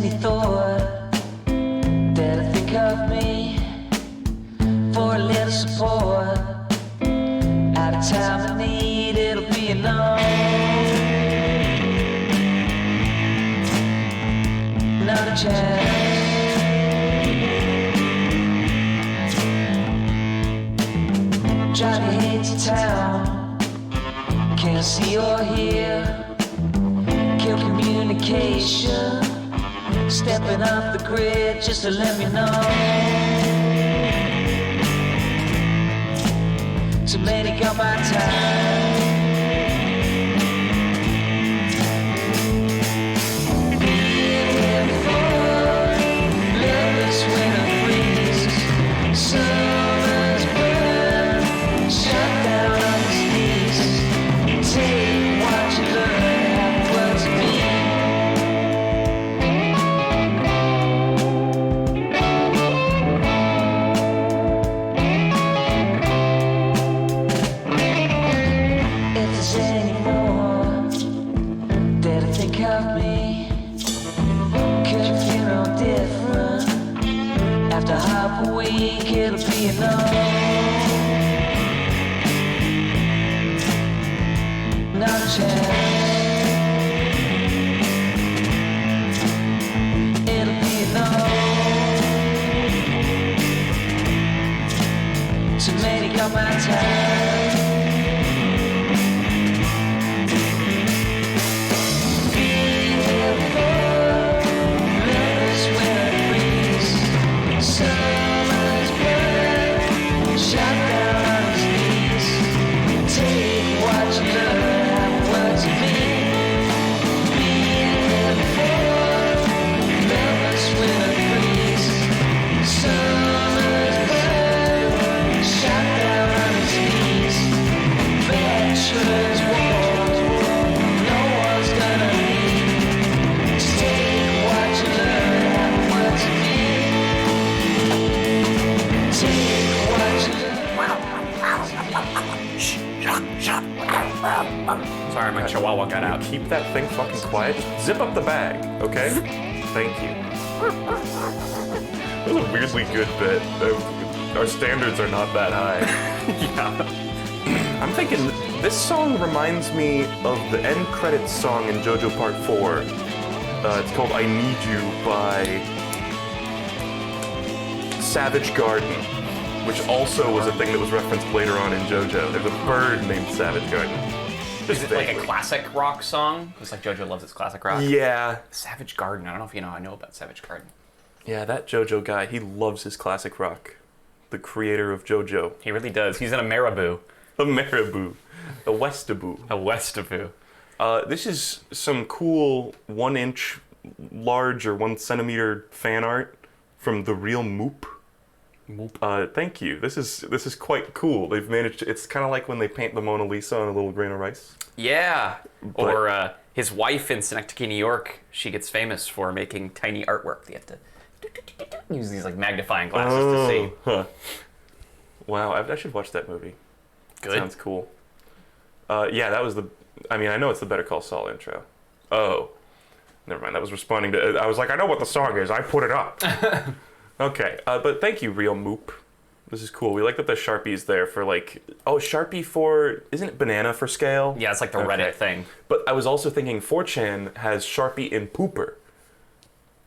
any thought that I think of me for a little support? At a time of need, it'll be enough. Not a chance. Johnny hates town, can't see or hear. Kill communication, stepping off the grid just to let me know. Too many got my time. Being here before, lovers winter freeze, summer's burn, shut down on the sneeze. Take what you learn, have words to me. If there's any more that I think of me, could you feel no different? After half a week, it'll be enough. Not a chance. It'll be enough. Too many got my time. Being here before, lovers winter freeze, summer's burn, shut down on his knees. Take what you learn, have words to me. Being here before, lovers winter freeze, summer's burn, shut down on his knees. Adventurers war, no one's gonna leave. Just take what you learn, have words to me. Take what you Sorry, my chihuahua got out. Keep that thing fucking quiet. Just zip up the bag, okay? Thank you. That was a weirdly good bit. Our standards are not that high. Yeah. I'm thinking this song reminds me of the end credits song in JoJo Part 4. It's called I Need You by Savage Garden, which also was a thing that was referenced later on in JoJo. There's a bird named Savage Garden. Is it like a classic rock song? It's like JoJo loves its classic rock. Yeah. Savage Garden. I don't know if you know. I know about Savage Garden. Yeah, that JoJo guy, he loves his classic rock. The creator of JoJo. He really does. He's in a marabou. A marabou. A westaboo. A westaboo. This is some cool 1-inch large or 1 centimeter fan art from The Real Moop. Thank you. This is quite cool. They've managed to, it's kind of like when they paint the Mona Lisa on a little grain of rice. Yeah. Or his wife in Synecdoche, New York, she gets famous for making tiny artwork. They have to use these like magnifying glasses to see. Huh. Wow, I should watch that movie. Good. Sounds cool. Yeah, that was the, I mean, I know it's the Better Call Saul intro. Oh. Never mind, that was responding to, I was like, I know what the song is, I put it up. Okay, but thank you, Real Moop. This is cool. We like that the Sharpie's there for like, oh, Sharpie for, isn't it banana for scale? Yeah, it's like the Reddit thing. But I was also thinking 4chan has Sharpie in pooper.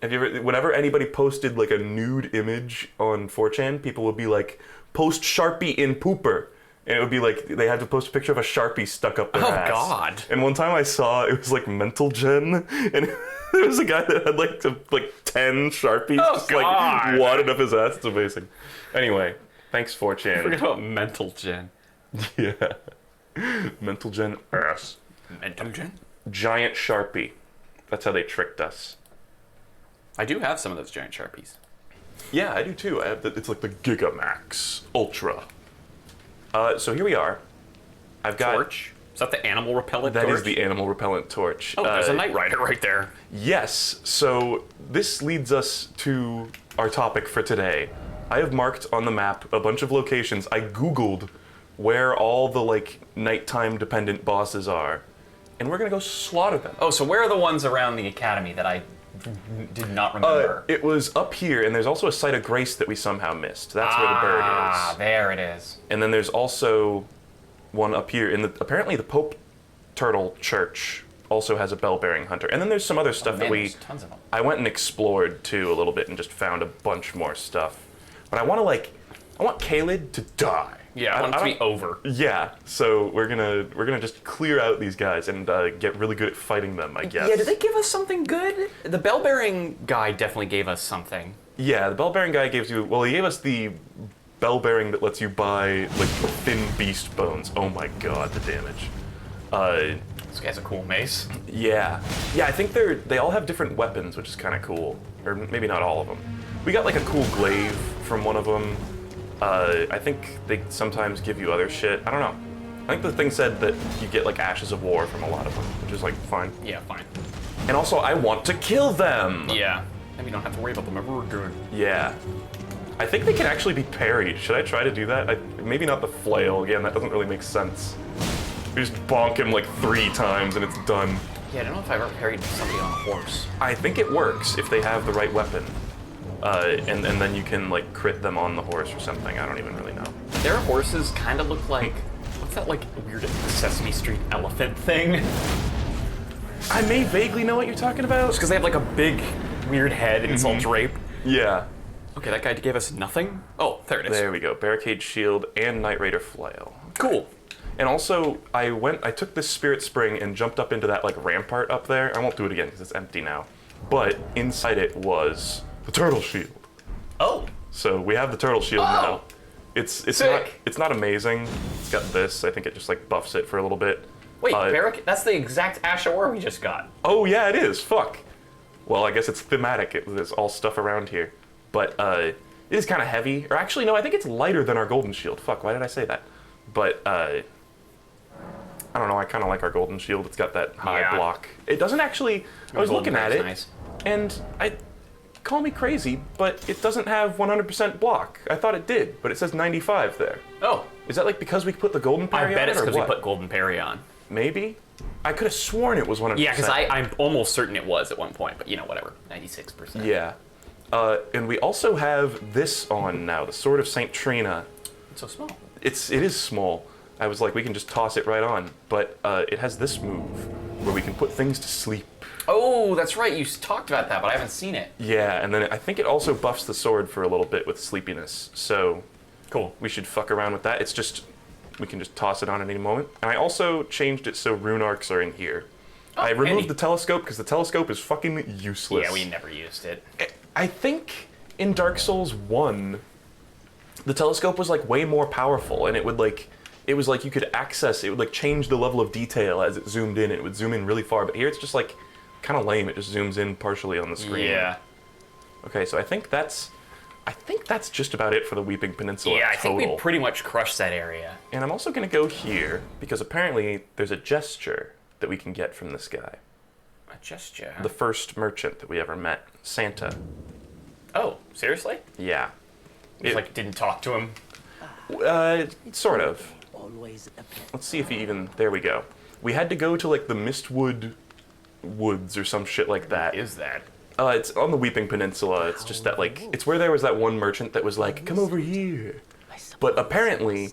Have you ever, whenever anybody posted like a nude image on 4chan, people would be like, post Sharpie in pooper. And it would be like, they had to post a picture of a Sharpie stuck up their ass. Oh, God. And one time I saw, it was like Mental Gen, and there was a guy that had like 10 Sharpies just like wadded up his ass. It's amazing. Anyway, thanks 4chan. Forget about Mental Gen. Yeah. Mental Gen ass. Mental Gen? Giant Sharpie. That's how they tricked us. I do have some of those giant Sharpies. Yeah, I do too. I have it's like the Gigamax Ultra. So here we are. I've got... Torch? Is that the animal repellent torch? That is the animal repellent torch. Oh, there's a Knight Rider right there. Yes, so this leads us to our topic for today. I have marked on the map a bunch of locations. I Googled where all the like nighttime dependent bosses are, and we're gonna go slaughter them. Oh, so where are the ones around the academy that I did not remember. It was up here, and there's also a site of grace that we somehow missed. That's where the bird Ah, is. there it is. And then there's also one up here. Apparently the Pope Turtle Church also has a bell-bearing hunter. And then there's some other stuff that there's tons of them. I went and explored too a little bit and just found a bunch more stuff. But I want Kaled to die. Yeah, I want it to be over. Yeah, so we're gonna just clear out these guys and get really good at fighting them, I guess. Yeah, did they give us something good? The bell-bearing guy definitely gave us something. Yeah, the bell-bearing guy he gave us the bell-bearing that lets you buy, like, thin beast bones. Oh my god, the damage. This guy's a cool mace. Yeah. Yeah, I think they all have different weapons, which is kind of cool. Or maybe not all of them. We got, like, a cool glaive from one of them. I think they sometimes give you other shit. I don't know. I think the thing said that you get, like, Ashes of War from a lot of them, which is, like, fine. Yeah, fine. And also, I want to kill them! Yeah. Then we don't have to worry about them ever again. Yeah. I think they can actually be parried. Should I try to do that? Maybe not the flail. Again, that doesn't really make sense. We just bonk him like 3 times and it's done. Yeah, I don't know if I've ever parried somebody on a horse. I think it works if they have the right weapon. And then you can like crit them on the horse or something. I don't even really know. Their horses kind of look like, what's that like weird Sesame Street elephant thing? I may vaguely know what you're talking about. Just because they have like a big, weird head and it's all draped. Yeah. Okay, that guy gave us nothing? Oh, there it is. There we go. Barricade shield and Night Raider flail. Cool. And also, I took this Spirit Spring and jumped up into that like rampart up there. I won't do it again because it's empty now. But inside it was the turtle shield. Oh. So we have the turtle shield now. It's Sick. not amazing. It's got this. I think it just like buffs it for a little bit. Wait, that's the exact Ash of War we just got. Oh yeah, it is. Fuck. Well, I guess it's thematic. There's all stuff around here. But it is kind of heavy. Or actually, no, I think it's lighter than our golden shield. Fuck, why did I say that? But I don't know. I kind of like our golden shield. It's got that high block. It doesn't actually. I was looking at it, nice. and call me crazy, but it doesn't have 100% block. I thought it did, but it says 95 there. Oh. Is that like because we put the golden parry I bet on it's it, or because we what? put Golden Parry on. Maybe. I could have sworn it was 100%. Yeah, because I'm almost certain it was at one point, but you know, whatever. 96%. Yeah. And we also have this on now, the Sword of Saint Trina. It's so small. It is small. I was like, we can just toss it right on. But it has this move where we can put things to sleep. Oh, that's right. You talked about that, but I haven't seen it. Yeah, and then I think it also buffs the sword for a little bit with sleepiness. So Cool. we should fuck around with that. It's just, we can just toss it on at any moment. And I also changed it so rune arcs are in here. Oh, I removed handy. the telescope because the telescope is fucking useless. Yeah, we never used it. I think in Dark Souls 1, the telescope was like way more powerful, and it was like you could access, it would like change the level of detail as it zoomed in, and it would zoom in really far. But here it's just like kind of lame. It just zooms in partially on the screen. Yeah. Okay, so I think that's just about it for the Weeping Peninsula Yeah, I total. think we pretty much crushed that area. And I'm also gonna go here because apparently there's a gesture that we can get from this guy, A gesture. the first merchant that we ever met, Santa. Oh, seriously? Yeah. Just like didn't talk to him. Sort of. Always a pet. Let's see if he even. There we go. We had to go to like the Mistwood Woods or some shit like that. Is that? It's on the Weeping Peninsula. It's just that like it's where there was that one merchant that was like, "Come over here." But apparently,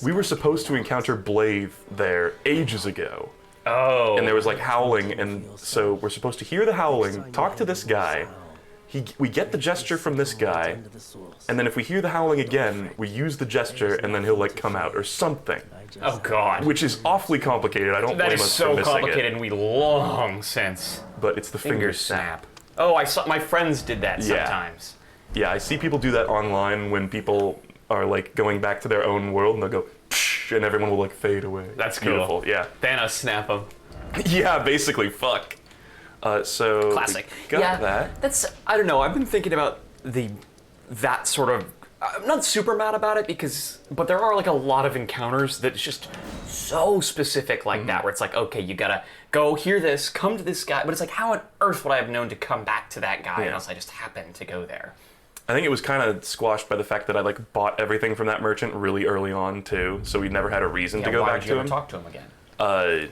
we were supposed to encounter Blaive there ages ago, Oh. and there was like howling, and so we're supposed to hear the howling, talk to this guy. We get the gesture from this guy, and then if we hear the howling again, we use the gesture, and then he'll like come out or something, Oh God. which is awfully complicated. I don't That blame is us for so missing complicated, it, and we long since. but it's the finger snap. Oh, I saw my friends did that Yeah. sometimes. Yeah, I see people do that online when people are like going back to their own world, and they'll go, psh, and everyone will like fade away. That's cool. Beautiful. Yeah. Thanos snap him. Yeah, basically. Fuck. So Classic. we got that. That's, I don't know, I've been thinking about that sort of, I'm not super mad about it but there are like a lot of encounters that it's just so specific like that, where it's like, okay, you gotta go hear this, come to this guy, but it's like, how on earth would I have known to come back to that guy unless I just happened to go there? I think it was kind of squashed by the fact that I like bought everything from that merchant really early on too, so we never had a reason to go why back would to you ever him. talk to him again?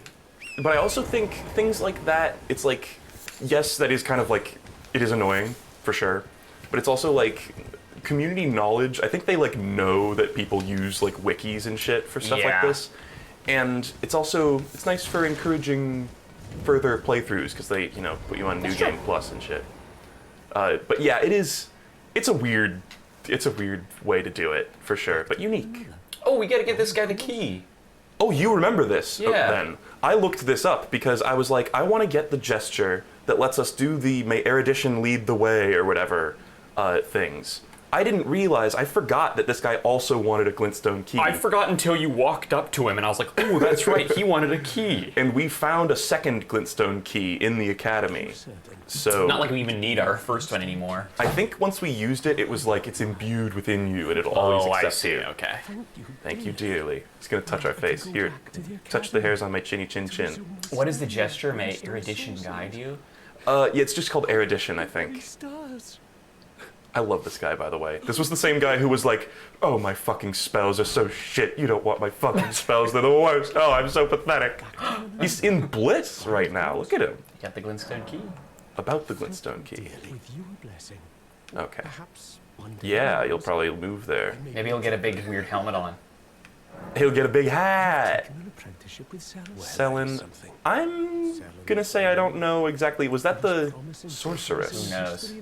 But I also think things like that, it's like, yes, that is kind of like it is annoying for sure, but it's also like community knowledge. I think they like know that people use like wikis and shit for stuff like Yeah. this, and it's nice for encouraging further playthroughs because they put you on New Game Plus and shit. But yeah, it's a weird way to do it for sure, but unique. Oh, we gotta get this guy the key. Oh, you remember this? Yeah. Then I looked this up because I was like, I want to get the gesture that lets us do the "May Erudition lead the way" or whatever things. I didn't realize. I forgot that this guy also wanted a glintstone key. I forgot until you walked up to him, and I was like, "Oh, that's right. He wanted a key." And we found a second glintstone key in the academy. So Not like we even need our first one anymore. I think once we used it, it was like it's imbued within you, and it'll always Oh, accept I see. you. Okay. Thank you dearly. He's gonna touch our face. Here, touch the hairs on my chinny chin chin. What is the gesture? May erudition guide you? Yeah, it's just called erudition, I think. I love this guy, by the way. This was the same guy who was like, "Oh, my fucking spells are so shit. You don't want my fucking spells. They're the worst. Oh, I'm so pathetic." He's in bliss right now. Look at him. You got the glintstone key. About the glintstone key. With you a blessing. Okay. Perhaps one day. Yeah, you'll probably move there. Maybe he'll get a big weird helmet on. He'll get a big hat. An apprenticeship with Selin. Selin. Something. I'm gonna say I don't know exactly. Was that the Who sorceress? knows?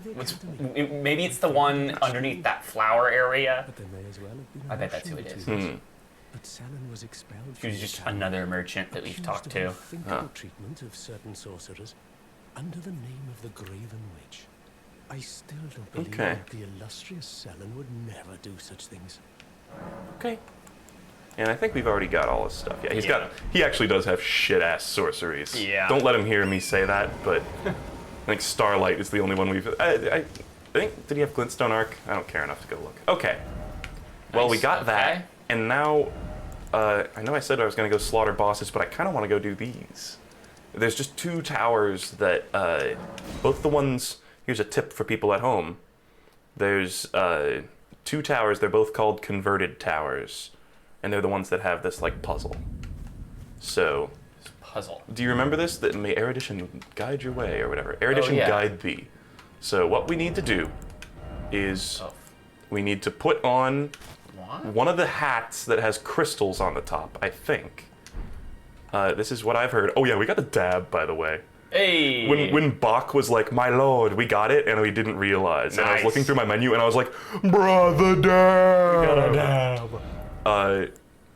Maybe it's the one underneath that flower area. But there may as well have been I bet that's who it is. But Selin was expelled. She was from just the town, another merchant that we've accused talked of to. unthinkable treatment of certain sorcerers under the name of the Graven Witch. I still don't believe Okay. that the illustrious Selin would never do such things. Okay. And I think we've already got all his stuff. Yeah, he actually does have shit-ass sorceries. Yeah. Don't let him hear me say that, but I think Starlight is the only one we've... I think, did he have Glintstone Arc? I don't care enough to go look. Okay. Well, we Nice, got okay. that, and now, I know I said I was going to go slaughter bosses, but I kind of want to go do these. There's just 2 towers that, both the ones... Here's a tip for people at home. There's 2 towers, they're both called Converted Towers. And they're the ones that have this, like, puzzle. So, Puzzle. do you remember this? That may erudition guide your way, or whatever. Erudition yeah. guide thee. So what we need to do is Oh. we need to put on What? one of the hats that has crystals on the top, I think. This is what I've heard. Oh yeah, we got the dab, by the way. Hey! When Bach was like, "My lord, we got it," and we didn't realize. And I was Nice. looking through my menu and I was like, "Brother dab!"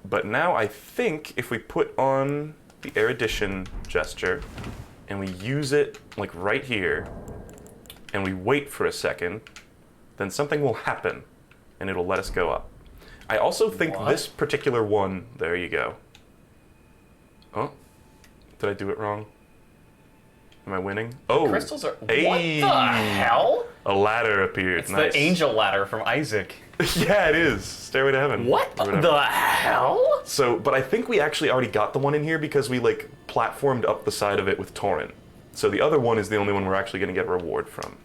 But now I think if we put on the erudition gesture and we use it like right here and we wait for a second, then something will happen and it'll let us go up. I also think What? this particular one, there you go. Oh, did I do it wrong? Am I winning? Oh, Crystals are. Hey. What the hell? a ladder appeared. It's Nice. the angel ladder from Isaac. Yeah, it is. Stairway to Heaven. What or whatever. the hell? So, but I think we actually already got the one in here because we like platformed up the side of it with Torrent. So the other one is the only one we're actually going to get a reward from.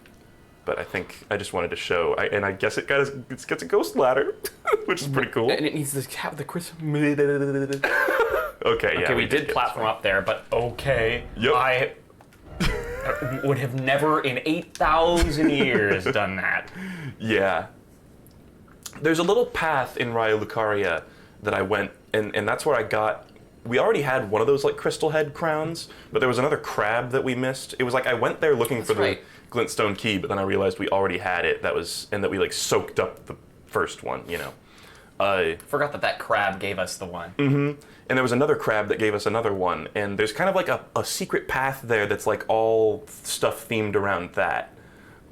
But I think I just wanted to show, and I guess it gets a ghost ladder, which is pretty cool. And it needs to have the crystal. Okay, yeah. Okay, we did get platform up there, but okay. Yep. I would have never in 8,000 years done that. Yeah. There's a little path in Raya Lucaria that I went, and that's where I got. We already had one of those like crystal head crowns, but there was another crab that we missed. It was like I went there looking for the right. glintstone key, but then I realized we already had it. And that we like soaked up the first one, you know. Forgot that crab gave us the one. And there was another crab that gave us another one, and there's kind of like a secret path there that's like all stuff themed around that.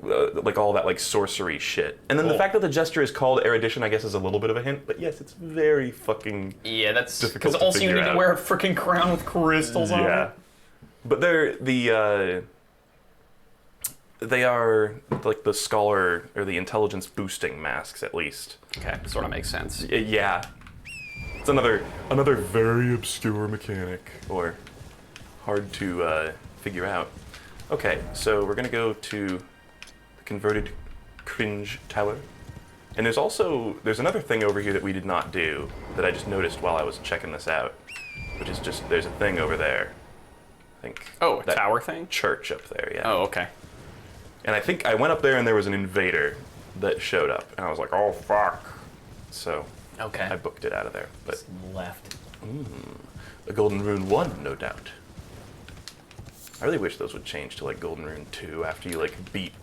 Like all that like sorcery shit. And then the Cool. fact that the gesture is called erudition, I guess, is a little bit of a hint, but yes, it's very fucking Yeah, that's difficult because to also you figure need out. to wear a freaking crown with crystals on yeah. it. But they are like the scholar or the intelligence boosting masks at least. Okay, sort of makes sense. Yeah. It's another very obscure mechanic or hard to figure out. Okay, so we're gonna go to the converted cringe tower. And there's another thing over here that we did not do that I just noticed while I was checking this out, which is just there's a thing over there. I think. Oh, a that tower thing? church up there, yeah. Oh, okay. And I think I went up there and there was an invader that showed up, and I was like, oh fuck. So Okay. I booked it out of there. But Just left. a Golden Rune 1, no doubt. I really wish those would change to like Golden Rune 2 after you like beat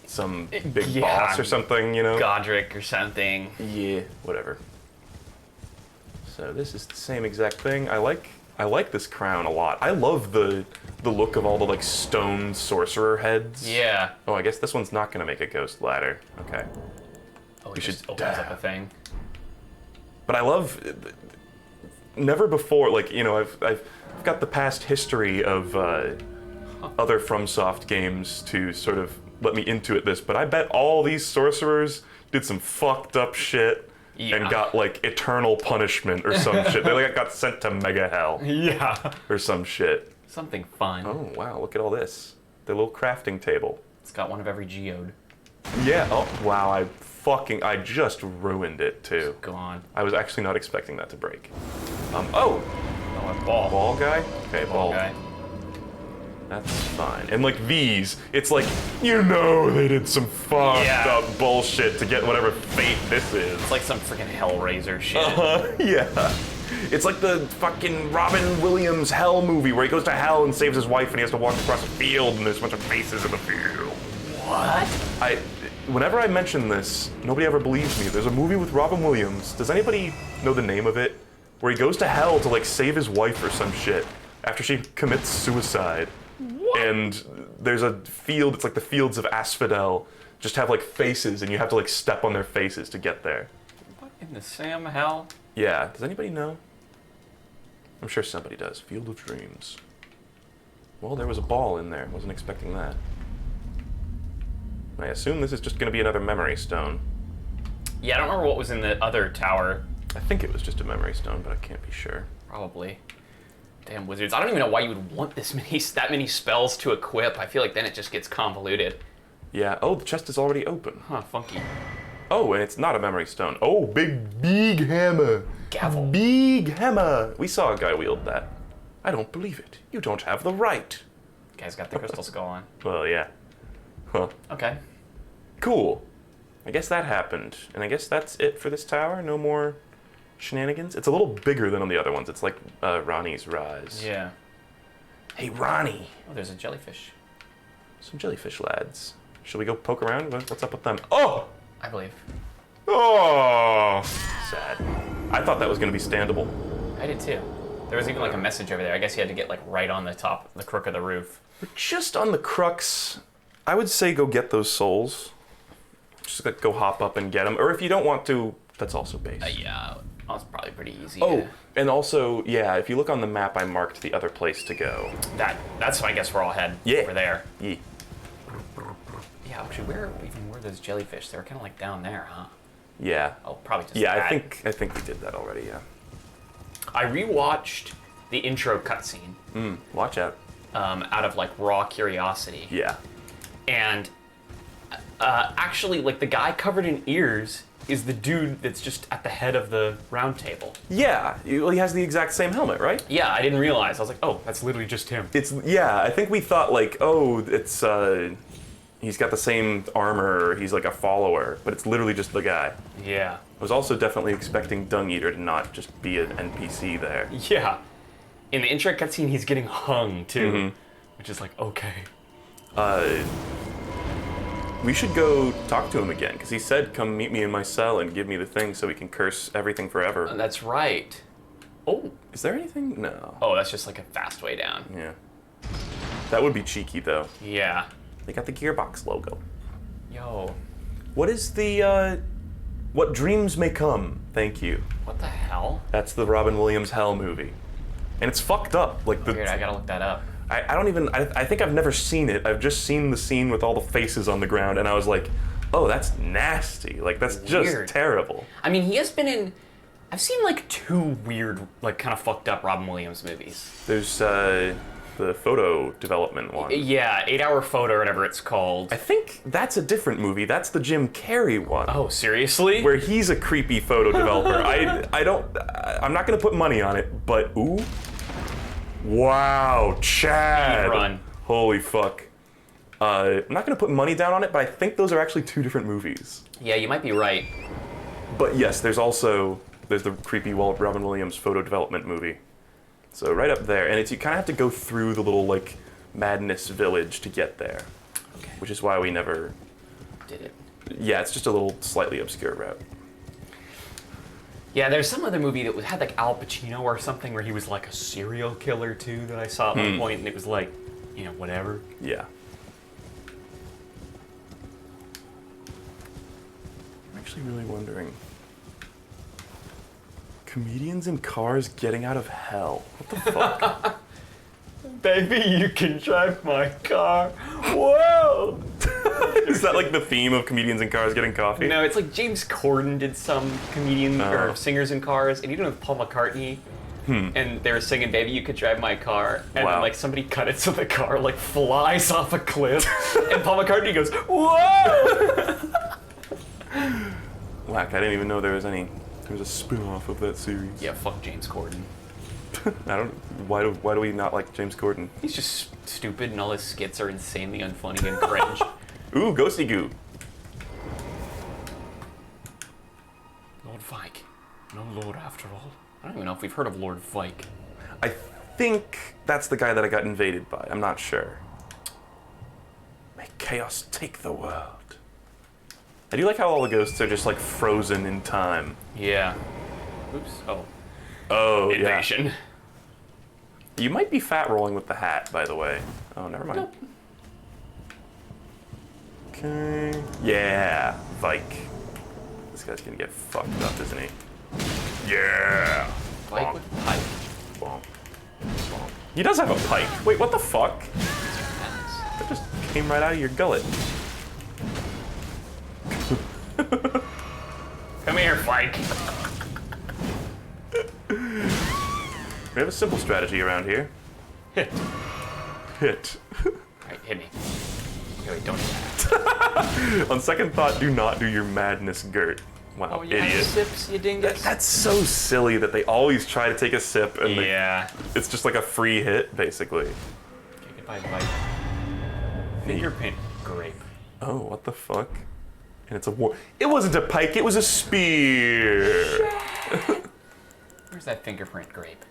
some big Yeah. boss or something, you know? Godric or something. Yeah, whatever. So this is the same exact thing. I like this crown a lot. I love the look of all the like stone sorcerer heads. Yeah. Oh, I guess this one's not gonna make a ghost ladder. Okay. Oh, We it just should- opens up a thing. But I love never before, like, you know, I've got the past history of other FromSoft games to sort of let me intuit this, but I bet all these sorcerers did some fucked up shit Yeah. and got like eternal punishment or some shit. They like got sent to mega hell Yeah. or some shit. Something fun. Oh wow, look at all this. The little crafting table. It's got one of every geode. Yeah, oh wow, I just ruined it too. Go on. I was actually not expecting that to break. Oh, Oh, a ball. ball guy? Okay, ball. guy. That's fine. And like these, it's like, you know they did some fucked Yeah. up bullshit to get whatever fate this is. It's like some freaking Hellraiser shit. Yeah. It's like the fucking Robin Williams Hell movie where he goes to hell and saves his wife and he has to walk across a field and there's a bunch of faces in the field. What? Whenever I mention this, nobody ever believes me. There's a movie with Robin Williams. Does anybody know the name of it? Where he goes to hell to like save his wife or some shit after she commits suicide. What? And there's a field, it's like the fields of Asphodel, just have like faces and you have to like step on their faces to get there. What in the Sam hell? Yeah, does anybody know? I'm sure somebody does. Field of Dreams. Well, there was a ball in there. Wasn't expecting that. I assume this is just gonna be another memory stone. Yeah, I don't remember what was in the other tower. I think it was just a memory stone, but I can't be sure. Probably. Damn wizards. I don't even know why you would want that many spells to equip. I feel like then it just gets convoluted. Yeah, oh, the chest is already open. Huh, funky. Oh, and it's not a memory stone. Oh, big hammer. Gavel. Big hammer. We saw a guy wield that. I don't believe it. You don't have the right. Guy's got the crystal skull on. Well, yeah. Huh. Okay. Cool. I guess that happened. And I guess that's it for this tower. No more shenanigans. It's a little bigger than on the other ones. It's like Ronnie's Rise. Yeah. Hey, Ronnie. Oh, there's a jellyfish. Some jellyfish lads. Should we go poke around? What's up with them? Oh! I believe. Oh! Sad. I thought that was going to be standable. I did too. There was even like a message over there. I guess you had to get like right on the top, the crook of the roof. We're just on the crux. I would say go get those souls. Just like, go hop up and get them. Or if you don't want to, that's also base. Yeah, that's probably pretty easy. Oh, and also, yeah, if you look on the map, I marked the other place to go. That's I guess we're all head Yeah. over there. Yeah. Yeah, actually, where were those jellyfish? They were kind of like down there, huh? Yeah. Oh, probably just Yeah, that. I think we did that already, yeah. I rewatched the intro cutscene Watch out. out of like raw curiosity, Yeah. and actually, like the guy covered in ears is the dude that's just at the head of the round table. Yeah, he has the exact same helmet, right? Yeah, I didn't realize. I was like, oh, that's literally just him. Yeah, I think we thought like, oh, it's he's got the same armor, or he's like a follower, but it's literally just the guy. Yeah. I was also definitely expecting Dung Eater to not just be an NPC there. Yeah. In the intro cutscene, he's getting hung too, which is like, okay. We should go talk to him again, because he said, come meet me in my cell and give me the thing so we can curse everything forever. That's right. Oh. Is there anything? No. Oh, that's just like a fast way down. Yeah. That would be cheeky, though. Yeah. They got the Gearbox logo. Yo. What is the, What Dreams May Come? Thank you. What the hell? That's the Robin Williams Hell movie. And it's fucked up. Like Weird, I gotta look that up. I think I've never seen it. I've just seen the scene with all the faces on the ground, and I was like, oh, that's nasty. Like, that's Weird. just terrible. I mean, he has been in... I've seen like 2 weird, like kind of fucked up Robin Williams movies. There's the photo development one. Yeah, 8 Hour Photo or whatever it's called. I think that's a different movie. That's the Jim Carrey one. Oh, seriously? Where he's a creepy photo developer. I'm not gonna put money on it, but ooh. Wow, Chad. Speed run. Holy fuck. I'm not going to put money down on it, but I think those are actually 2 different movies. Yeah, you might be right. But yes, there's the creepy Robin Williams photo development movie. So right up there, and you kind of have to go through the little like madness village to get there, Okay. which is why we never Did it. Yeah, it's just a little slightly obscure route. Yeah, there's some other movie that had like Al Pacino or something where he was like a serial killer too that I saw at one point, and it was like, whatever. Yeah. I'm actually really wondering. Comedians in cars getting out of hell. What the fuck? Baby, you can drive my car. Whoa! Is that like the theme of comedians in cars getting coffee? No, it's like James Corden did some comedian or singers in cars, and he did it with Paul McCartney. And they were singing "Baby, You Could Drive My Car," and then like somebody cut it so the car like flies off a cliff, and Paul McCartney goes, "Whoa!" Whack! I didn't even know there was a spin-off of that series. Yeah, fuck James Corden. I don't. Why do we not like James Corden? He's just stupid, and all his skits are insanely unfunny and cringe. Ooh, Ghosty Goo. Lord Vike. No lord after all. I don't even know if we've heard of Lord Vike. I think that's the guy that I got invaded by. I'm not sure. May chaos take the world. I do like how all the ghosts are just like frozen in time. Yeah. Oops. Oh. Oh, Invasion. yeah. You might be fat rolling with the hat, by the way. Oh, never mind. Nope. Okay. Yeah, Vike. This guy's gonna get fucked up, isn't he? Yeah. Vike with a pipe. Bonk. Bonk. He does have a pike. Wait, what the fuck? Depends. That just came right out of your gullet. Come here, Vike. We have a simple strategy around here. Hit. Hit. Alright, hit me. Okay, wait, don't do that. On second thought, do not do your madness, Gert. Wow, Oh, you have idiot. sips, you dingus. That's so silly that they always try to take a sip and Yeah. it's just like a free hit, basically. Okay, goodbye, Vike. Fingerprint grape. Oh, what the fuck? And it's a war. It wasn't a pike, it was a spear. Where's that fingerprint grape?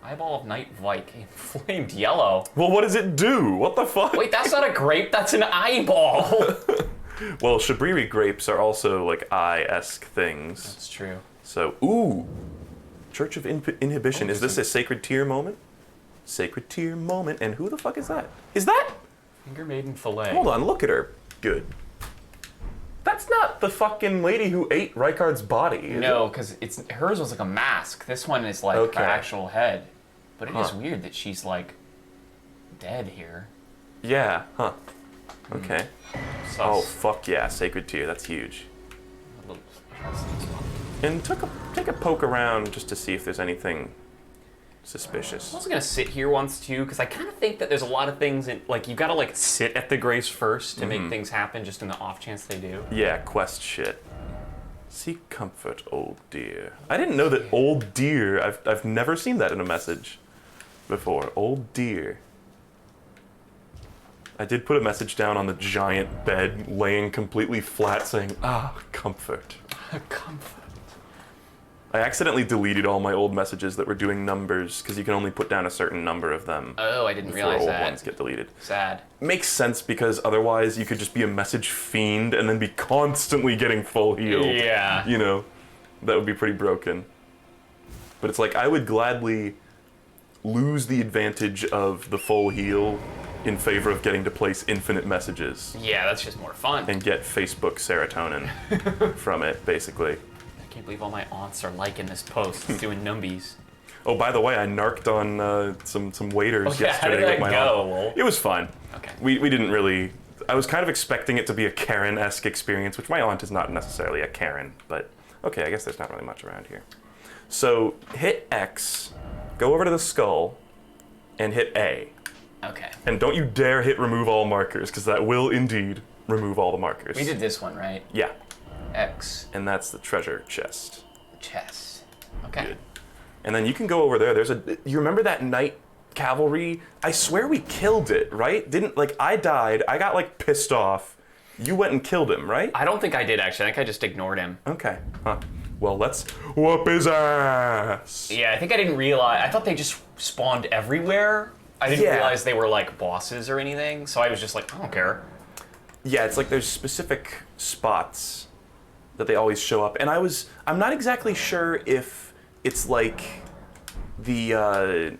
Eyeball of Night Vike. Inflamed yellow. Well, what does it do? What the fuck? Wait, that's not a grape, that's an eyeball. Well, Shabriri grapes are also like eye-esque things. That's true. So, ooh. Church of Inhibition. Oh, Is this a sacred tear moment? Sacred tear moment. And who the fuck is that? Is that? Finger maiden fillet. Hold on, look at her. Good. That's not the fucking lady who ate Rykard's body, is No, it? because hers was like a mask. This one is like Okay. her actual head. But it is Huh. weird that she's like dead here. Yeah, huh. Okay. Sus. Oh, fuck yeah, sacred tear. That's huge. A little- And take a poke around just to see if there's anything suspicious. I was gonna sit here once too, because I kind of think that there's a lot of things in, like, you gotta like sit at the graves first to make things happen, just in the off chance they do. Yeah, quest shit. Seek comfort, old dear. I didn't know that old dear. I've never seen that in a message before. Old dear. I did put a message down on the giant bed, laying completely flat, saying, "Ah, comfort." Comfort. I accidentally deleted all my old messages that were doing numbers because you can only put down a certain number of them. Oh, I didn't before realize old that. ones get deleted. Sad. Makes sense because otherwise you could just be a message fiend and then be constantly getting full healed. Yeah. You know, that would be pretty broken. But it's like I would gladly lose the advantage of the full heal in favor of getting to place infinite messages Yeah, that's just more fun. and get Facebook serotonin from it, basically. I can't believe all my aunts are liking this post. It's doing numbies. Oh, by the way, I narked on some waiters Oh, yeah, how yesterday did with that my go, aunt. Lowell? It was fine. Okay. We didn't really. I was kind of expecting it to be a Karen-esque experience, which my aunt is not necessarily a Karen, but okay, I guess there's not really much around here. So hit X, go over to the skull, and hit A. Okay. And don't you dare hit remove all markers, because that will indeed remove all the markers. We did this one, right? Yeah, X. and that's the treasure chest. Chest. Okay. Good. And then you can go over there. You remember that night cavalry. I swear we killed it, right? Didn't, like, I died. I got, like, pissed off. You went and killed him, right? I don't think I did, actually. I think I just ignored him. Okay. Huh. Well, let's whoop his ass. Yeah, I think I didn't realize. I thought they just spawned everywhere. I didn't realize they were, like, bosses or anything, so I was just like, I don't care. Yeah, it's like there's specific spots that they always show up. And I'm not exactly sure if it's like it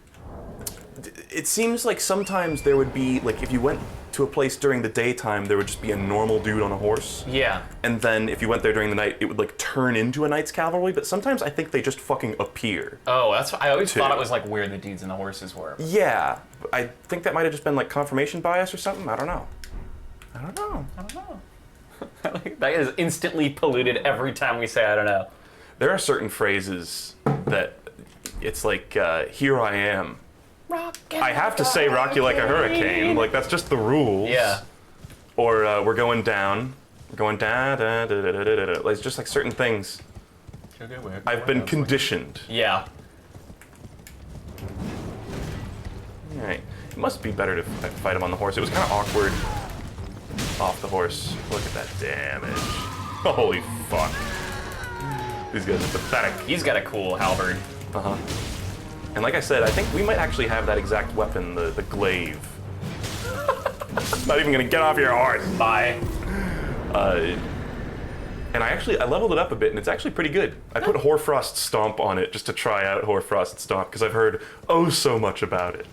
seems like sometimes there would be, like, if you went to a place during the daytime, there would just be a normal dude on a horse. Yeah. And then if you went there during the night, it would, like, turn into a knight's cavalry, but sometimes I think they just fucking appear. Oh, that's what I always thought it was, like, where the dudes and the horses were. Yeah. I think that might have just been, like, confirmation bias or something. I don't know. That is instantly polluted every time we say I don't know. There are certain phrases that it's like, here I am. I have to say rock you like a hurricane. Like, that's just the rules. Yeah. Or we're going down. We're going down. Da, da, da, da, da, da. Like, it's just like certain things. I've been conditioned. Yeah. Alright. It must be better to fight him on the horse. It was kind of awkward off the horse. Look at that damage. Holy fuck. These guys are pathetic. He's got a cool halberd. Uh-huh. And like I said, I think we might actually have that exact weapon, the glaive. Not even gonna get off your horse. Bye. And I leveled it up a bit, and it's actually pretty good. I put Hoarfrost Stomp on it just to try out Hoarfrost Stomp, because I've heard oh so much about it.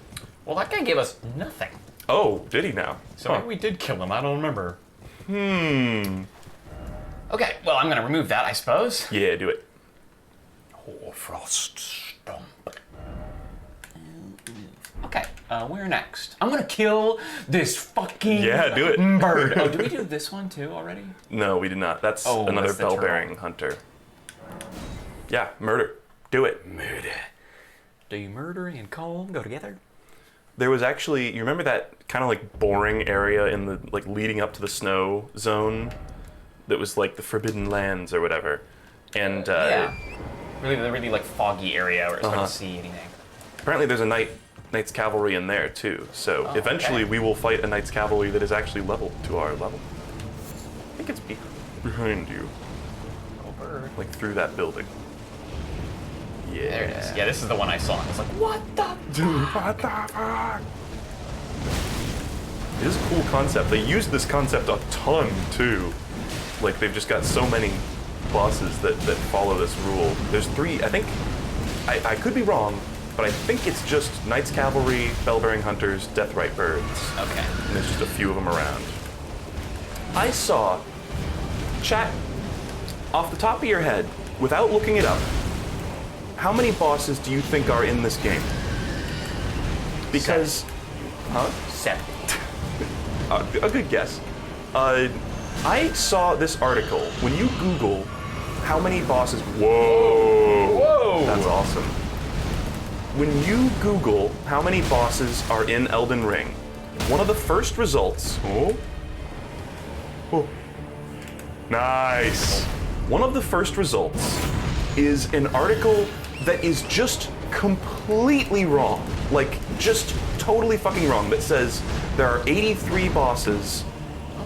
Well, that guy gave us nothing. Oh, did he now? So maybe we did kill him, I don't remember. Okay, well, I'm gonna remove that, I suppose. Yeah, do it. Hoarfrost Stomp. Okay, where next? I'm gonna kill this fucking do it. bird. Oh, did we do this one too already? No, we did not. That's Oh, another that's the bell-bearing hunter. Yeah, murder. Do it. Murder. Do murder and calm go together? There was actually, you remember that kind of like boring area in the, like, leading up to the snow zone that was like the Forbidden Lands or whatever? And yeah. Really like foggy area where it's hard to see anything. apparently there's a Knight's Cavalry in there too, so eventually we will fight a Knight's Cavalry that is actually leveled to our level. I think it's behind you. Oh, bird. Like through that building. Yeah. There it is. Yeah, this is the one I saw. I was like, what the? Dude, what the fuck? It is a cool concept. They use this concept a ton too. Like, they've just got so many bosses that follow this rule. There's 3, I think, I could be wrong, but I think it's just Knight's Cavalry, Bell-Bearing Hunters, Deathrite Birds. Okay. And there's just a few of them around. I saw, chat, off the top of your head, without looking it up, how many bosses do you think are in this game? Because, 7. a good guess. I saw this article. When you Google how many bosses... Whoa! That's awesome. When you Google how many bosses are in Elden Ring, one of the first results... Oh. Nice! One of the first results is an article that is just completely wrong. Like, just totally fucking wrong. That says there are 83 bosses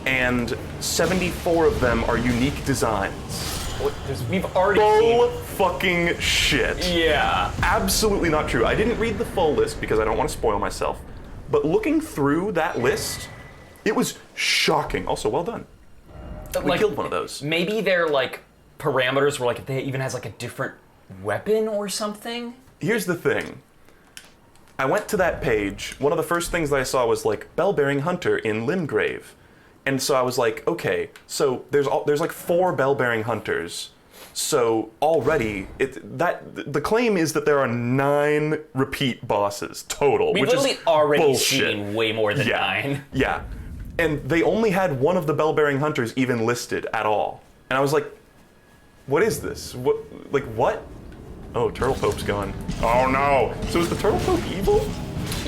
and 74 of them are unique designs. We've already Bull seen... fucking shit. Yeah. Absolutely not true. I didn't read the full list because I don't want to spoil myself. But looking through that list, it was shocking. Also, well done. We killed one of those. Maybe their, like, parameters were, like, they even has, like, a different weapon or something? Here's the thing. I went to that page. One of the first things that I saw was, like, Bell-Bearing Hunter in Limgrave. And so I was like, okay, so there's like 4 Bell-Bearing Hunters. So already, the claim is that there are 9 repeat bosses total, We've which is literally already bullshit. seen way more than 9. Yeah. And they only had one of the Bell-Bearing Hunters even listed at all. And I was like, what is this? What? Oh, Turtle Pope's gone. Oh no! So is the Turtle Pope evil?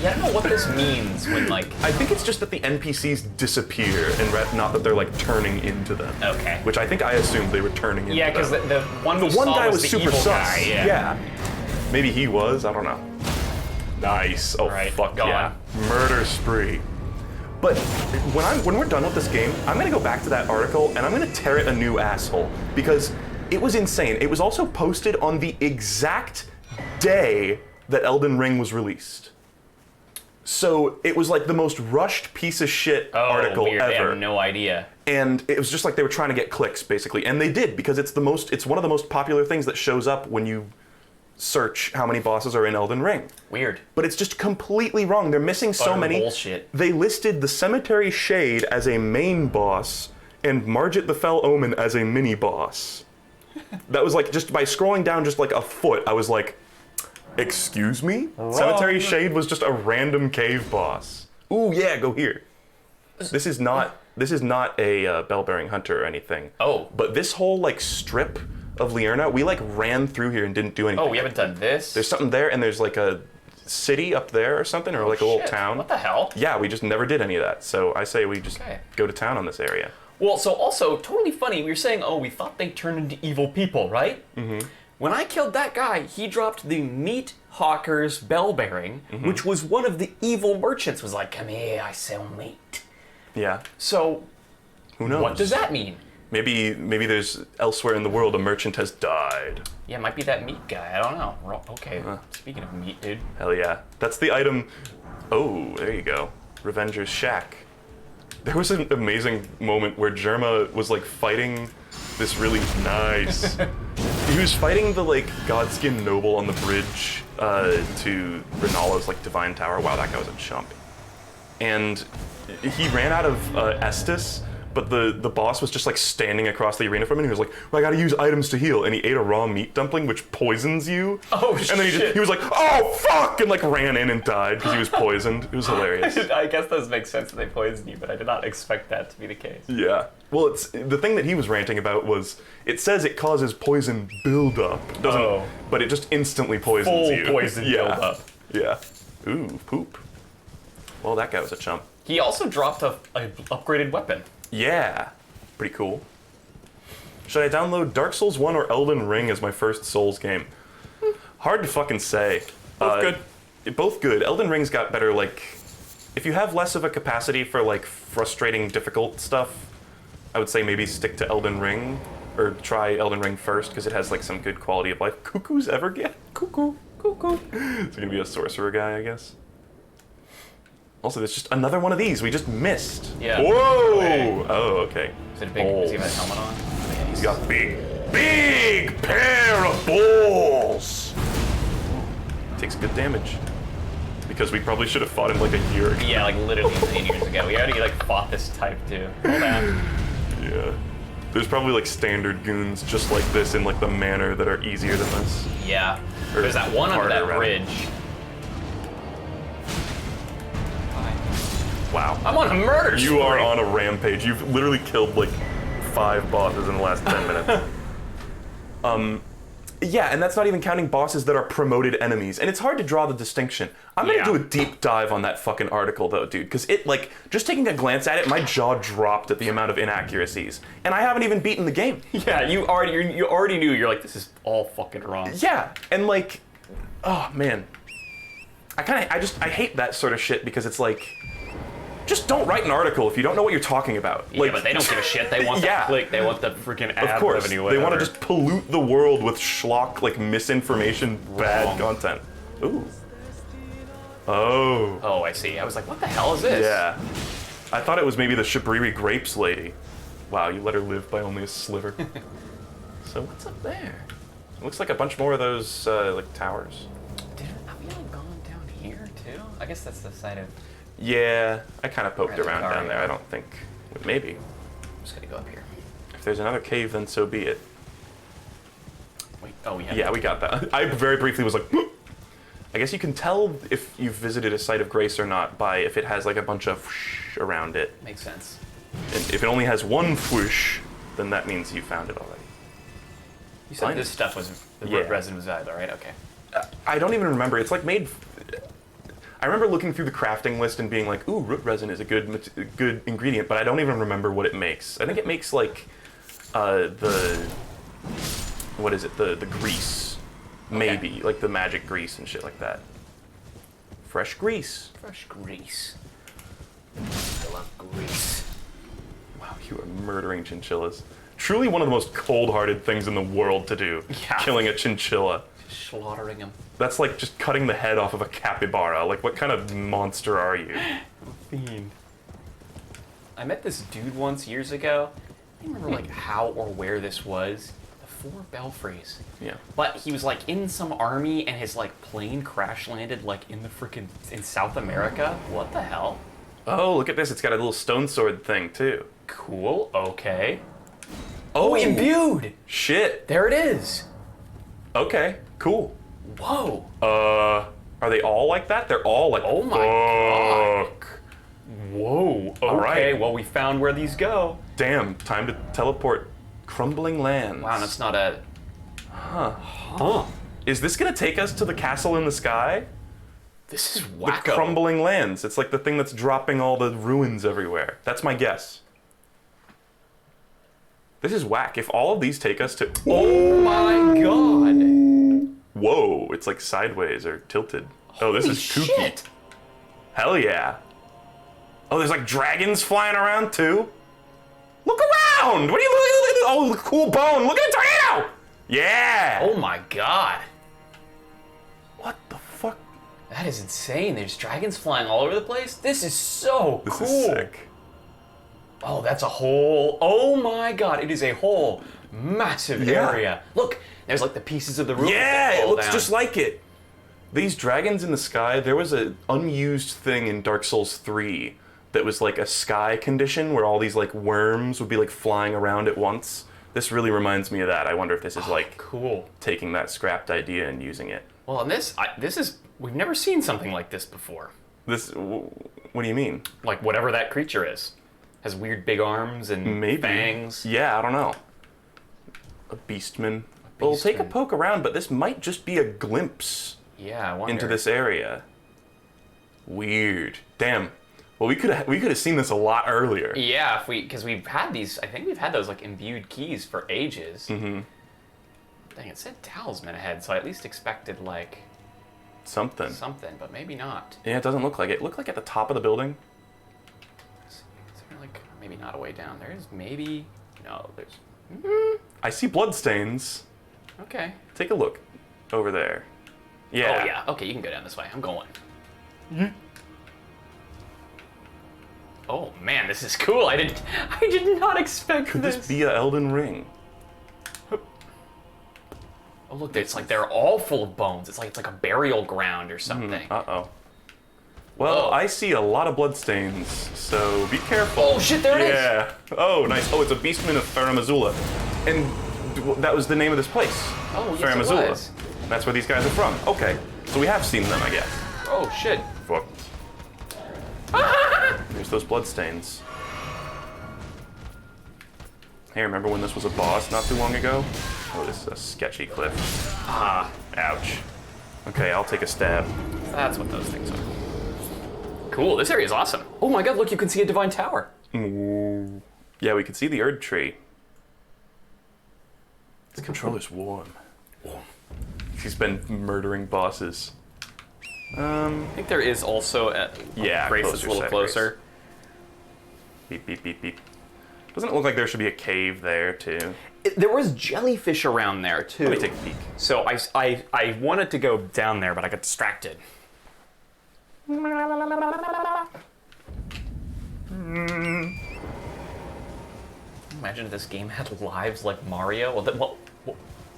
Yeah, I don't know what this means when, like... I think it's just that the NPCs disappear, and not that they're, like, turning into them. Okay. Which I think I assumed they were turning into them. Yeah, because the one the we one saw guy was the super evil sus. guy, yeah. Maybe he was, I don't know. Nice. Oh, Right, fuck go yeah. on. Murder spree. But when we're done with this game, I'm gonna go back to that article and I'm gonna tear it a new asshole because it was insane. It was also posted on the exact day that Elden Ring was released. So it was like the most rushed piece of shit article weird. ever. I have no idea. And it was just like they were trying to get clicks, basically. And they did, because it's one of the most popular things that shows up when you search how many bosses are in Elden Ring. Weird. But it's just completely wrong. They're missing so Utter many. bullshit. They listed the Cemetery Shade as a main boss and Margit the Fell Omen as a mini boss. That was like, just by scrolling down just like a foot, I was like, excuse me? Wrong. Cemetery Shade was just a random cave boss. Ooh, yeah, go here. This is not a bell-bearing hunter or anything. Oh. But this whole like strip of Liurna, we like ran through here and didn't do anything. Oh, we haven't done this? There's something there, and there's like a city up there or something, or like a little Shit. town. What the hell? Yeah, we just never did any of that. So I say we just Okay. go to town on this area. Well, so also, totally funny, we were saying, we thought they turned into evil people, right? Mm-hmm. When I killed that guy, he dropped the Meat Hawker's bell bearing, which was one of the evil merchants, was like, come here, I sell meat. Yeah. So, Who knows? what does that mean? Maybe there's elsewhere in the world a merchant has died. Yeah, it might be that meat guy, I don't know. Okay, speaking of meat, dude. Hell yeah. That's the item. Oh, there you go. Revenger's Shack. There was an amazing moment where Jerma was like fighting this really nice. He was fighting the like Godskin noble on the bridge to Renala's like divine tower. Wow, that guy was a chump. And he ran out of Estus, but the boss was just like standing across the arena from him. And he was like, well, I gotta use items to heal. And he ate a raw meat dumpling, which poisons you. Oh, and then he was like, oh fuck, and like ran in and died because he was poisoned. It was hilarious. I guess those make sense that they poisoned you, but I did not expect that to be the case. Yeah. Well, it's the thing that he was ranting about was it says it causes poison buildup. It doesn't, but it just instantly poisons you. Full poison buildup. Yeah. Ooh, poop. Well, that guy was a chump. He also dropped a upgraded weapon. Yeah. Pretty cool. Should I download Dark Souls 1 or Elden Ring as my first Souls game? Hard to fucking say. Both good. Both good. Elden Ring's got better, like, if you have less of a capacity for, like, frustrating, difficult stuff, I would say maybe stick to Elden Ring, or try Elden Ring first, because it has, like, some good quality of life. Cuckoo's ever get? Cuckoo. It's gonna be a sorcerer guy, I guess. Also, there's just another one of these we just missed. Yeah. Whoa! Okay. Oh, okay. Is it a big? Does he have that helmet on? Yeah, He's got big pair of balls. Takes good damage. Because we probably should have fought him like a year ago. Yeah, like literally 10 years ago. We already like fought this type too. Hold on. Yeah. There's probably like standard goons just like this in like the manner that are easier than this. Yeah. Or There's that one under harder, that rather. bridge. Wow. I'm on a murder You are spree. on a rampage. You've literally killed like 5 bosses in the last 10 minutes. Yeah, and that's not even counting bosses that are promoted enemies. And it's hard to draw the distinction. I'm gonna Yeah. do a deep dive on that fucking article though, dude, because it like, just taking a glance at it, my jaw dropped at the amount of inaccuracies. And I haven't even beaten the game. Yeah, you already knew. You're like, this is all fucking wrong. Yeah, and like, oh man. I hate that sort of shit because it's like, just don't write an article if you don't know what you're talking about. Yeah, but they don't give a shit. They want the Yeah. click. They want the freaking ad Of course, revenue. they want Whatever. to just pollute the world with schlock, like misinformation, bad Wrong. content. Ooh. Oh. Oh, I see. I was like, what the hell is this? Yeah. I thought it was maybe the Shabriri Grapes lady. Wow, you let her live by only a sliver. So what's up there? It looks like a bunch more of those like towers. Dude, have we all gone down here too? I guess that's the side of. Yeah, I kind of poked Right, around down there. Lucaria. I don't think. Maybe. I'm just gonna go up here. If there's another cave, then so be it. Wait. Oh, yeah. Yeah, we got that. I very briefly was like, I guess you can tell if you've visited a site of grace or not by if it has like a bunch of whoosh around it. Makes sense. And if it only has one whoosh, then that means you found it already. You said Fine. this stuff was the Yeah. resin was valuable, right? Okay. I don't even remember. It's like made. I remember looking through the crafting list and being like, "Ooh, root resin is a good ingredient," but I don't even remember what it makes. I think it makes like the what is it? The grease, maybe like the magic grease and shit like that. fresh grease. Fresh grease. I love grease. Wow, you are murdering chinchillas. Truly one of the most cold-hearted things in the world to do. Yeah. Killing a chinchilla. Just slaughtering them. That's like just cutting the head off of a capybara. Like, what kind of monster are you? Fiend. I met this dude once years ago. I don't remember like how or where this was. The Four Belfries. Yeah. But he was like in some army and his like plane crash landed like in the freaking in South America. What the hell? Oh, look at this. It's got a little stone sword thing, too. Cool. Okay. Oh, imbued. Shit. There it is. Okay, cool. Whoa. Are they all like that? They're all like, Oh my god. fuck. Whoa. Okay. All right. Well, we found where these go. Damn, time to teleport Crumbling Lands. Wow, that's not a. Huh. Is this gonna take us to the castle in the sky? This is The wacko. Crumbling Lands. It's like the thing that's dropping all the ruins everywhere. That's my guess. This is whack. If all of these take us to... Oh my god. Whoa, it's like sideways or tilted. Oh, this Holy is kooky. shit. Hell yeah. Oh, there's like dragons flying around too? Look around! What are you looking at? Oh, the cool bone. Look at the tornado! Yeah! Oh my god. What the fuck? That is insane. There's dragons flying all over the place. This is so This cool. is sick. Oh, that's a whole. Oh my god, it is a whole massive Yeah. area. Look, there's like the pieces of the roof. Yeah, that it fall looks down. just like it. These dragons in the sky, there was an unused thing in Dark Souls 3 that was like a sky condition where all these like worms would be like flying around at once. This really reminds me of that. I wonder if this is like cool. taking that scrapped idea and using it. Well, and this is we've never seen something like this before. What do you mean? Like whatever that creature is, has weird big arms and Maybe. fangs. Yeah, I don't know. A beastman. We'll take a beastman. poke around, but this might just be a glimpse Yeah, I wonder. into this area. Weird. Damn. Well, we could have seen this a lot earlier. Yeah, because we've had these. I think we've had those like imbued keys for ages. Mm-hmm. Dang, it said talisman ahead, so I at least expected like Something. something, but maybe not. Yeah, it doesn't look like it. It looked like at the top of the building. Is there like maybe not a way down? There is maybe. No, there's. I see bloodstains. Okay. Take a look over there. Yeah. Oh yeah. Okay, you can go down this way. I'm going. Oh man, this is cool. I did not expect Could this. this be a Elden Ring? Oh look, it's like they're all full of bones. It's like a burial ground or something. Uh-oh. Well, Whoa. I see a lot of bloodstains, so be careful. Oh shit, there it is. Yeah. Oh, nice. Oh, it's a beastman of Farum, Azula. And that was the name of this place. Oh, yes, Farum, it Azula. was. That's where these guys are from. Okay. So we have seen them, I guess. Oh shit. Fuck. There's those bloodstains. Hey, remember when this was a boss not too long ago? Oh, this is a sketchy cliff. Ah, Ouch. Okay, I'll take a stab. that's what those things are. Cool. This area is awesome. Oh my god, look, you can see a divine tower. Ooh. Yeah, we can see the Erd tree. The controller's warm. He's been murdering bosses. I think there is also a Yeah, Grace that's a little side closer. Grace. Beep, beep, beep, beep. Doesn't it look like there should be a cave there, too? There was jellyfish around there too. Let me take a peek. So I wanted to go down there, but I got distracted. Imagine if this game had lives like Mario. Well,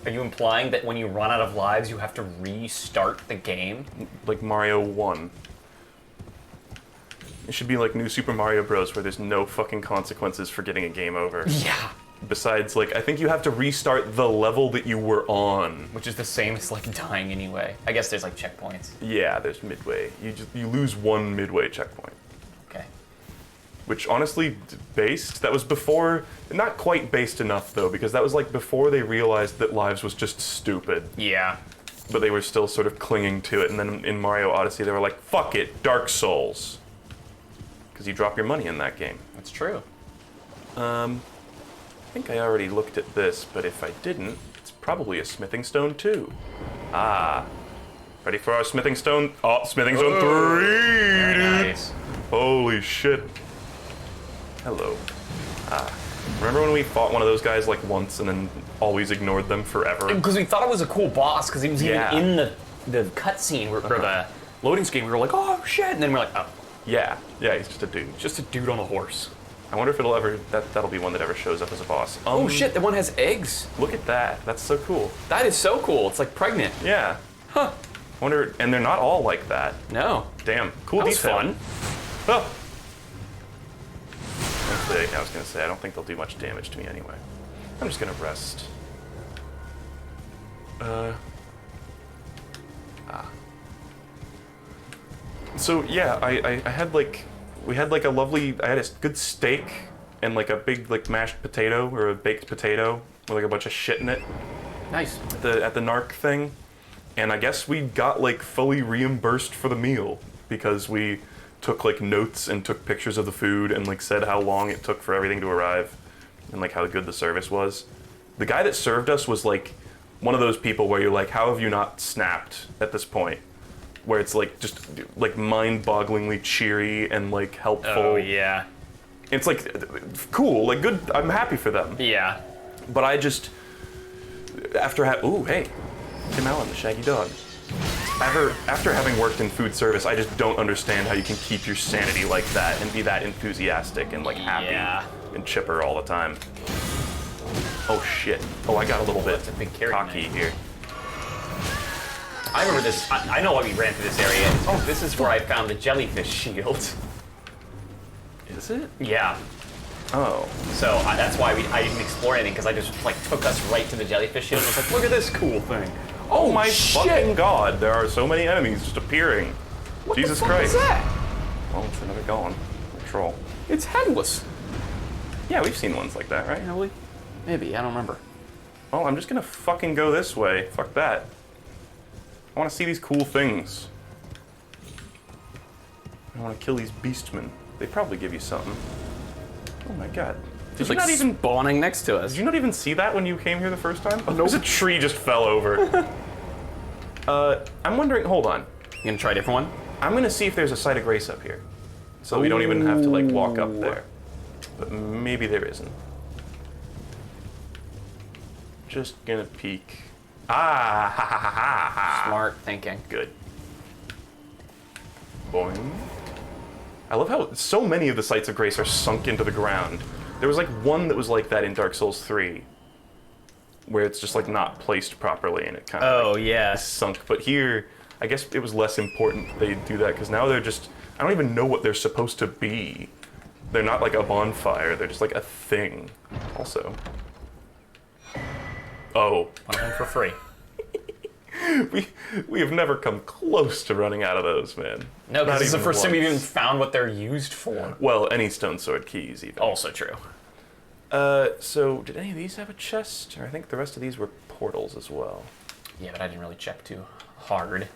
are you implying that when you run out of lives, you have to restart the game? Like Mario 1. It should be like New Super Mario Bros. Where there's no fucking consequences for getting a game over. Yeah. Besides, like, I think you have to restart the level that you were on. Which is the same as like dying anyway. I guess there's like checkpoints. Yeah, there's midway. You lose one midway checkpoint. Okay. Which honestly, that was before, not quite based enough though, because that was like before they realized that lives was just stupid. Yeah. But they were still sort of clinging to it, and then in Mario Odyssey they were like, fuck it, Dark Souls. Because you drop your money in that game. That's true. I think I already looked at this, but if I didn't, it's probably a smithing stone too. Ah. Ready for our smithing stone? Oh, smithing stone 3, Very dude. nice. Holy shit. Hello. Remember when we fought one of those guys like once and then always ignored them forever? Because we thought it was a cool boss, because he was Yeah. even in the cutscene, or the loading screen, we were like, oh shit, and then we're like, oh, Yeah. Yeah, he's just a dude. just a dude on a horse. I wonder if it'll ever, that'll be one that ever shows up as a boss. Oh shit, the one has eggs. Look at that. That's so cool. That is so cool. It's like pregnant. Yeah. Huh. I wonder, and they're not all like that. No. Damn. Cool That was detail. fun. Oh. I was gonna say, I don't think they'll do much damage to me anyway. I'm just gonna rest. So yeah, I had like, we had like a lovely, I had a good steak and like a big like mashed potato or a baked potato with like a bunch of shit in it Nice. at the Narc thing. And I guess we got like fully reimbursed for the meal because we took like notes and took pictures of the food and like said how long it took for everything to arrive and like how good the service was. The guy that served us was like one of those people where you're like, how have you not snapped at this point? Where it's like just like mind-bogglingly cheery and like helpful. Oh yeah. It's like cool, like good. I'm happy for them. Yeah. But I just after ooh hey, Tim Allen, the Shaggy Dog. After having worked in food service, I just don't understand how you can keep your sanity like that and be that enthusiastic and like happy Yeah. and chipper all the time. Oh shit! Oh, I got a little bit That's a big carry cocky knife. here. I remember this. I know why we ran through this area. Oh, this is where I found the jellyfish shield. Is it? Yeah. Oh. So that's why I didn't explore anything, because I just like took us right to the jellyfish shield and was like, look at this cool thing. Oh my shit. fucking god! There are so many enemies just appearing. What Jesus the fuck Christ! is that? Oh, it's another golem. Troll. It's headless. Yeah, we've seen ones like that, right? Really? Maybe, I don't remember. Oh, I'm just gonna fucking go this way. Fuck that. I wanna see these cool things. I wanna kill these beastmen. They probably give you something. Oh my god. Did It's you like not even spawning next to us. Did you not even see that when you came here the first time? Oh, there's a tree just fell over. I'm wondering, hold on. You gonna try a different one? I'm gonna see if there's a site of grace up here. So we don't even have to like walk up there. But maybe there isn't. Just gonna peek. Ah, ha ha ha ha ha. Smart thinking. Good. Boing. I love how so many of the sites of grace are sunk into the ground. There was like one that was like that in Dark Souls 3, where it's just like not placed properly and it kind of Oh, yeah. sunk. But here, I guess it was less important that they do that because now they're just, I don't even know what they're supposed to be. They're not like a bonfire, they're just like a thing. Also. Oh. One of them for free. We have never come close to running out of those, man. No, Not because it's the even first time we even once. found what they're used for. Well, any stone sword keys even. Also true. So did any of these have a chest? Or I think the rest of these were portals as well. Yeah, but I didn't really check too hard.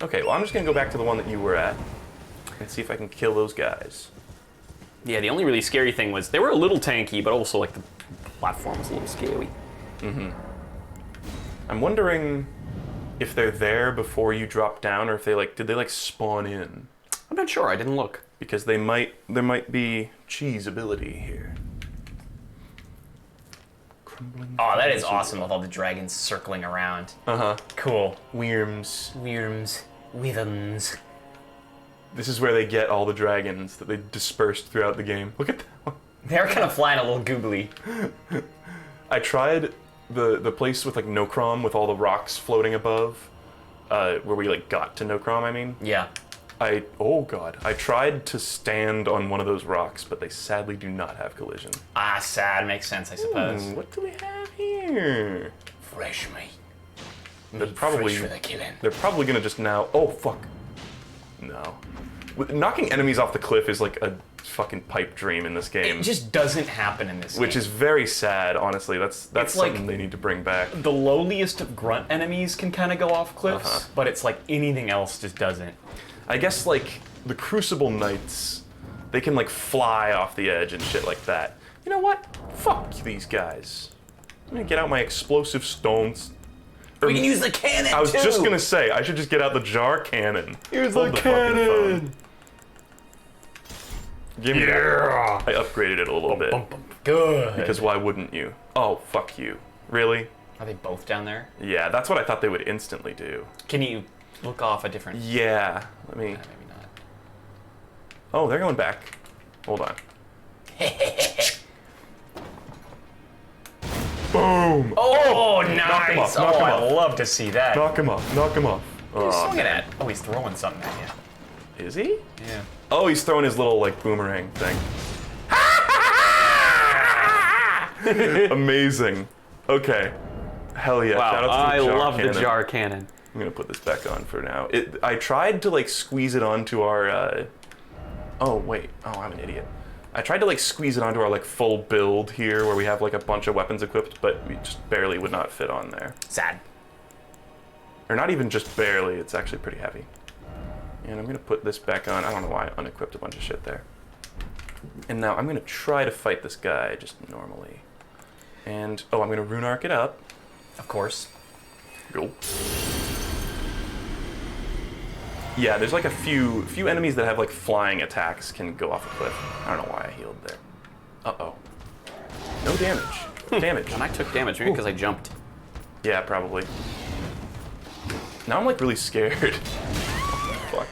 Okay, well I'm just gonna go back to the one that you were at and see if I can kill those guys. Yeah, the only really scary thing was they were a little tanky, but also like the platform was a little scary. I'm wondering if they're there before you drop down or if they like, did they like spawn in? I'm not sure, I didn't look. Because there might be cheese ability here. Crumbling. Oh, that is Azula. awesome with all the dragons circling around. Uh-huh. Cool. Worms. Worms. Withens. This is where they get all the dragons that they dispersed throughout the game. Look at that. They're kind of flying a little googly. I tried the place with like no crom with all the rocks floating above, where we like got to no crom, I mean. Yeah. Oh god. I tried to stand on one of those rocks, but they sadly do not have collision. Ah, sad. Makes sense, I suppose. What do we have here? Fresh meat. They're Meat probably fresh for the killing. they're probably gonna just now. Oh fuck. No. Knocking enemies off the cliff is like a fucking pipe dream in this game. It just doesn't happen in this Which game. is very sad, honestly. That's It's like- something they need to bring back. The lowliest of grunt enemies can kind of go off cliffs, Uh-huh. but it's like anything else just doesn't. I guess like the Crucible Knights, they can like fly off the edge and shit like that. You know what? Fuck these guys. I'm gonna get out my explosive stones. We can use the cannon, I was too. just gonna say, I should just get out the jar cannon. Use Hold the fucking phone. cannon. Give me that. I upgraded it a little bit. Good. Because why wouldn't you? Oh, fuck you. Really? Are they both down there? Yeah, that's what I thought they would instantly do. Can you look off a different... Yeah, let me... Maybe not. Oh, they're going back. Hold on. Boom! Oh, nice! Knock him off, knock him I'd off. love to see that. Knock him off, knock him off. What are you Oh, swinging at? Oh, he's throwing something at you. is he? Yeah. Oh, he's throwing his little, like, boomerang thing. Amazing. Okay. Hell yeah. Shout out to the jar cannon. the jar cannon. I'm gonna put this back on for now. I tried to, like, squeeze it onto our, Oh, wait. Oh, I'm an idiot. I tried to, like, squeeze it onto our, like, full build here where we have, like, a bunch of weapons equipped, but we just barely would not fit on there. Sad. Or not even just barely, it's actually pretty heavy. And I'm gonna put this back on. I don't know why I unequipped a bunch of shit there. And now I'm gonna try to fight this guy just normally. And, oh, I'm gonna rune arc it up. Of course. Go. Yeah, there's like a few enemies that have like flying attacks can go off a cliff. I don't know why I healed there. Uh-oh. No damage. Damage. And I took damage, maybe because I jumped. Yeah, probably. Now I'm like really scared. Fuck.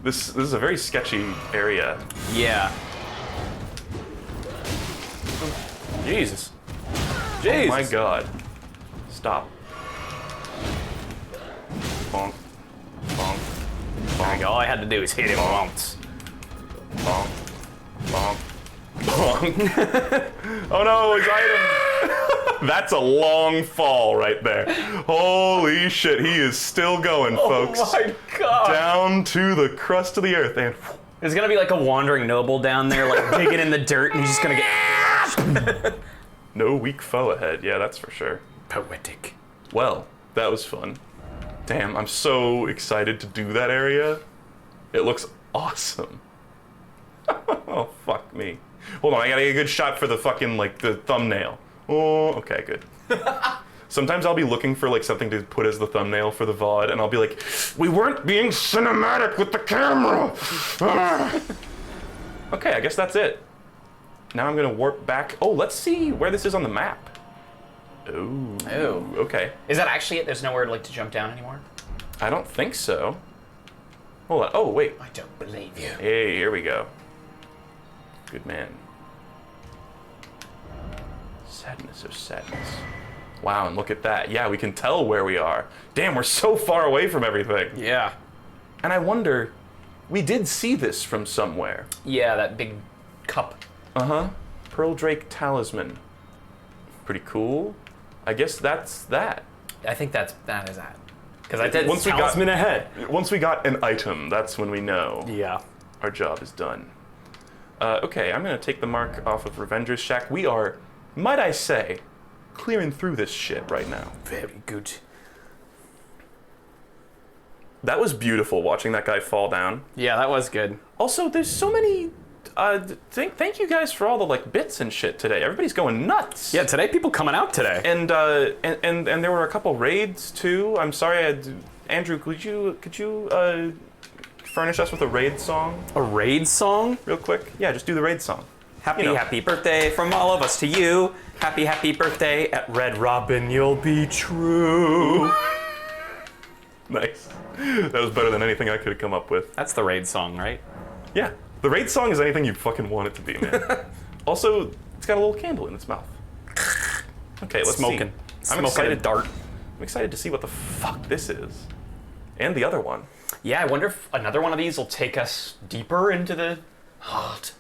This is a very sketchy area. Yeah. Jesus. Oh Jesus. my god. Stop. Bonk. Bonk. There we go. All I had to do is hit him once. Bonk. Bonk. Bonk. Oh no, his item. That's a long fall right there. Holy shit, he is still going, folks. Oh my god. Down to the crust of the earth, and There's gonna be like a wandering noble down there, like digging in the dirt, and he's just gonna get. no weak foe ahead. Yeah, that's for sure. Poetic. Well, that was fun. Damn, I'm so excited to do that area. It looks awesome. Oh, fuck me. Hold on, I gotta get a good shot for the fucking, like, the thumbnail. Oh, okay, good. Sometimes I'll be looking for, like, something to put as the thumbnail for the VOD, and I'll be like, we weren't being cinematic with the camera! Okay, I guess that's it. Now I'm gonna warp back. Oh, let's see where this is on the map. Ooh. Ooh. Okay. Is that actually it? There's nowhere like to jump down anymore? I don't think so. Hold on. Oh, wait. I don't believe you. Hey, here we go. Good man. Sadness or sadness. Wow, and look at that. Yeah, we can tell where we are. Damn, we're so far away from everything. Yeah. And I wonder, we did see this from somewhere. Yeah, that big cup. Uh-huh. Pearl Drake Talisman. Pretty cool. I guess that's that. I think that is that. Because I did Once we got- talisman ahead. Once we got an item, that's when we know Yeah. our job is done. Okay, I'm gonna take the mark off of Revenger's Shack. We are, might I say, clearing through this shit right now. Very good. That was beautiful, watching that guy fall down. Yeah, that was good. Also, there's so many, thank you guys for all the, like, bits and shit today. Everybody's going nuts. Yeah, today people coming out today. And there were a couple raids, too. I'm sorry, Andrew, could you furnish us with a raid song A raid song? real quick? Yeah, just do the raid song. Happy, You know. happy birthday from all of us to you. Happy, happy birthday at Red Robin, you'll be true. Nice. That was better than anything I could have come up with. That's the raid song, right? Yeah, the raid song is anything you fucking want it to be, man. Also, it's got a little candle in its mouth. Okay, let's Smoking. see. I'm Smoking excited. a dart. I'm excited to see what the fuck this is. And the other one. Yeah, I wonder if another one of these will take us deeper into the heart.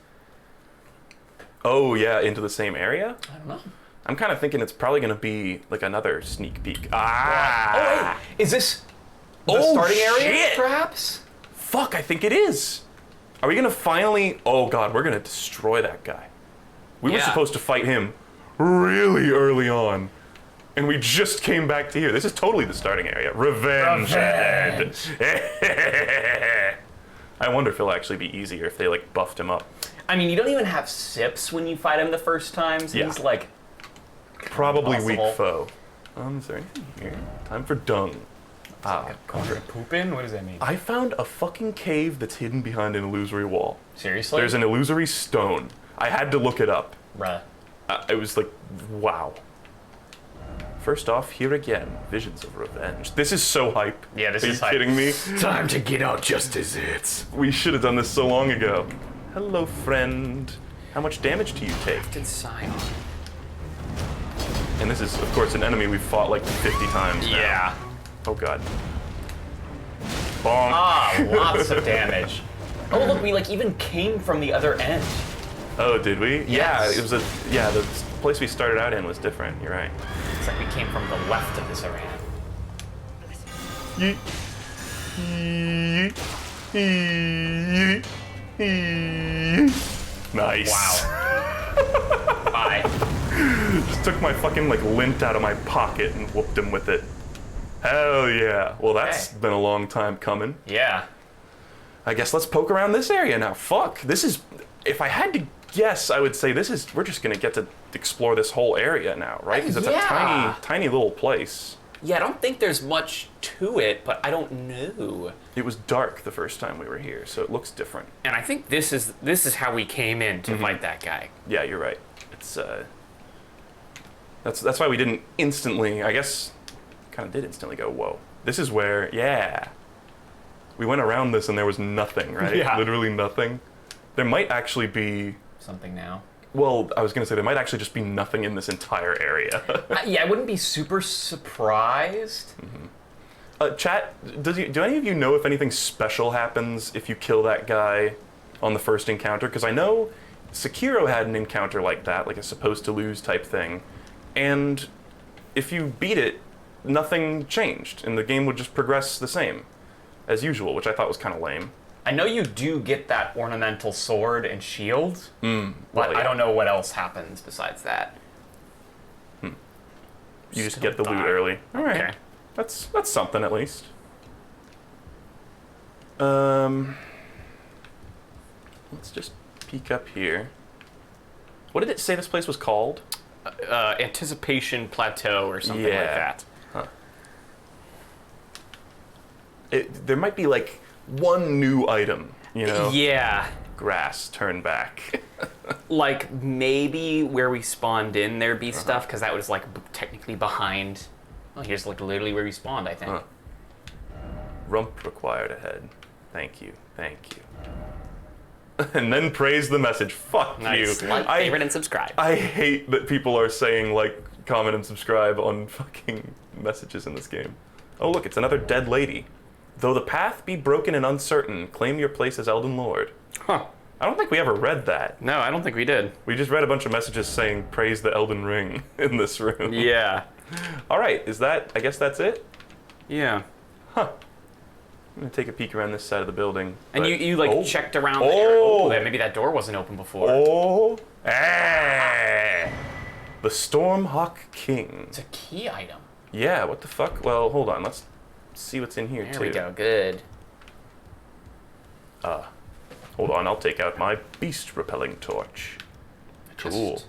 Oh, yeah, into the same area? I don't know. I'm kind of thinking it's probably going to be like another sneak peek. Oh, Ah! wait. Is this the Oh, starting area, shit. perhaps? Fuck, I think it is. Are we going to finally... Oh, God, we're going to destroy that guy. We were Yeah. supposed to fight him really early on. And we just came back to here. This is totally the starting area. Revenge. I wonder if it'll actually be easier if they, like, buffed him up. I mean, you don't even have sips when you fight him the first time, so Yeah. he's like... Probably weak Impossible. foe. Is there anything here? Time for dung. Ah, Corner to poop in? What does that mean? I found a fucking cave that's hidden behind an illusory wall. Seriously? There's an illusory stone. I had to look it up. Bruh. It was like, wow. First off, here again, visions of revenge. This is so hype. Yeah, this Are is you hype. kidding me? Time to get out just as it's. We should have done this so long ago. Hello, friend. How much damage do you take? Did Scion. And this is, of course, an enemy we've fought like 50 times now. Yeah. Oh, God. Bonk. Ah, lots of damage. Oh, look, we like even came from the other end. Oh, did we? Yes. Yeah, the place we started out in was different. You're right. It's like we came from the left of this arena. Yeet. Yeet. Yeet. Yeet. Nice. Wow. Bye. Just took my fucking like lint out of my pocket and whooped him with it. Hell yeah. Well, that's been a long time coming. Yeah. I guess let's poke around this area now. Fuck. This is, if I had to guess, I would say we're just gonna get to explore this whole area now, right? Because it's a Yeah. tiny little place. Yeah, I don't think there's much to it, but I don't know. It was dark the first time we were here, so it looks different. And I think this is how we came in to fight that guy. Yeah, you're right. It's that's why we didn't instantly, I guess, kind of did instantly go, whoa. This is where, yeah. We went around this and there was nothing, right? Yeah. Literally nothing. There might actually be, Something now. well, I was going to say there might actually just be nothing in this entire area. Yeah, I wouldn't be super surprised. Chat, do any of you know if anything special happens if you kill that guy on the first encounter? Because I know Sekiro had an encounter like that, like a supposed to lose type thing. And if you beat it, nothing changed, and the game would just progress the same as usual, which I thought was kind of lame. I know you do get that ornamental sword and shield, but well, yeah. I don't know what else happens besides that. You just Still get the loot die. early. All right, Okay. that's something at least. Let's just peek up here. What did it say this place was called? Anticipation Plateau or something like that. There might be like one new item, you know? Yeah. Grass, turn back. Like maybe where we spawned in there'd be stuff, because that was like technically behind. Oh, here's like literally where we spawned, I think. Rump required ahead. Thank you, thank you. And then praise the message. Fuck Nice. you. Like, favorite, and subscribe. I hate that people are saying like, comment, and subscribe on fucking messages in this game. Oh look, it's another dead lady. Though the path be broken and uncertain, claim your place as Elden Lord. Huh. I don't think we ever read that. No, I don't think we did. We just read a bunch of messages saying praise the Elden Ring in this room. Yeah. All right, I guess that's it? Yeah. I'm gonna take a peek around this side of the building. And but- you like Oh. checked around Oh. there. Oh, maybe that door wasn't open before. Oh. Ah. The Stormhawk King. It's a key item. Yeah, what the fuck? Well, hold on. Let's see what's in here, There too. we go. Good. Hold on, I'll take out my beast repelling torch. Cool. Just-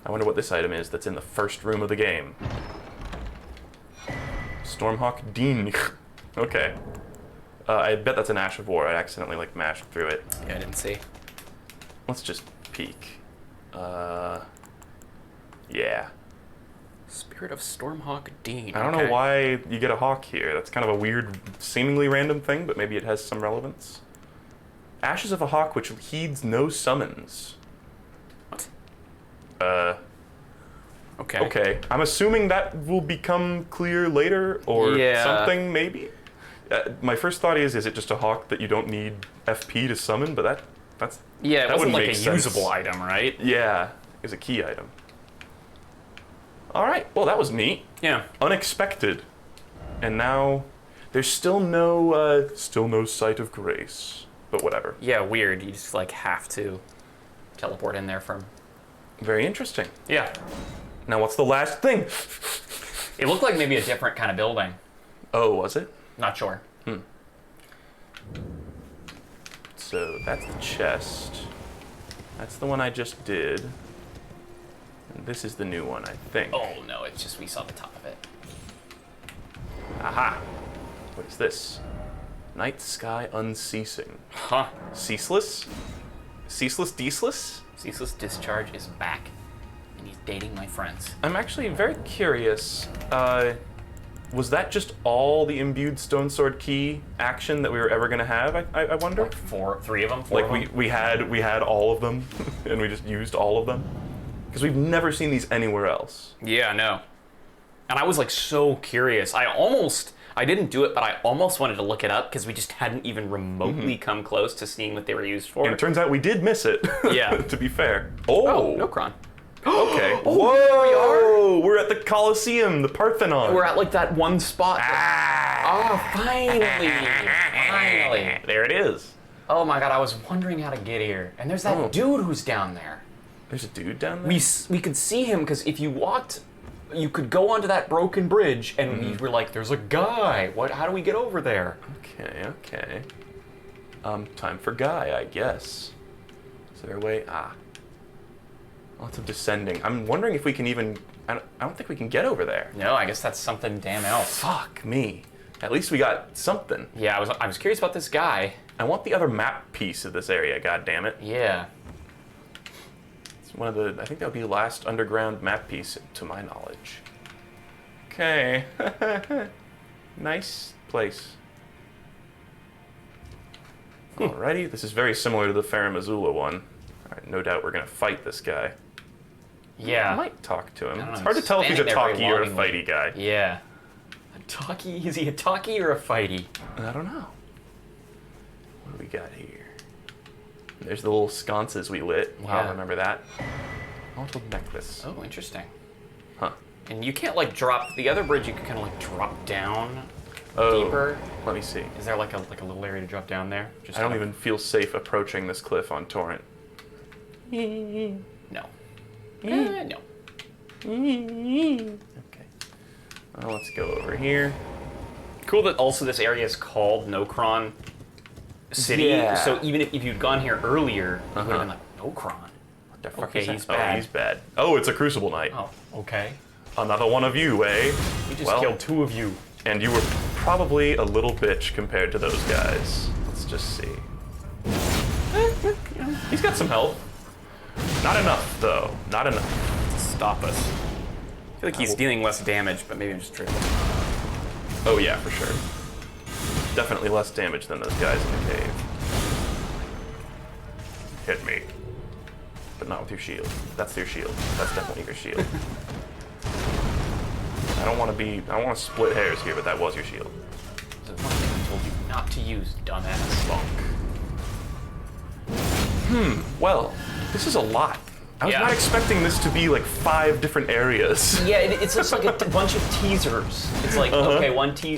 I wonder what this item is that's in the first room of the game. Stormhawk Dean. Okay. I bet that's an Ash of War. I accidentally like mashed through it. Yeah, I didn't see. Let's just peek. Yeah. Spirit of Stormhawk Dean. I don't know why you get a hawk here. That's kind of a weird, seemingly random thing, but maybe it has some relevance. Ashes of a hawk which heeds no summons. What? Okay. Okay. I'm assuming that will become clear later or Yeah. something, maybe? My first thought is it just a hawk that you don't need FP to summon? But that's... Yeah, it that wasn't wouldn't like a make sense. usable item, right? Yeah, it's a key item. All right, well, that was neat. Yeah. Unexpected. And now there's still no sight of grace. But whatever. Yeah, weird. You just like have to teleport in there from. Very interesting. Yeah. Now what's the last thing? It looked like maybe a different kind of building. Oh, was it? Not sure. So that's the chest. That's the one I just did. And this is the new one, I think. Oh no, it's just we saw the top of it. Aha! What is this? Night sky unceasing. Huh. Ceaseless? Ceaseless Deaseless? Ceaseless Discharge is back, and he's dating my friends. I'm actually very curious. Was that just all the imbued Stone Sword key action that we were ever gonna have? I wonder. Like three of them. We had all of them, and we just used all of them, because we've never seen these anywhere else. Yeah, no. And I was like so curious. I didn't do it, but I almost wanted to look it up because we just hadn't even remotely come close to seeing what they were used for. And it turns out we did miss it. Yeah. To be fair. Oh, no Kron. Okay. Oh, Whoa! here we are. We're at the Colosseum, the Parthenon. We're at like that one spot. Oh, finally! Finally! There it is. Oh my god, I was wondering how to get here. And there's that dude who's down there. There's a dude down there? We could see him because if you walked, you could go onto that broken bridge, and we were like, "There's a guy. What? How do we get over there?" Okay. Time for Guy, I guess. Is there a way? Lots of descending. I'm wondering if we can even... I don't think we can get over there. No, I guess that's something damn else. Fuck me. At least we got something. Yeah, I was curious about this guy. I want the other map piece of this area, god damn it. Yeah. It's one of the... I think that would be the last underground map piece, to my knowledge. Okay. Nice place. Alrighty, this is very similar to the Farum Azula one. Alright, no doubt we're gonna fight this guy. Yeah. I might talk to him. I don't It's know, hard to tell if he's a standing there very talkie or a longingly. fighty guy. Yeah. A talkie? Is he a talkie or a fighty? I don't know. What do we got here? There's the little sconces we lit. Wow, Yeah. remember that? Multiple necklace. Oh, interesting. Huh. And you can't like drop the other bridge. You can kind of like drop down Oh, deeper. let me see. Is there like a little area to drop down there? Just I don't kind even feel safe approaching this cliff on Torrent. of- No. No. Okay. Well, let's go over here. Cool that also this area is called Nokron City. Yeah. So even if you'd gone here earlier, you would have been like Nokron. What the fuck Okay, is that? he's bad. Oh, he's bad. Oh, it's a Crucible Knight. Oh, okay. Another one of you, eh? We just Well, killed two of you. And you were probably a little bitch compared to those guys. Let's just see. He's got some health. Not enough, though. Not enough. Stop us. I feel like he's dealing less damage, but maybe I'm just tripping. Oh, yeah, for sure. Definitely less damage than those guys in the cave. Hit me. But not with your shield. That's your shield. That's definitely your shield. I don't want to split hairs here, but that was your shield. There's one thing I told you not to use, dumbass. Well, this is a lot. I was Yeah. not expecting this to be like 5 different areas. Yeah, it's just like a bunch of teasers. It's like, okay,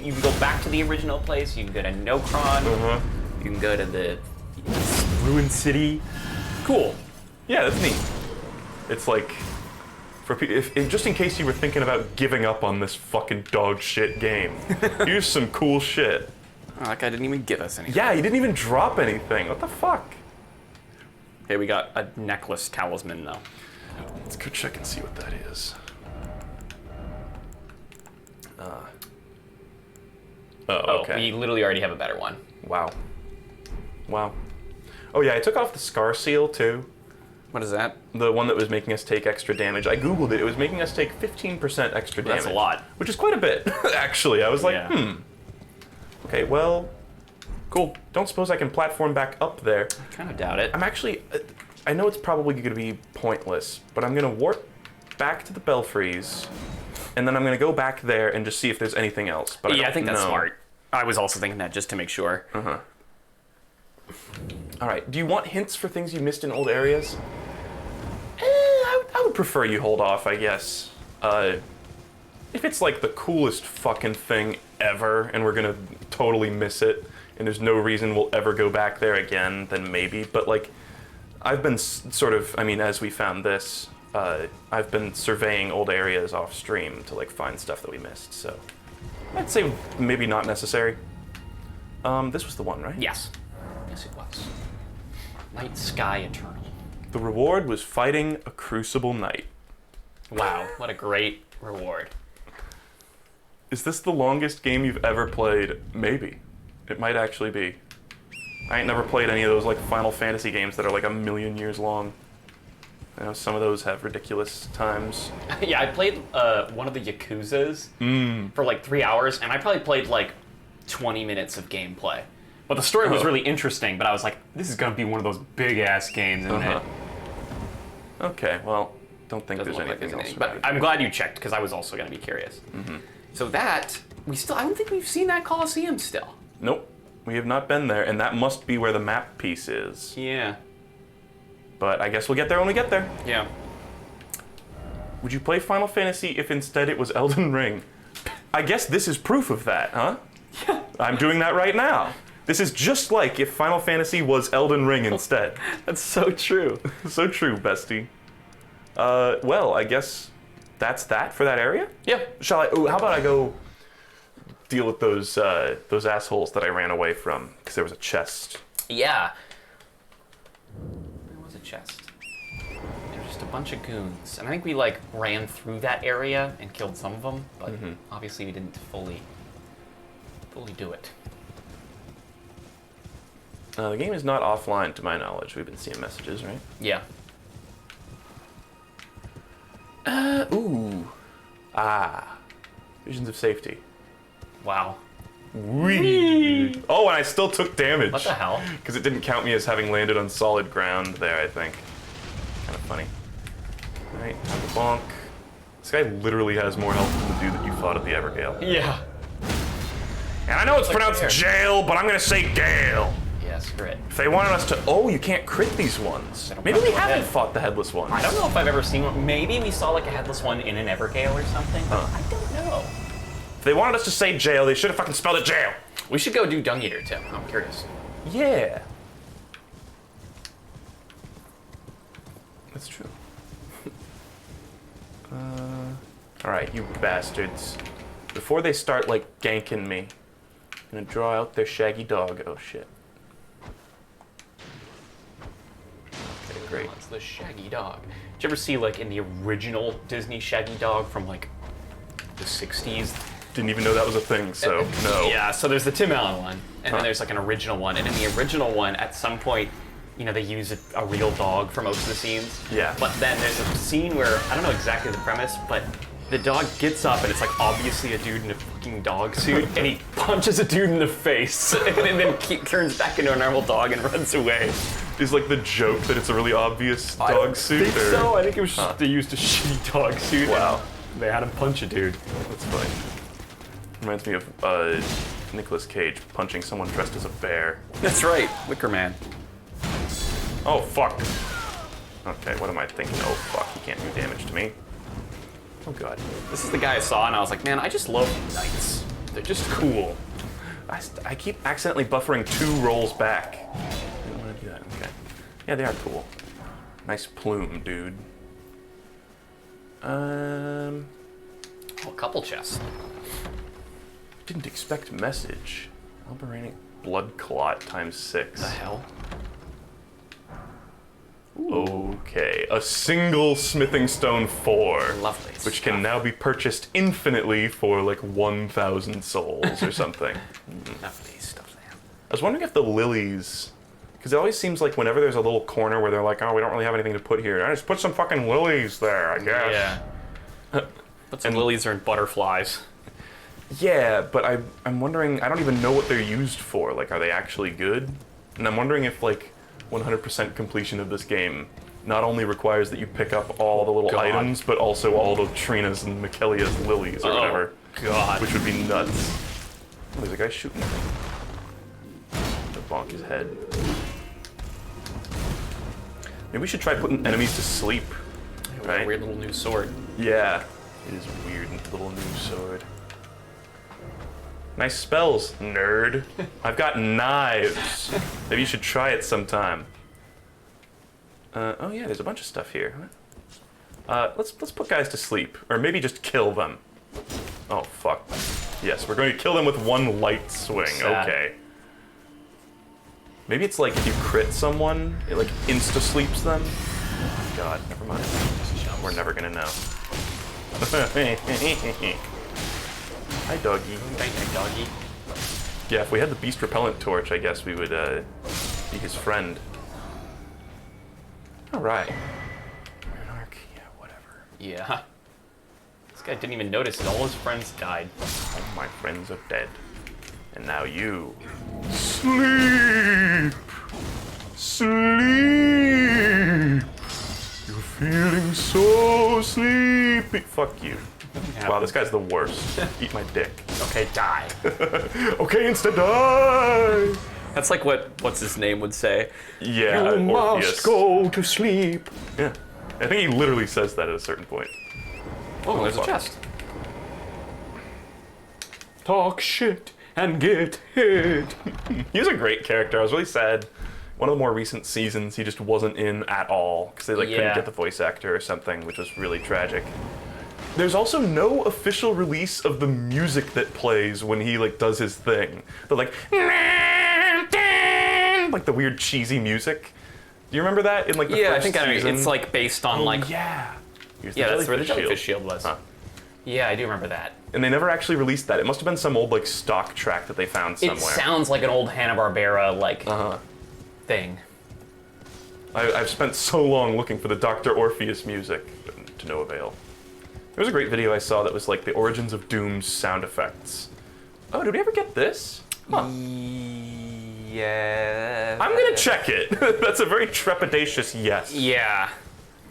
you can go back to the original place, you can go to Nokron, you can go to the ruined city. Cool. Yeah, that's neat. It's like, just in case you were thinking about giving up on this fucking dog shit game, here's some cool shit. Oh, that guy didn't even give us anything. Yeah, he didn't even drop anything. What the fuck? Okay, we got a necklace talisman, though. Let's go check and see what that is. Oh, okay. we literally already have a better one. Wow. Oh yeah, I took off the scar seal too. What is that? The one that was making us take extra damage. I googled it. It was making us take 15% extra damage. That's a lot. Which is quite a bit, actually. I was like, Yeah. Okay, well, cool. Don't suppose I can platform back up there. I kind of doubt it. I'm actually... I know it's probably going to be pointless, but I'm going to warp back to the belfries, and then I'm going to go back there and just see if there's anything else. But Yeah, I think that's know. smart. I was also thinking that just to make sure. All right. Do you want hints for things you missed in old areas? I would prefer you hold off, I guess. If it's like the coolest fucking thing ever, and we're gonna totally miss it, and there's no reason we'll ever go back there again, then maybe. But like, I've been sort of, I mean, as we found this, I've been surveying old areas off stream to like find stuff that we missed. So I'd say maybe not necessary. This was the one, right? Yes. Yes, it was. Night Sky Eternal. The reward was fighting a Crucible Knight. Wow, what a great reward. Is this the longest game you've ever played? Maybe. It might actually be. I ain't never played any of those like Final Fantasy games that are like 1,000,000 years long. I know some of those have ridiculous times. Yeah, I played one of the Yakuzas for like 3 hours, and I probably played like 20 minutes of gameplay. But the story was really interesting, but I was like, this is gonna be one of those big-ass games, isn't it? Okay, well, don't think Doesn't there's look like anything there's else. anything. But I'm glad you checked, because I was also gonna be curious. So that, I don't think we've seen that Coliseum still. Nope, we have not been there, and that must be where the map piece is. Yeah. But I guess we'll get there when we get there. Yeah. Would you play Final Fantasy if instead it was Elden Ring? I guess this is proof of that, huh? Yeah. I'm doing that right now. This is just like if Final Fantasy was Elden Ring instead. That's so true. So true, bestie. Well, I guess that's that for that area? Yeah. Shall I? Ooh, how about I go deal with those assholes that I ran away from because there was a chest. Yeah. There was a chest. There's just a bunch of goons. And I think we like ran through that area and killed some of them, but obviously we didn't fully do it. The game is not offline to my knowledge. We've been seeing messages, right? Yeah. Ooh. Visions of safety. Wow. Whee! Oh, and I still took damage. What the hell? Because it didn't count me as having landed on solid ground there, I think. Kind of funny. Alright, time to bonk. This guy literally has more health than the dude that you fought at the Evergale. Yeah. And I know it's Like pronounced there. jail, but I'm gonna say Gale. Yeah, screw it. If they wanted us to... Oh, you can't crit these ones. They don't Maybe we come to a haven't head. fought the headless ones. I don't know if I've ever seen one. Maybe we saw like a headless one in an Evergale or something, but I don't know. If they wanted us to say jail, they should have fucking spelled it jail. We should go do Dung Eater too. I'm curious. Yeah. That's true. Alright, you bastards. Before they start, like, ganking me, I'm gonna draw out their shaggy dog. Oh, shit. Okay, great. It's the Shaggy Dog. Did you ever see like in the original Disney Shaggy Dog from like the 60s? Didn't even know that was a thing, so no. Yeah, so there's the Tim Allen one, and then there's like an original one, and in the original one, at some point, you know, they use a real dog for most of the scenes. Yeah. But then there's a scene where, I don't know exactly the premise, but the dog gets up and it's like obviously a dude in a fucking dog suit, and he punches a dude in the face, and then turns back into a normal dog and runs away. Is like the joke that it's a really obvious dog suit? I think so. I think it was just they used a shitty dog suit. Wow. And they had him punch a dude. That's funny. Reminds me of Nicolas Cage punching someone dressed as a bear. That's right, Wicker Man. Oh, fuck. Okay, what am I thinking? Oh, fuck, he can't do damage to me. Oh, God. This is the guy I saw, and I was like, man, I just love knights. They're just cool. I keep accidentally buffering 2 rolls back. I don't want to do that. Okay. Yeah, they are cool. Nice plume, dude. Oh, a couple chests. Didn't expect message. Alberanic blood clot times 6. The hell? Okay, a single smithing stone 4. Lovely Which stuff. can now be purchased infinitely for like 1,000 souls or something. Lovely stuff there. I was wondering if the lilies, because it always seems like whenever there's a little corner where they're like, oh, we don't really have anything to put here, I just put some fucking lilies there, I guess. Yeah. But some lilies are butterflies. Yeah, but I'm wondering, I don't even know what they're used for. Like, are they actually good? And I'm wondering if, like, 100% completion of this game not only requires that you pick up all the little God. items, but also all the Trina's and Michelia's lilies or whatever. God. Which would be nuts. Oh, there's a guy shooting at me. To bonk his head. Maybe we should try putting enemies to sleep. With Right? a weird little new sword. Yeah. It is weird and little new sword. Nice spells, nerd. I've got knives. Maybe you should try it sometime. Oh yeah, there's a bunch of stuff here. Let's put guys to sleep, or maybe just kill them. Oh fuck. Yes, we're going to kill them with one light swing. Sad. Okay. Maybe it's like if you crit someone, it like insta sleeps them. Oh God, never mind. We're never gonna know. Hi, doggy. Hey, doggy. Yeah, if we had the beast repellent torch, I guess we would be his friend. All right. Lark, yeah, whatever. Yeah. This guy didn't even notice that all his friends died. All my friends are dead, and now you sleep. Sleep. You're feeling so sleepy. Fuck you. Wow, this guy's the worst. Eat my dick. Okay, die. Okay, instead die. That's like what's his name would say. Yeah, You Orpheus. must go to sleep. Yeah, I think he literally says that at a certain point. Oh, there's fuck. a chest. Talk shit and get hit. He was a great character. I was really sad. One of the more recent seasons, he just wasn't in at all because they couldn't Yeah. get the voice actor or something, which was really tragic. There's also no official release of the music that plays when he does his thing. They're like the weird cheesy music. Do you remember that in the Yeah, I first think season? it's based on yeah. Here's the yeah, that's where the jellyfish jellyfish shield was. Huh. Yeah, I do remember that. And they never actually released that. It must have been some old stock track that they found somewhere. It sounds like an old Hanna-Barbara thing. I've spent so long looking for the Dr. Orpheus music, but to no avail. There was a great video I saw that was the origins of Doom's sound effects. Oh, did we ever get this? Huh. Yeah. I'm gonna check it. That's a very trepidatious yes. Yeah.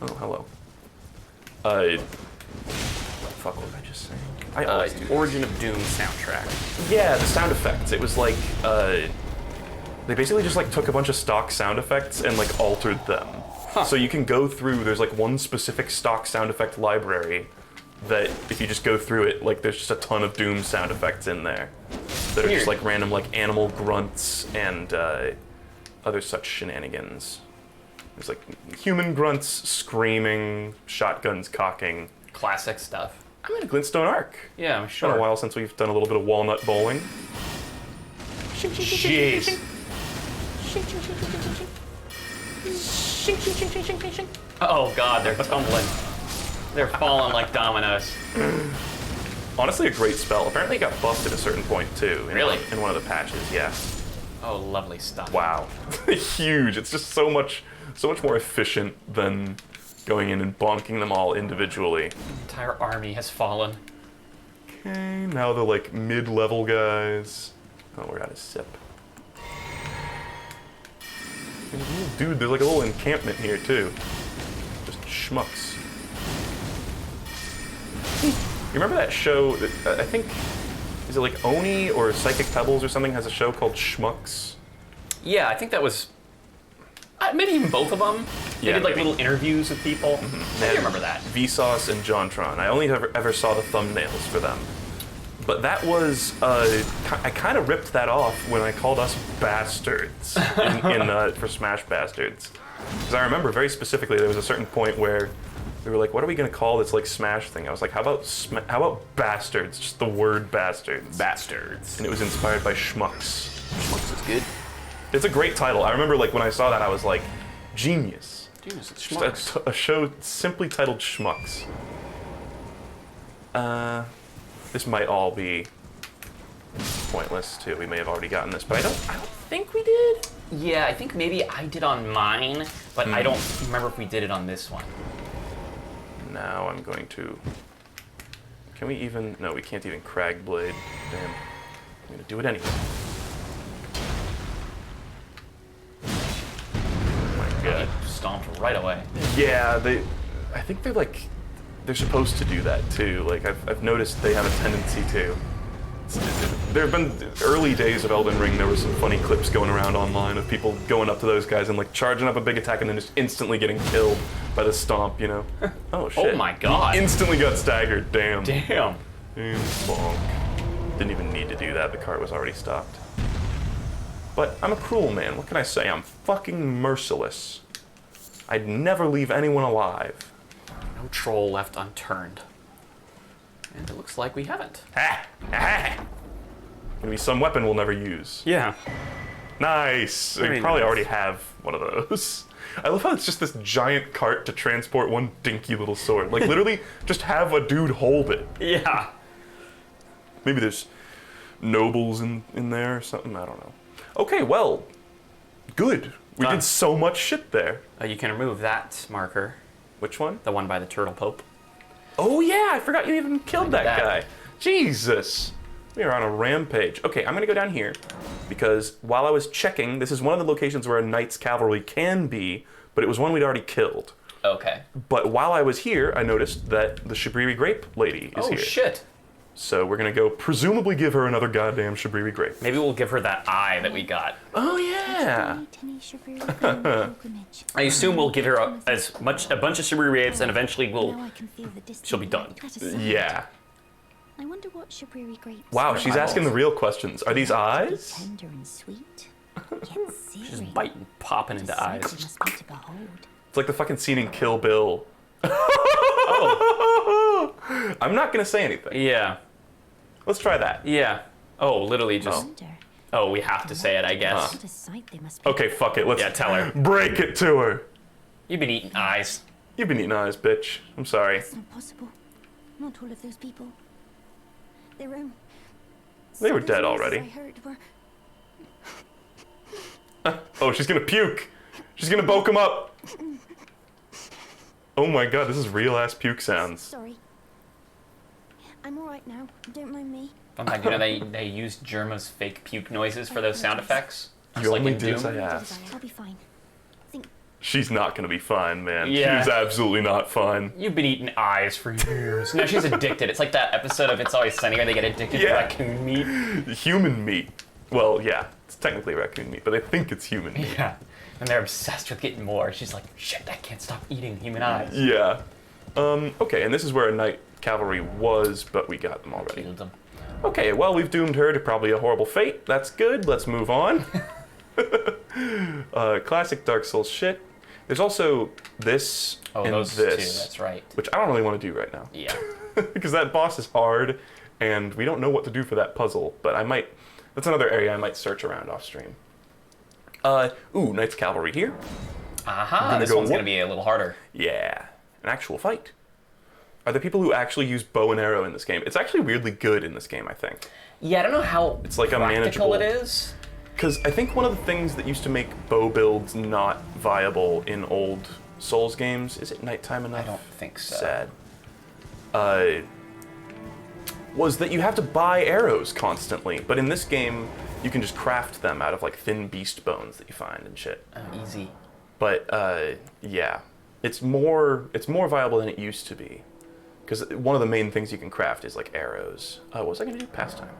Oh, hello. Fuck, what was I just saying? I always do. Origin of Doom soundtrack. Yeah, the sound effects. It was they basically just took a bunch of stock sound effects and altered them. Huh. So you can go through, there's one specific stock sound effect library that if you just go through it, there's just a ton of Doom sound effects in there. That are just Weird. random animal grunts and other such shenanigans. There's human grunts, screaming, shotguns cocking. Classic stuff. I'm in a Glintstone Arc. Yeah, I'm It's been a sure. while since we've done a little bit of walnut bowling. Jeez. Oh god, they're tumbling. They're falling like dominoes. Honestly, a great spell. Apparently it got buffed at a certain point, too. Really? In one of the patches, yeah. Oh, lovely stuff. Wow. Huge. It's just so much more efficient than going in and bonking them all individually. Entire army has fallen. Okay, now the mid-level guys. Oh, we're out of sip. Dude, there's a little encampment here too. Just schmucks. You remember that show that I think is it Oni or Psychic Pebbles or something has a show called Schmucks? Yeah, I think that was maybe even both of them. They Yeah, did maybe. little interviews with people. They I had remember that. Vsauce and Jontron. I only ever saw the thumbnails for them. But that was, I kind of ripped that off when I called us bastards for Smash Bastards. Because I remember very specifically there was a certain point where we were like, what are we going to call this Smash thing? I was like, how about bastards? Just the word bastards. Bastards. And it was inspired by Schmucks. Schmucks is good. It's a great title. I remember when I saw that I was like, genius. Dude, it's Just Schmucks. a show simply titled Schmucks. This might all be pointless too. We may have already gotten this, but I don't think we did. Yeah, I think maybe I did on mine, but I don't remember if we did it on this one. Now I'm going to. Can we even? No, we can't even Cragblade. Damn. I'm gonna do it anyway. Oh my god. Stomped right away. Yeah, I think they're supposed to do that too. I've noticed they have a tendency to. There have been early days of Elden Ring. There were some funny clips going around online of people going up to those guys and charging up a big attack and then just instantly getting killed by the stomp. Oh shit! Oh my god! He instantly got staggered. Damn. Damn. Bonk. Didn't even need to do that. The cart was already stopped. But I'm a cruel man. What can I say? I'm fucking merciless. I'd never leave anyone alive. No troll left unturned. And it looks like we haven't. Ha! Ha! Gonna be some weapon we'll never use. Yeah. Nice! We Very probably nice. already have one of those. I love how it's just this giant cart to transport one dinky little sword. Like, literally, just have a dude hold it. Yeah. Maybe there's nobles in there or something. I don't know. Okay, well, good. We Done. did so much shit there. You can remove that marker, Which one? the one by the turtle pope. Oh yeah, I forgot you even killed that that. guy. Jesus. We are on a rampage. Okay, I'm gonna go down here because while I was checking, this is one of the locations where a knight's cavalry can be, but it was one we'd already killed. Okay. But while I was here, I noticed that the Shabriri Grape lady is Oh here. shit. So we're gonna go presumably give her another goddamn Shabriri Grape. Maybe we'll give her that eye that we got. Oh yeah. I assume we'll give her a bunch of Shabriri grapes, and eventually she'll be done. Yeah. I wonder what Shabriri grapes. Wow, she's asking the real questions. Are these eyes? Tender and sweet. She's biting, popping into eyes. Must be to behold. It's like the fucking scene in Kill Bill. Oh. I'm not gonna say anything. Yeah. Let's try that. Yeah. Oh, literally just. Wonder Oh, we have to say it, I guess. what a sight they must be. Okay, fuck it. Let's Yeah, tell her. break it to her. You've been eating eyes. You've been eating eyes, bitch. I'm sorry. It's not possible. Not all of those people. Their own. They were Those dead noises already. I heard were. Oh, she's gonna puke. She's gonna boke him up. Oh my god, this is real ass puke sounds. Sorry. I'm alright now. Don't mind me. Fun fact, you know they used Germa's fake puke noises for those sound effects? Just You like only in did as Doom. I asked. I'll be fine. Think. She's not gonna be fine, man. Yeah. She's absolutely not fine. You've been eating eyes for years. No, she's addicted. It's like that episode of It's Always Sunny where they get addicted to Yeah. raccoon meat. Human meat. Well, yeah, it's technically raccoon meat, but they think it's human meat. Yeah. And they're obsessed with getting more. She's like, shit, I can't stop eating human eyes. Yeah. Okay, and this is where a knight cavalry was, but we got them already. Killed them. Okay, well, we've doomed her to probably a horrible fate. That's good. Let's move on. Classic Dark Souls shit. There's also this Oh, and those this, two, that's right. which I don't really want to do right now. Yeah. Because that boss is hard, and we don't know what to do for that puzzle, but I might... That's another area I might search around off stream. Ooh, Knight's Cavalry here. Aha, gonna this go one's whoop. gonna be a little harder. Yeah, an actual fight. Are there people who actually use bow and arrow in this game? It's actually weirdly good in this game, I think. Yeah, I don't know how It's like a practical manageable- it is. Because I think one of the things that used to make bow builds not viable in old Souls games, is it nighttime enough? I don't think so. Sad. Was that you have to buy arrows constantly, but in this game, you can just craft them out of like thin beast bones that you find and shit. Oh, easy. But yeah, it's more viable than it used to be, because one of the main things you can craft is like arrows. What was I gonna do? Pastime.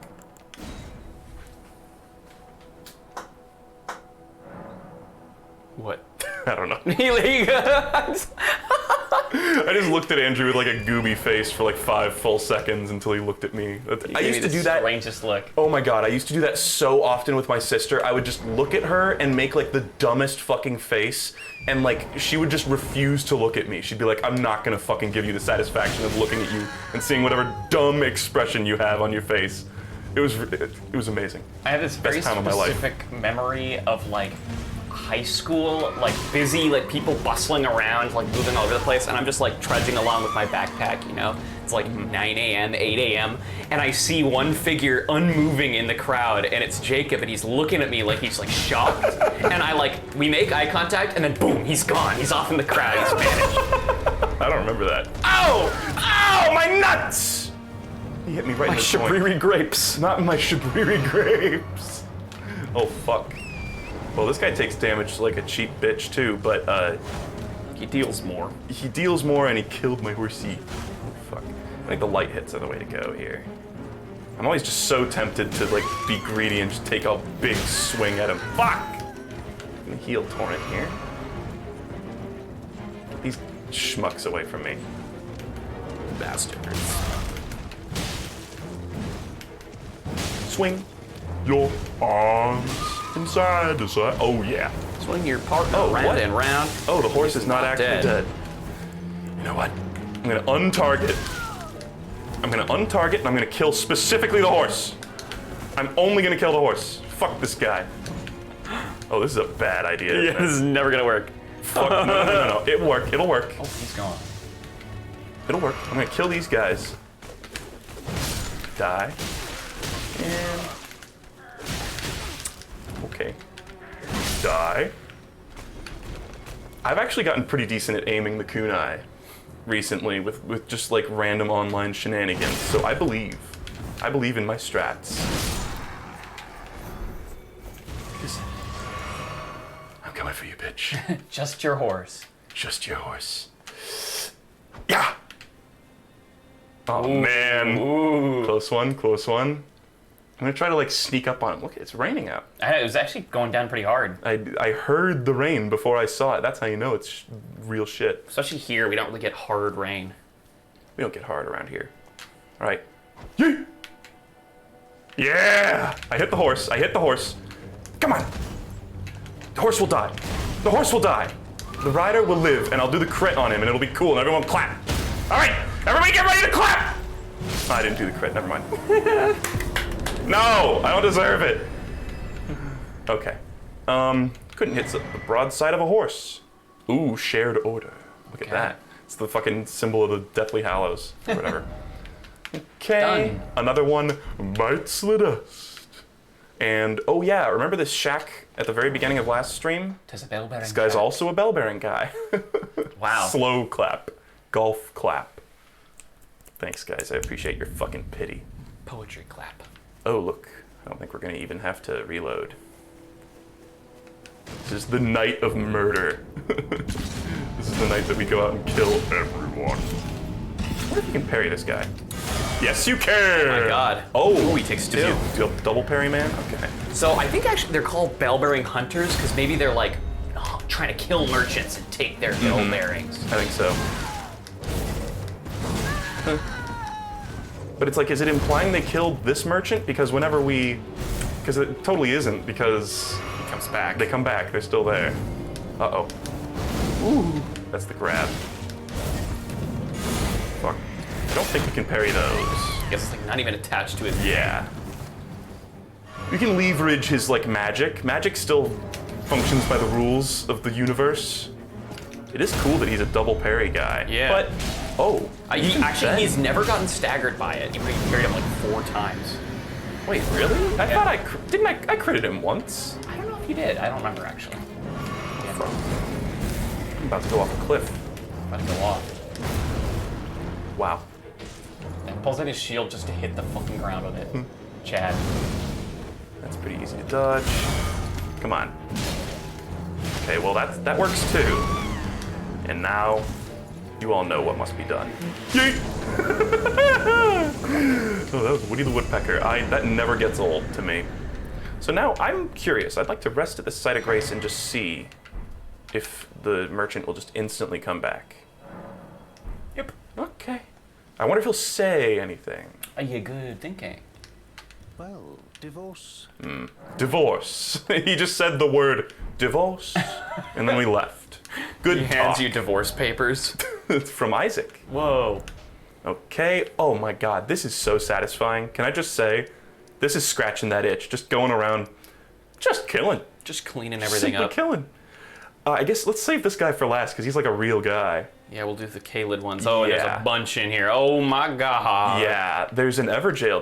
What? I don't know. I I just looked at Andrew with like a gooby face for like 5 full seconds until he looked at me. I used to do that. Strangest look. Oh my god, I used to do that so often with my sister. I would just look at her and make like the dumbest fucking face, and like she would just refuse to look at me. She'd be like, I'm not gonna fucking give you the satisfaction of looking at you and seeing whatever dumb expression you have on your face. It was amazing. I have this very Best time of my life. specific memory of like high school, like busy, like people bustling around, like moving all over the place, and I'm just like trudging along with my backpack, you know? It's like 9 a.m., 8 a.m., and I see one figure unmoving in the crowd, and it's Jacob, and he's looking at me like he's like shocked, and we make eye contact, and then boom, he's gone. He's off in the crowd, he's vanished. I don't remember that. Ow! Ow! My nuts! He hit me right My in the joint. Shabriri grapes. Not my Shabriri grapes. Oh fuck. Well, this guy takes damage like a cheap bitch too, but He deals more. he deals more and he killed my horsey. Fuck. I think the light hits are the way to go here. I'm always just so tempted to like be greedy and just take a big swing at him. Fuck! I'm gonna heal Torrent here. Get these schmucks away from me. Bastards. Swing your arms from side to side. Oh yeah. Swing your partner Oh, round what? and round. Oh, the horse is not actually dead. You know what? I'm gonna untarget. I'm gonna untarget and I'm gonna kill specifically the horse. I'm only gonna kill the horse. Fuck this guy. Oh, this is a bad idea. Yeah, Isn't this is it? never gonna work. Fuck, no. It'll work. It'll work. Oh, he's gone. It'll work. I'm gonna kill these guys. Die. And... Okay. Die. I've actually gotten pretty decent at aiming the kunai recently with just like random online shenanigans, so I believe in my strats. I'm coming for you, bitch. Just your horse. Just your horse. Yeah! Oh, Ooh. man. Ooh. Close one, close one. I'm gonna try to like sneak up on him. Look, it's raining out. It was actually going down pretty hard. I heard the rain before I saw it. That's how you know it's real shit. Especially here, we don't really get hard rain. We don't get hard around here. All right. Yeet! Yeah! I hit the horse. I hit the horse. Come on. The horse will die. The horse will die. The rider will live, and I'll do the crit on him, and it'll be cool, and everyone will clap. All right, everybody get ready to clap! Oh, I didn't do the crit. Never mind. No, I don't deserve it. Okay. Couldn't hit the broadside of a horse. Ooh, shared order. Look at that. It's the fucking symbol of the Deathly Hallows, or whatever. Okay. Done. Another one bites the dust. And oh yeah, remember this shack at the very beginning of last stream? Tis a bell-bearing This guy's cat. also a bell-bearing guy. Wow. Slow clap. Golf clap. Thanks, guys. I appreciate your fucking pity. Poetry clap. Oh, look. I don't think we're going to even have to reload. This is the night of murder. This is the night that we go out and kill everyone. What if you can parry this guy? Yes, you can! Oh my god. Oh, Ooh, he takes two. Do you double parry, man? Okay. So I think actually they're called bell-bearing hunters because maybe they're like trying to kill merchants and take their bell bearings. I think so. But it's like, is it implying they killed this merchant? Because whenever we... Because it totally isn't, because... He comes back. They come back, they're still there. Uh-oh. Ooh, that's the grab. Fuck. I don't think we can parry those. I guess it's like not even attached to his... Yeah. We can leverage his, like, magic. Magic still functions by the rules of the universe. It is cool that he's a double parry guy. Yeah. But, oh. He's never gotten staggered by it. Even though he parried him like 4 times. Wait, really? I thought I critted him once. I don't know if you did. I don't remember actually. I'm about to go off a cliff. About to go off. Wow. And pulls out his shield just to hit the fucking ground with it. Chad. That's pretty easy to dodge. Come on. Okay, well that works too. And now, you all know what must be done. Yeet! Oh, that was Woody the Woodpecker. That never gets old to me. So now, I'm curious. I'd like to rest at this site of grace and just see if the merchant will just instantly come back. Yep. Okay. I wonder if he'll say anything. Are you good thinking? Well, divorce. Divorce. He just said the word divorce, and then we left. Good He hands talk. you divorce papers. It's from Isaac. Whoa. Okay. Oh my god, this is so satisfying. Can I just say, this is scratching that itch. Just going around, just killing. Just cleaning everything Simply up. killing. I guess let's save this guy for last, because he's like a real guy. Yeah, we'll do the Kaled ones. Oh, and Yeah. there's a bunch in here. Oh my god. Yeah, there's an Evergale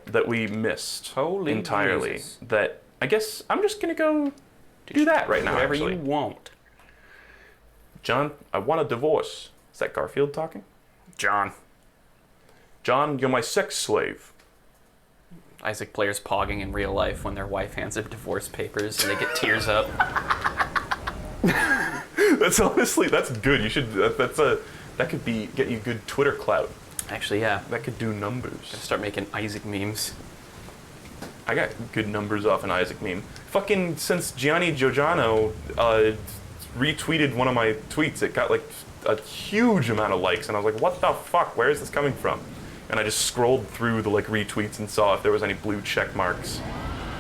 that we missed Holy entirely. Jesus. That I guess I'm just gonna go do that right now. Whatever actually. you want. John, I want a divorce. Is that Garfield talking? John. John, you're my sex slave. Isaac players pogging in real life when their wife hands him divorce papers and they get tears up. That's honestly, that's good. You should. That could get you good Twitter clout. Actually, yeah. That could do numbers. Start making Isaac memes. I got good numbers off an Isaac meme. Fucking since Gianni Giugiano retweeted one of my tweets, it got like a huge amount of likes, and I was like, what the fuck? Where is this coming from? And I just scrolled through the like retweets and saw if there was any blue check marks.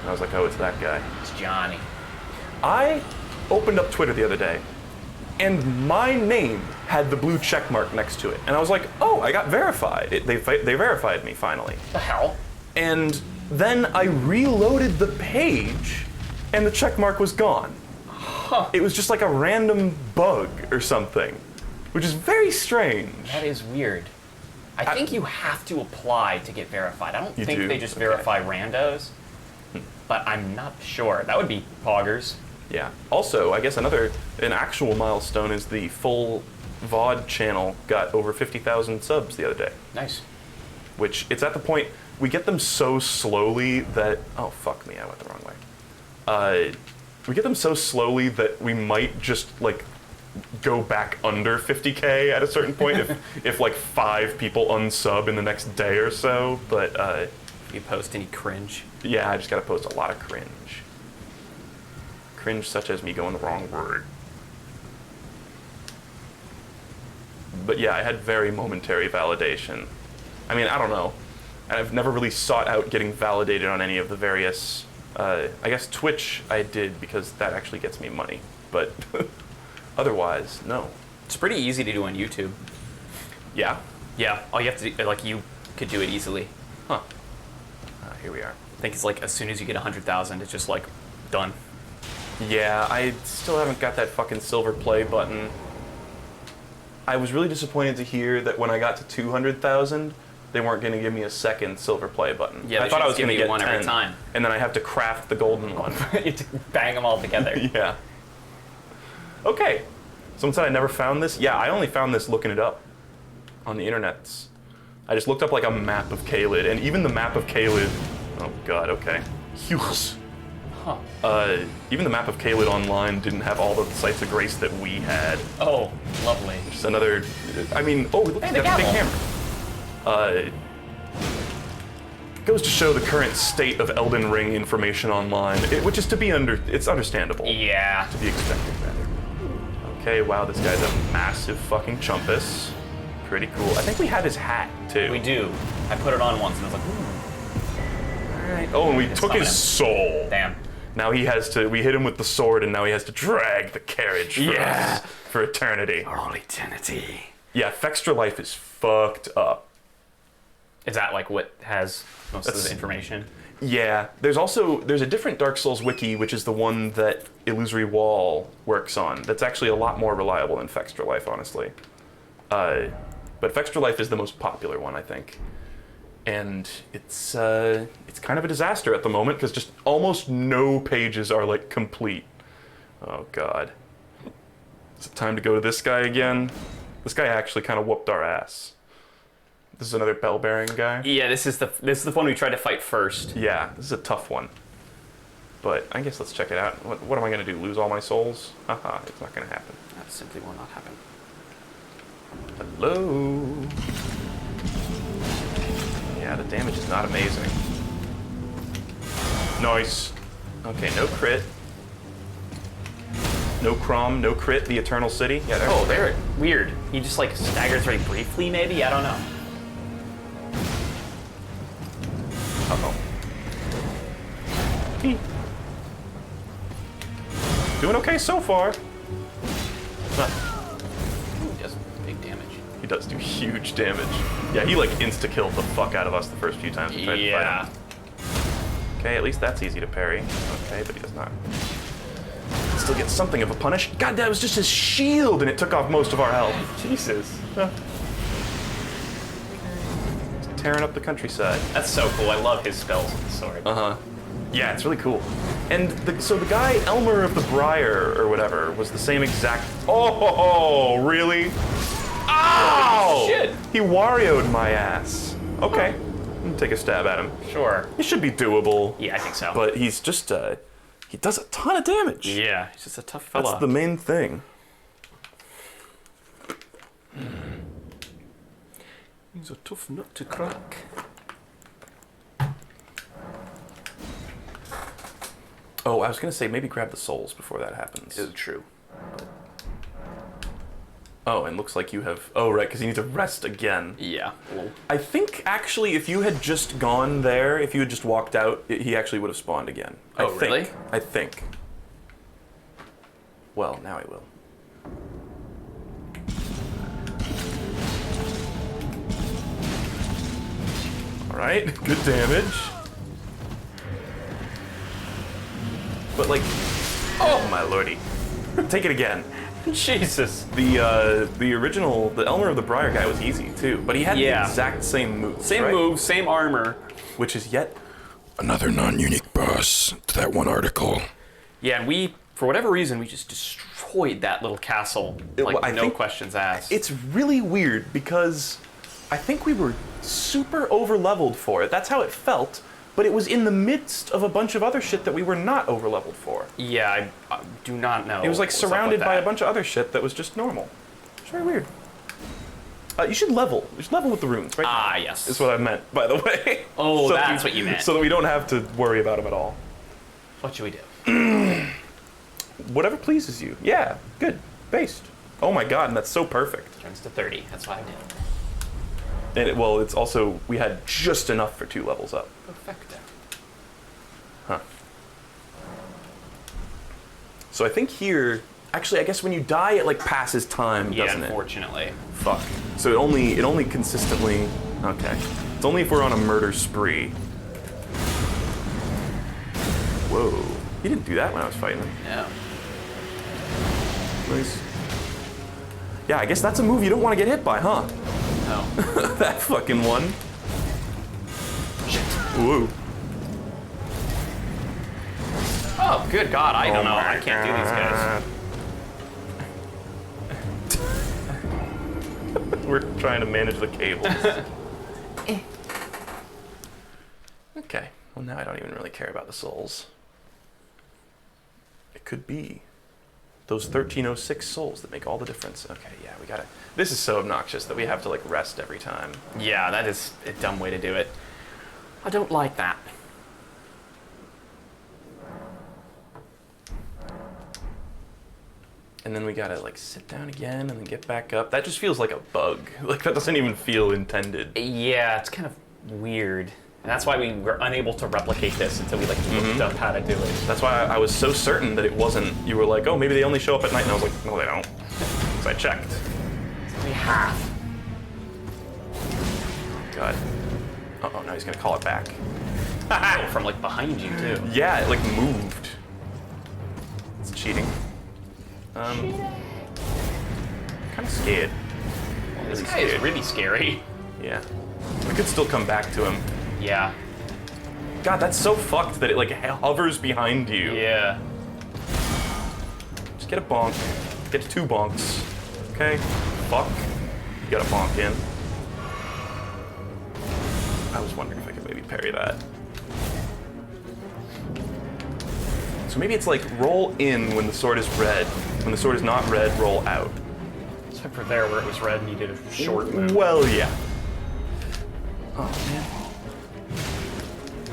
And I was like, oh, it's that guy. It's Johnny. I opened up Twitter the other day, and my name had the blue check mark next to it. And I was like, oh, I got verified. They verified me finally. The hell? And then I reloaded the page, and the check mark was gone. It was just like a random bug or something, which is very strange. That is weird. I think you have to apply to get verified. I don't You think do? they just Okay. verify randos, but I'm not sure. That would be poggers. Yeah. Also, I guess an actual milestone is the full VOD channel got over 50,000 subs the other day. Nice. Which, it's at the point, we get them so slowly that... Oh, fuck me, I went the wrong way. We get them so slowly that we might just, like, go back under 50K at a certain point if like 5 people unsub in the next day or so, but You post any cringe? yeah, I just gotta post a lot of cringe. Cringe such as me going the wrong way. But yeah, I had very momentary validation. I mean, I don't know. I've never really sought out getting validated on any of the various, I guess Twitch I did because that actually gets me money, but otherwise, no. It's pretty easy to do on YouTube. Yeah? Yeah, all you have to do, like, you could do it easily. Huh. Here we are. I think it's like as soon as you get 100,000, it's just like done. Yeah, I still haven't got that fucking silver play button. I was really disappointed to hear that when I got to 200,000, they weren't going to give me a second silver play button. Yeah, I they thought should I was give going to you get one 10, every time. and then I have to craft the golden one. You have to bang them all together. Yeah. Okay. Someone said I never found this. Yeah, I only found this looking it up on the internets. I just looked up like a map of Caelid, and even the map of Caelid. Oh god. Okay. Hughes. Huh. Even the map of Caelid online didn't have all the sites of grace that we had. Oh, lovely. Just another. I mean, oh, look Hey, at the that big gavel. hammer. Goes to show the current state of Elden Ring information online, which is to be it's understandable. Yeah. To be expected, rather. Okay, wow, this guy's a massive fucking chumpus. Pretty cool. I think we have his hat, too. We do. I put it on once and I was like, ooh. Alright. Oh, and we It's took his summoning. soul. Damn. Now he has to, we hit him with the sword, and now he has to drag the carriage for Yeah. us for eternity. All eternity. Yeah, Fextra Life is fucked up. Is that like what has most of That's- the information? Yeah, there's a different Dark Souls wiki, which is the one that Illusory Wall works on. That's actually a lot more reliable than Fextra Life, honestly. But Fextra Life is the most popular one, I think. And it's kind of a disaster at the moment because just almost no pages are like complete. Oh god. Is it time to go to this guy again? This guy actually kind of whooped our ass. This is another bell-bearing guy. Yeah, this is the one we tried to fight first. Yeah, this is a tough one. But I guess let's check it out. What am I going to do, lose all my souls? Haha, it's not going to happen. That simply will not happen. Hello? Yeah, the damage is not amazing. Nice. Okay, no crit. No Crom, no crit, the Eternal City. Yeah, Oh, there. Weird. He just like staggers very briefly, maybe? I don't know. Uh-oh. Doing okay so far. Huh. Ooh, he does big damage. He does do huge damage. Yeah, he like insta-killed the fuck out of us the first few times we tried to fight him. Okay, at least that's easy to parry. Okay, but he does not. Still gets something of a punish. God, that was just his shield and it took off most of our health. Jesus. Huh. Tearing up the countryside. That's so cool. I love his spells with the sword. Uh-huh. Yeah, it's really cool. And so the guy, Elmer of the Briar, or whatever, was the same exact... Oh, really? Ow! Shit. He Wario'd my ass. Okay. I'm gonna take a stab at him. Sure. It should be doable. Yeah, I think so. But he's just, he does a ton of damage. yeah, he's just a tough fella. That's the main thing. He's a tough nut to crack. Oh, I was gonna say maybe grab the souls before that happens. true. Oh, and looks like you have... Oh, right, because you need to rest again. Yeah. Well, I think, actually, if you had just gone there, if you had just walked out, he actually would have spawned again. Oh, I think. really? I think. Well, now I will. Alright, good damage. But, like... Oh, my lordy. Take it again. Jesus. The original, the Elmer of the Briar guy was easy too, but he had the exact same moves. Same right? move, same armor. Which is yet another non-unique boss to that one article. Yeah, and we, for whatever reason, we just destroyed that little castle. Like, I no think questions asked. it's really weird because I think we were super over-leveled for it. That's how it felt, but it was in the midst of a bunch of other shit that we were not over-leveled for. Yeah, I do not know. It was like what's up surrounded with by that. a bunch of other shit that was just normal. It's very weird. You should level. You should level with the runes, right? Ah, yes. Is what I meant, by the way. Oh, So that's what you meant. So that we don't have to worry about them at all. What should we do? Whatever pleases you. Yeah, good. Based. Oh my god, and that's so perfect. Turns to 30. That's what I did. And it's also, we had just enough for 2 levels up. Perfecto. Huh. So I think here, actually, I guess when you die, it like passes time, Yeah, doesn't it? unfortunately. Fuck. So it only consistently, okay. It's only if we're on a murder spree. Whoa. He didn't do that when I was fighting him. Yeah. Nice. Yeah, I guess that's a move you don't want to get hit by, huh? No. That fucking one. Whoa. Oh, good God, I don't know. I can't do these guys. We're trying to manage the cables. Okay. Well, now I don't even really care about the souls. It could be those 1306 souls that make all the difference. Okay, yeah, we gotta... This is so obnoxious that we have to, like, rest every time. Yeah, that is a dumb way to do it. I don't like that. And then we gotta, like, sit down again and then get back up. That just feels like a bug. Like, that doesn't even feel intended. Yeah, it's kind of weird. And that's why we were unable to replicate this until we like looked up how to do it. That's why I was so certain that it wasn't... You were like, oh, maybe they only show up at night. And I was like, no, they don't. Because I checked. We have. God. Uh-oh, now he's gonna call it back. Oh, from like behind you too. Yeah, it, like, moved. It's cheating. Kind of scared. This Really guy is scared. really scary. Yeah. We could still come back to him. Yeah. God, that's so fucked that it, like, hovers behind you. Yeah. Just get a bonk. Get 2 bonks. Okay? Fuck. You got a bonk in. I was wondering if I could maybe parry that. So maybe it's like roll in when the sword is red. When the sword is not red, roll out. Except for there where it was red and you did a short move. Well, yeah. Oh, man.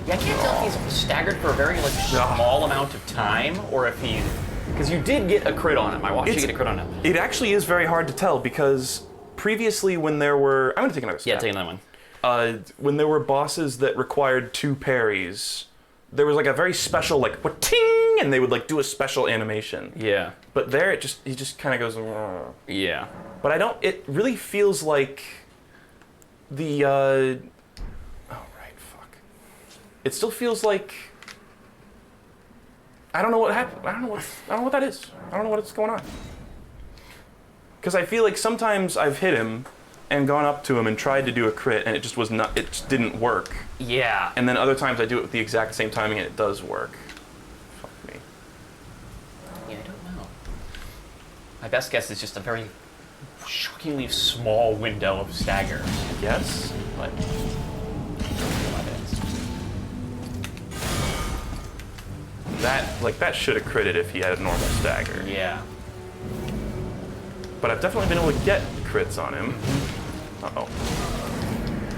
Yeah, I can't tell if he's staggered for a very like small amount of time or if he's... Because you did get a crit on him. I watched you get a crit on him. It actually is very hard to tell because previously when there were... I'm going to take another step. Yeah, take another one. When there were bosses that required 2 parries, there was like a very special like ting, and they would like do a special animation. Yeah. But there he just kind of goes. "Rrr." Yeah. But I don't. It really feels like the. Oh right, fuck. It still feels like. I don't know what happened. I don't know what that is. I don't know what's going on. Because I feel like sometimes I've hit him and gone up to him and tried to do a crit and it just was not, it just didn't work. Yeah. And then other times I do it with the exact same timing and it does work. Fuck me. Yeah, I don't know. My best guess is just a very shockingly small window of stagger. Yes? But I don't know what it is. That should have critted if he had a normal stagger. Yeah. But I've definitely been able to get crits on him. Uh-oh.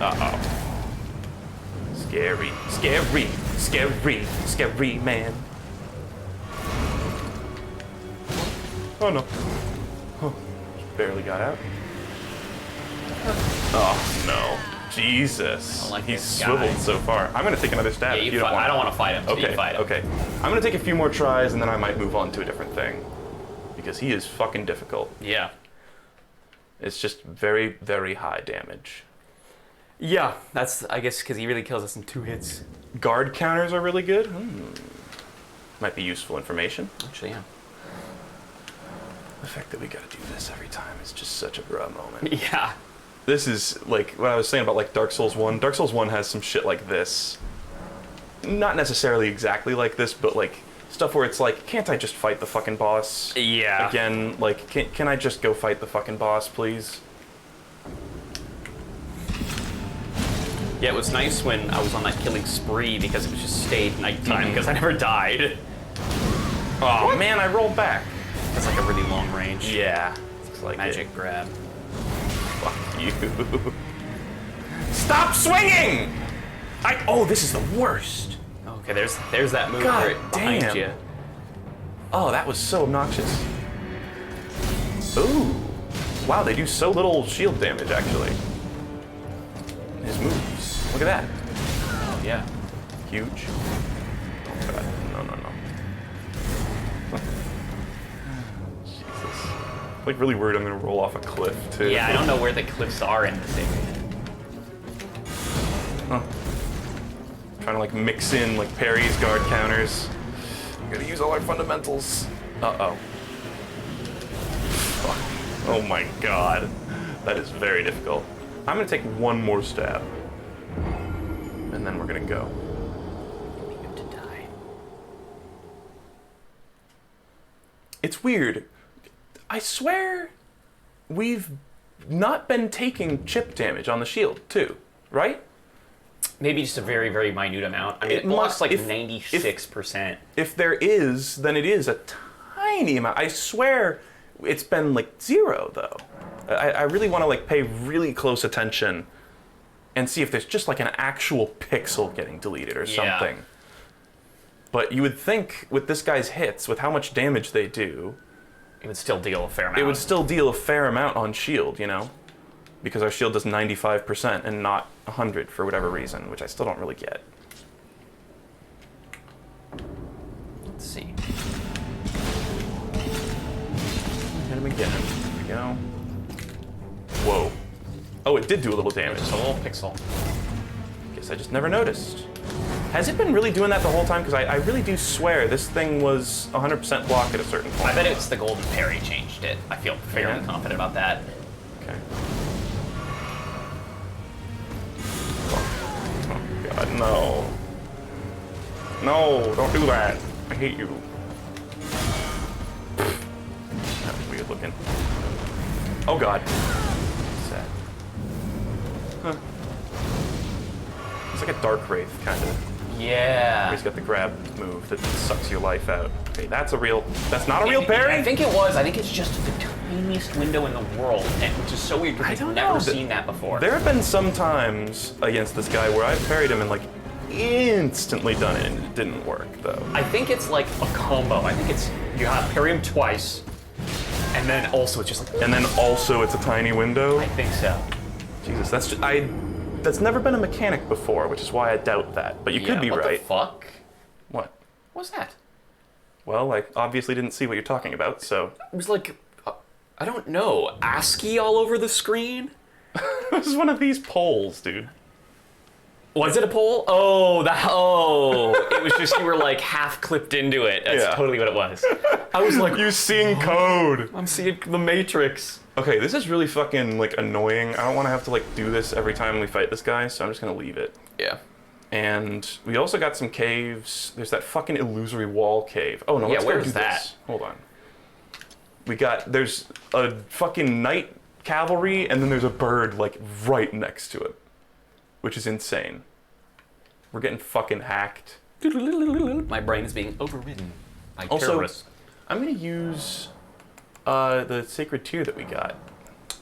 Uh-oh. Scary. Scary. Scary. Scary, man. Oh, no. Oh, just barely got out. Oh, no. Jesus. I don't like He's this guy. swiveled so far. I'm going to take another stab Yeah, if you you don't fight. want I don't want to fight him. So Okay, you fight him. okay. I'm going to take a few more tries and then I might move on to a different thing. Because he is fucking difficult. Yeah. It's just very, very high damage. Yeah, that's, I guess, because he really kills us in 2 hits. Guard counters are really good. Might be useful information. Actually, yeah. The fact that we gotta do this every time is just such a bruh moment. Yeah. This is like what I was saying about like Dark Souls 1. Dark Souls 1 has some shit like this. Not necessarily exactly like this, but like stuff where it's like, can't I just fight the fucking boss? Yeah. Again, like, can I just go fight the fucking boss, please? Yeah, it was nice when I was on that killing spree because it was just stayed nighttime because I never died. Oh man, I rolled back. It's like a really long range. Yeah. Looks like Magic grab. Fuck you. Stop swinging! Oh, this is the worst. Okay, there's that move God right behind damn. you. Oh, that was so obnoxious. Ooh. Wow, they do so little shield damage, actually. His moves. Look at that. Oh, yeah. Huge. Oh, God. No. Jesus. I'm like really worried I'm gonna roll off a cliff, too. Yeah, I don't know where the cliffs are in this area. Huh. Trying to like mix in like parries, guard counters. We gotta use all our fundamentals. Uh-oh. Fuck. Oh my god. That is very difficult. I'm gonna take one more stab. And then we're gonna go. Leave him to die. It's weird. I swear we've not been taking chip damage on the shield, too. Right? Maybe just a very, very minute amount. I mean, it lost like 96%. If there is, then it is a tiny amount. I swear it's been like 0, though. I really want to like pay really close attention and see if there's just like an actual pixel getting deleted or something. Yeah. But you would think with this guy's hits, with how much damage they do, It would still deal a fair amount. it would still deal a fair amount on shield, you know? Because our shield does 95% and not 100 for whatever reason, which I still don't really get. Let's see. Hit him again. There we go. Whoa. Oh, it did do a little damage. Just a little pixel. Guess I just never noticed. Has it been really doing that the whole time? Because I really do swear this thing was 100% block at a certain point. I bet it's the golden parry changed it. I feel fairly Yeah. confident about that. Okay. Oh, God, no. No, don't do that. I hate you. That was weird looking. Oh, God. Sad. Huh. It's like a dark wraith, kind of. Yeah. He's got the grab move that sucks your life out. Okay, that's not a real parry? I think it was. I think it's just the tiniest window in the world, and which is so weird because I I've don't never know. seen that before. There have been some times against this guy where I've parried him and like instantly done it and it didn't work though. I think it's like a combo. I think it's you have parry him twice, and then also it's just like. And then also it's a tiny window. I think so. Jesus, that's never been a mechanic before, which is why I doubt that. But you could be what right. The fuck? What? What's that? Well, I obviously didn't see what you're talking about, so It was like, I don't know, ASCII all over the screen? this is one of these polls, dude. Was it a poll? Oh, it was just you were like half clipped into it. That's Yeah. totally what it was. I was like, You seeing code. I'm seeing the Matrix. Okay, this is really fucking like annoying. I don't want to have to like do this every time we fight this guy, so I'm just gonna leave it. Yeah. And we also got some caves. There's that fucking illusory wall cave. Oh no, Yeah, let's go where's do that? this. Hold on. There's a fucking knight cavalry, and then there's a bird like right next to it, which is insane. We're getting fucking hacked. My brain is being overridden by Also, terrorists. I'm gonna use the sacred tear that we got.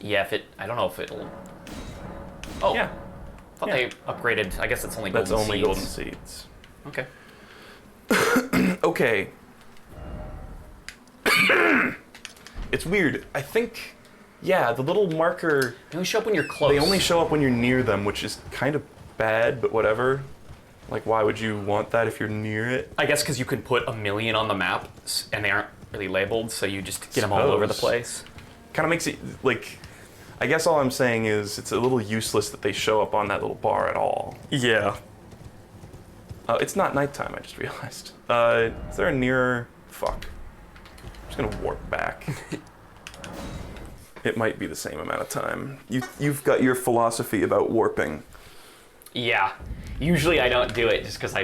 Yeah, I don't know if it'll. Oh, Yeah, I thought they upgraded. I guess it's only that's golden only seeds. golden seeds. Okay. Okay. It's weird. I think, yeah, the little marker, They only show up when you're close. they only show up when you're near them, which is kind of bad, but whatever. Like, why would you want that if you're near it? I guess because you can put 1,000,000 on the map, and they aren't really labeled, so you just get them all over the Suppose. place. Kind of makes it, like, I guess all I'm saying is it's a little useless that they show up on that little bar at all. Yeah. It's not nighttime, I just realized. Is there a nearer... Fuck. I'm just gonna warp back. It might be the same amount of time. You've got your philosophy about warping. Yeah. Usually I don't do it just because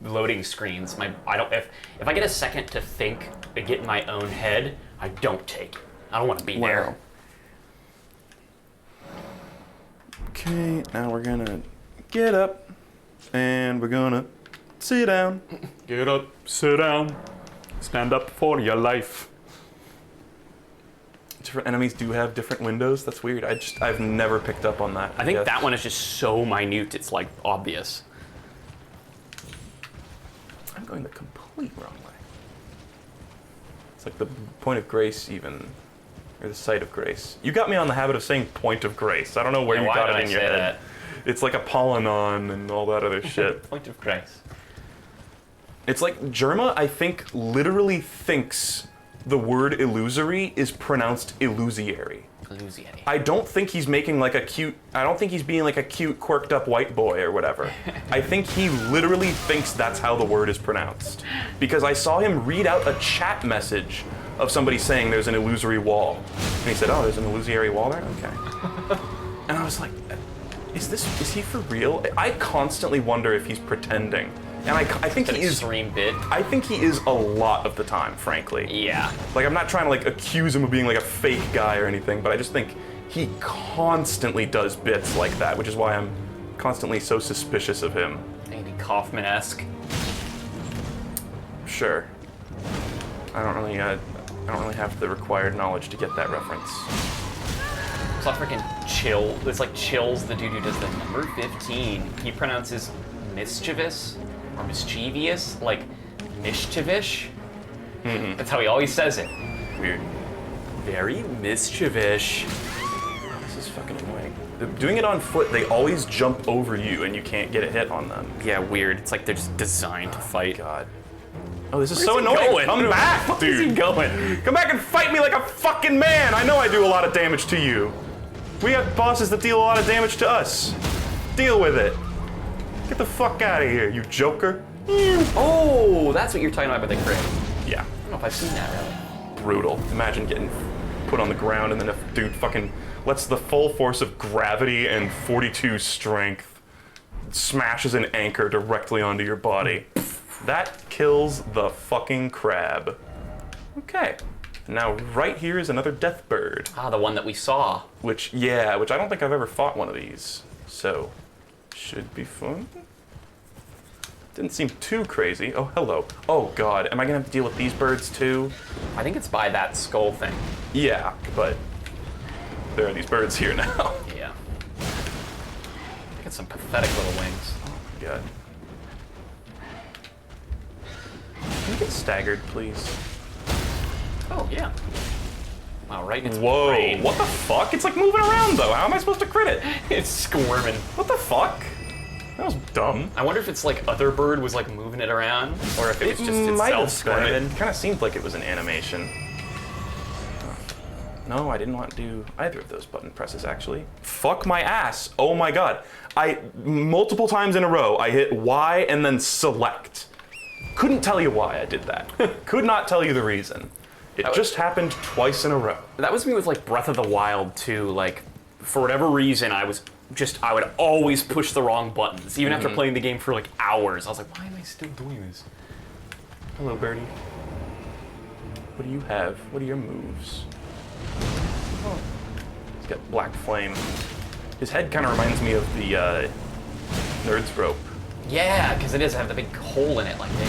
loading screens. If I get a second to think, to get in my own head, I don't take it. I don't want to be there. Okay, now we're gonna get up and we're gonna sit down. Get up, sit down, stand up for your life. Different enemies do have different windows. That's weird. I've never picked up on that. I think that one is just so minute, it's like obvious. I'm going the complete wrong way. It's like the point of grace even, or the site of grace. You got me on the habit of saying point of grace. I don't know where you got it in your head. That? It's like Apollonon and all that other shit. Point of grace. It's like Germa, I think, literally thinks the word illusory is pronounced illusiary. Illusiary. I don't think he's making like I don't think he's being like a cute, quirked up white boy or whatever. I think he literally thinks that's how the word is pronounced. Because I saw him read out a chat message of somebody saying there's an illusory wall. And he said, oh, there's an illusory wall there? Okay. And I was like, is he for real? I constantly wonder if he's pretending. And I think he is. Extreme bit. I think he is a lot of the time, frankly. Yeah. Like, I'm not trying to like accuse him of being like a fake guy or anything, but I just think he constantly does bits like that, which is why I'm constantly so suspicious of him. Andy Kaufman-esque. Sure. I don't really have the required knowledge to get that reference. It's not freaking Chill. It's like Chill's the dude who does the number 15. He pronounces mischievous or mischievous like mischievous. Mm-hmm. That's how he always says it. Weird. Very mischievous. This is fucking annoying. Doing it on foot, they always jump over you and you can't get a hit on them. Yeah, weird. It's like they're just designed to fight. God. Oh, this is Where's so he annoying. going? Come back, Where's dude. he going? Come back and fight me like a fucking man. I know I do a lot of damage to you. We have bosses that deal a lot of damage to us. Deal with it. Get the fuck out of here, you joker. Oh, that's what you're talking about the crit. Yeah. I don't know if I've seen that really. Brutal. Imagine getting put on the ground and then a dude fucking lets the full force of gravity and 42 strength smashes an anchor directly onto your body. That kills the fucking crab. Okay. Now right here is another death bird. Ah, the one that we saw. Which I don't think I've ever fought one of these. So, should be fun. Didn't seem too crazy. Oh, hello. Oh god, am I gonna have to deal with these birds too? I think it's by that skull thing. Yeah, but there are these birds here now. Yeah. Got some pathetic little wings. Oh my god. Can you get staggered, please? Oh, yeah. Wow, right in its Whoa, brain. what the fuck? It's like moving around though. How am I supposed to crit it? It's squirming. What the fuck? That was dumb. I wonder if it's like other bird was like moving it around, or if it was just itself squirming. It kind of seemed like it was an animation. No, I didn't want to do either of those button presses, actually. Fuck my ass. Oh my god. Multiple times in a row, I hit Y and then select. Couldn't tell you why I did that. Could not tell you the reason. It just happened twice in a row. That was me with like Breath of the Wild too. Like, for whatever reason, I would always push the wrong buttons. Even after playing the game for like hours, I was like, why am I still doing this? Hello, Birdie. What do you have? What are your moves? Oh. He's got black flame. His head kind of reminds me of the Nerd's Rope. Yeah, because it does have the big hole in it like they.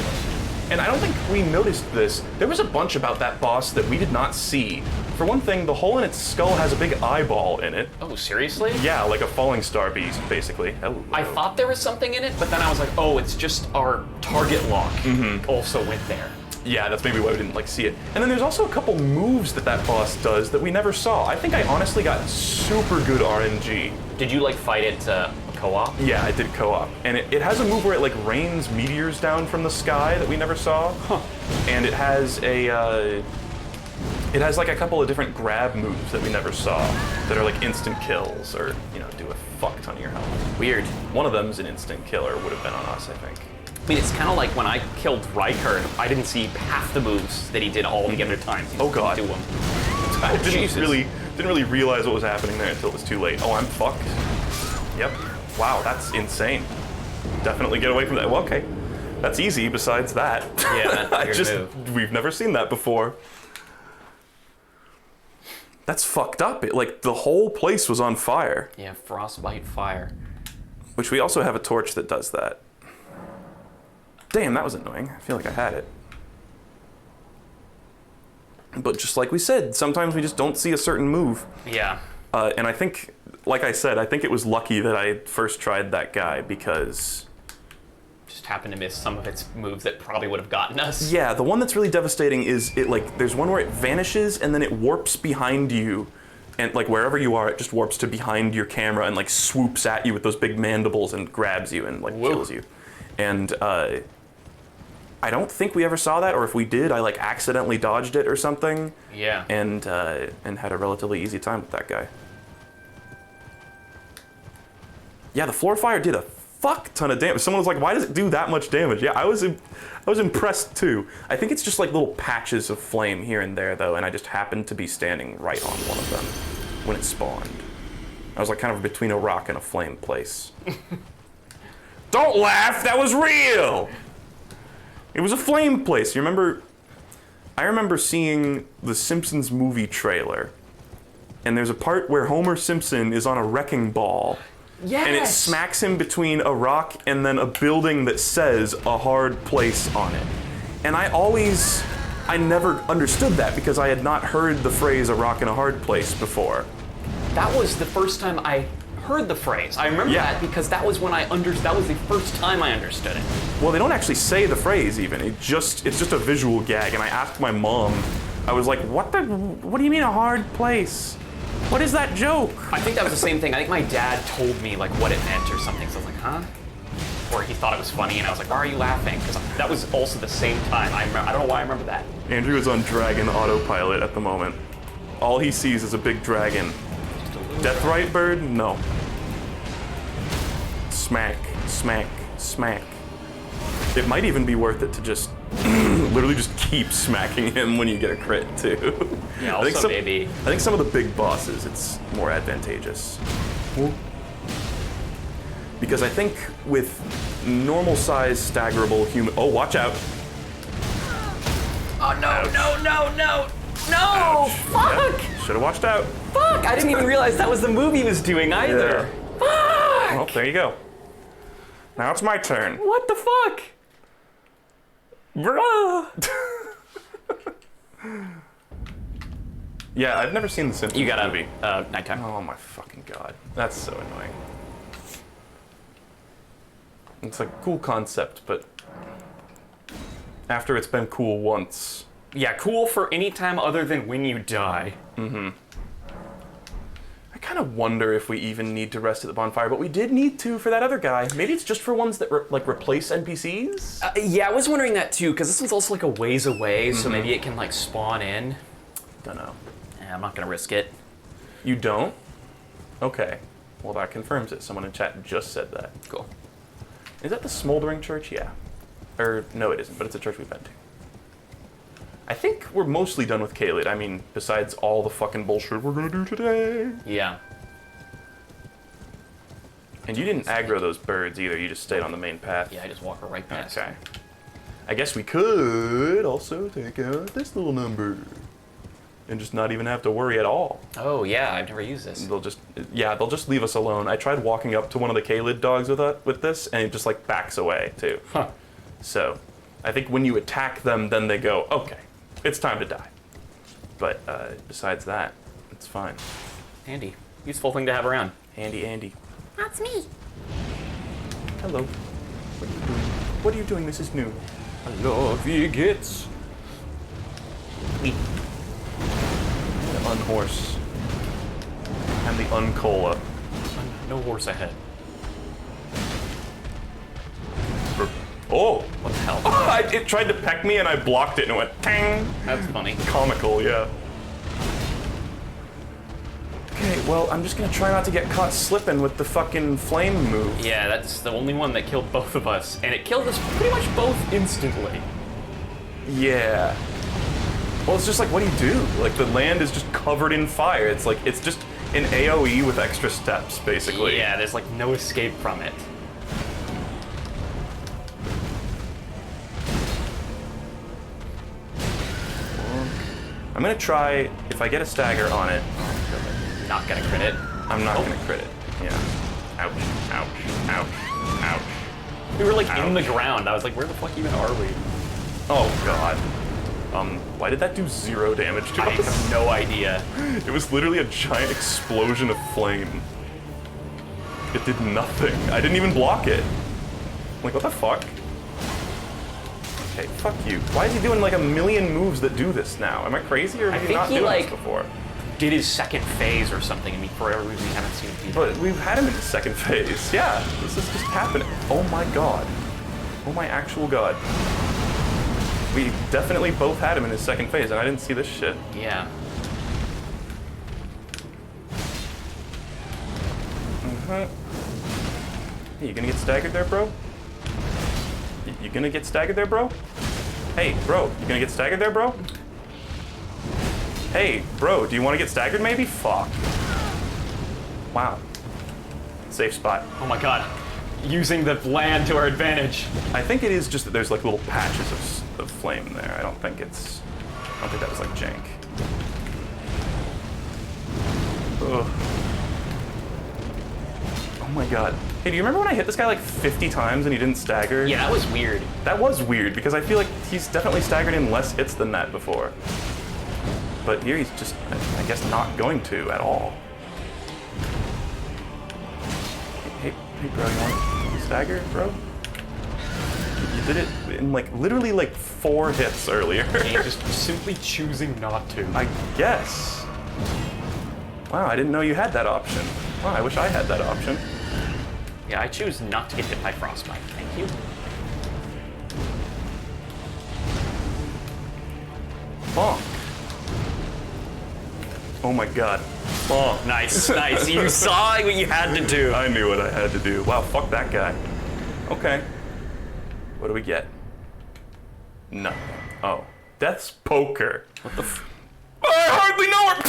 And I don't think we noticed this. There was a bunch about that boss that we did not see. For one thing, the hole in its skull has a big eyeball in it. Oh, seriously? Yeah, like a falling star beast, basically. Hello. I thought there was something in it, but then I was like, oh, it's just our target lock also went there. Yeah, that's maybe why we didn't like see it. And then there's also a couple moves that boss does that we never saw. I think I honestly got super good RNG. Did you like fight it co-op? Yeah, I did co-op. And it has a move where it like rains meteors down from the sky that we never saw. Huh. And it has like a couple of different grab moves that we never saw that are like instant kills or, you know, do a fuck ton of your health. Weird. One of them is an instant kill, or would have been on us, I think. I mean, it's kind of like when I killed Riker, I didn't see half the moves that he did all the other times. He Oh god. Do them. I Jesus. didn't really realize what was happening there until it was too late. Oh, I'm fucked. Yep. Wow, that's insane. Definitely get away from that. Well, okay. That's easy besides that. Yeah, that's a good move. We've never seen that before. That's fucked up. Like, the whole place was on fire. Yeah, frostbite fire. Which we also have a torch that does that. Damn, that was annoying. I feel like I had it. But just like we said, sometimes we just don't see a certain move. Yeah. And I think, like I said, I think it was lucky that I first tried that guy because... Just happened to miss some of its moves that probably would have gotten us. Yeah, the one that's really devastating is it like, there's one where it vanishes and then it warps behind you. And like wherever you are, it just warps to behind your camera and like swoops at you with those big mandibles and grabs you and like kills you. And I don't think we ever saw that, or if we did, I like accidentally dodged it or something. Yeah. And had a relatively easy time with that guy. Yeah, the floor fire did a fuck ton of damage. Someone was like, "Why does it do that much damage?" Yeah, I was impressed too. I think it's just like little patches of flame here and there though, and I just happened to be standing right on one of them when it spawned. I was like kind of between a rock and a flame place. Don't laugh, that was real! It was a flame place. I remember seeing the Simpsons movie trailer, and there's a part where Homer Simpson is on a wrecking ball. Yes! And it smacks him between a rock and then a building that says a hard place on it. And I never understood that because I had not heard the phrase a rock and a hard place before. That was the first time I heard the phrase. I remember that because that was when that was the first time I understood it. Well, they don't actually say the phrase even. It's just a visual gag. And I asked my mom, I was like, what do you mean a hard place? What is that joke? I think that was the same thing. I think my dad told me like what it meant or something. So I was like, huh? Or he thought it was funny, and I was like, why are you laughing? Because that was also the same time. I don't know why I remember that. Andrew is on dragon autopilot at the moment. All he sees is a big dragon. Deathrite bird? No. Smack, smack, smack. It might even be worth it to just literally just keep smacking him when you get a crit too. Yeah, also maybe. I think some of the big bosses it's more advantageous. Because I think with normal size staggerable human... Oh, watch out. Oh, no, Ouch. no. Ouch. Fuck! Yeah, should have watched out. Fuck! I didn't even realize that was the move he was doing either. Yeah. Fuck! Well, there you go. Now it's my turn. What the fuck? Bruh. Yeah, I've never seen the Simpsons You got movie. nighttime. Oh my fucking god. That's so annoying. It's a cool concept, but after it's been cool once. Yeah, cool for any time other than when you die. I kind of wonder if we even need to rest at the bonfire, but we did need to for that other guy. Maybe it's just for ones that replace NPCs? Yeah, I was wondering that too, because this one's also like a ways away, so maybe it can like spawn in. Don't know. I'm not gonna risk it. You don't? Okay. Well, that confirms it. Someone in chat just said that. Cool. Is that the Smoldering Church? Yeah. Or, no it isn't, but it's a church we've been to. I think we're mostly done with Caelid. I mean, besides all the fucking bullshit we're gonna do today. Yeah. And you didn't aggro those birds either, you just stayed on the main path. Yeah, I just walk her right past. Okay. I guess we could also take out this little number. And just not even have to worry at all. Oh yeah, I've never used this. They'll just leave us alone. I tried walking up to one of the Caelid dogs with this, and it just like backs away too. Huh. So, I think when you attack them, then they go, okay, it's time to die. But besides that, it's fine. Handy. Useful thing to have around. Andy. That's me. Hello. What are you doing? What are you doing? This is new. I love gets. The unhorse. And the uncola. No horse ahead. Oh! What the hell? It tried to peck me and I blocked it and it went tang! That's funny. Comical, yeah. Okay, well, I'm just gonna try not to get caught slipping with the fucking flame move. Yeah, that's the only one that killed both of us, and it killed us pretty much both instantly. Yeah. Well, it's just like, what do you do? Like, the land is just covered in fire. It's like, it's just an AoE with extra steps, basically. Yeah, there's like no escape from it. I'm gonna try, if I get a stagger on it, Not gonna crit it. I'm not gonna crit it. Yeah. Ouch, ouch, ouch, ouch. We were like in the Ouch. ground. I was like, where the fuck even are we? Oh, God. Why did that do 0 damage to I us? have no idea. It was literally a giant explosion of flame. It did nothing. I didn't even block it. Like, what the fuck? Okay, fuck you. Why is he doing like a million moves that do this now? Am I crazy or I did he think not he, do like- this before? Did his second phase or something, and for whatever reason we haven't seen it. But we've had him in the second phase. Yeah, this is just happening. Oh my god. Oh my actual god. We definitely both had him in his second phase, and I didn't see this shit. Yeah. Hey, you gonna get staggered there, bro? You gonna get staggered there, bro? Hey, bro, you gonna get staggered there, bro? Hey, bro, do you want to get staggered maybe? Fuck. Wow. Safe spot. Oh my god. Using the land to our advantage. I think it is just that there's like little patches of flame there. I don't think that was like jank. Ugh. Oh my god. Hey, do you remember when I hit this guy like 50 times and he didn't stagger? Yeah, that was weird. That was weird because I feel like he's definitely staggered in less hits than that before. But here he's just, I guess, not going to at all. Hey, bro, you want to stagger, bro? You did it in like literally like 4 hits earlier. And you're just simply choosing not to. I guess. Wow, I didn't know you had that option. Wow, I wish I had that option. Yeah, I choose not to get hit by frostbite. Thank you. Bonk. Oh my god. Bonk. Nice, nice. You saw what you had to do. I knew what I had to do. Wow, fuck that guy. Okay. What do we get? Nothing. Oh. Death's Poker. What the I hardly know her!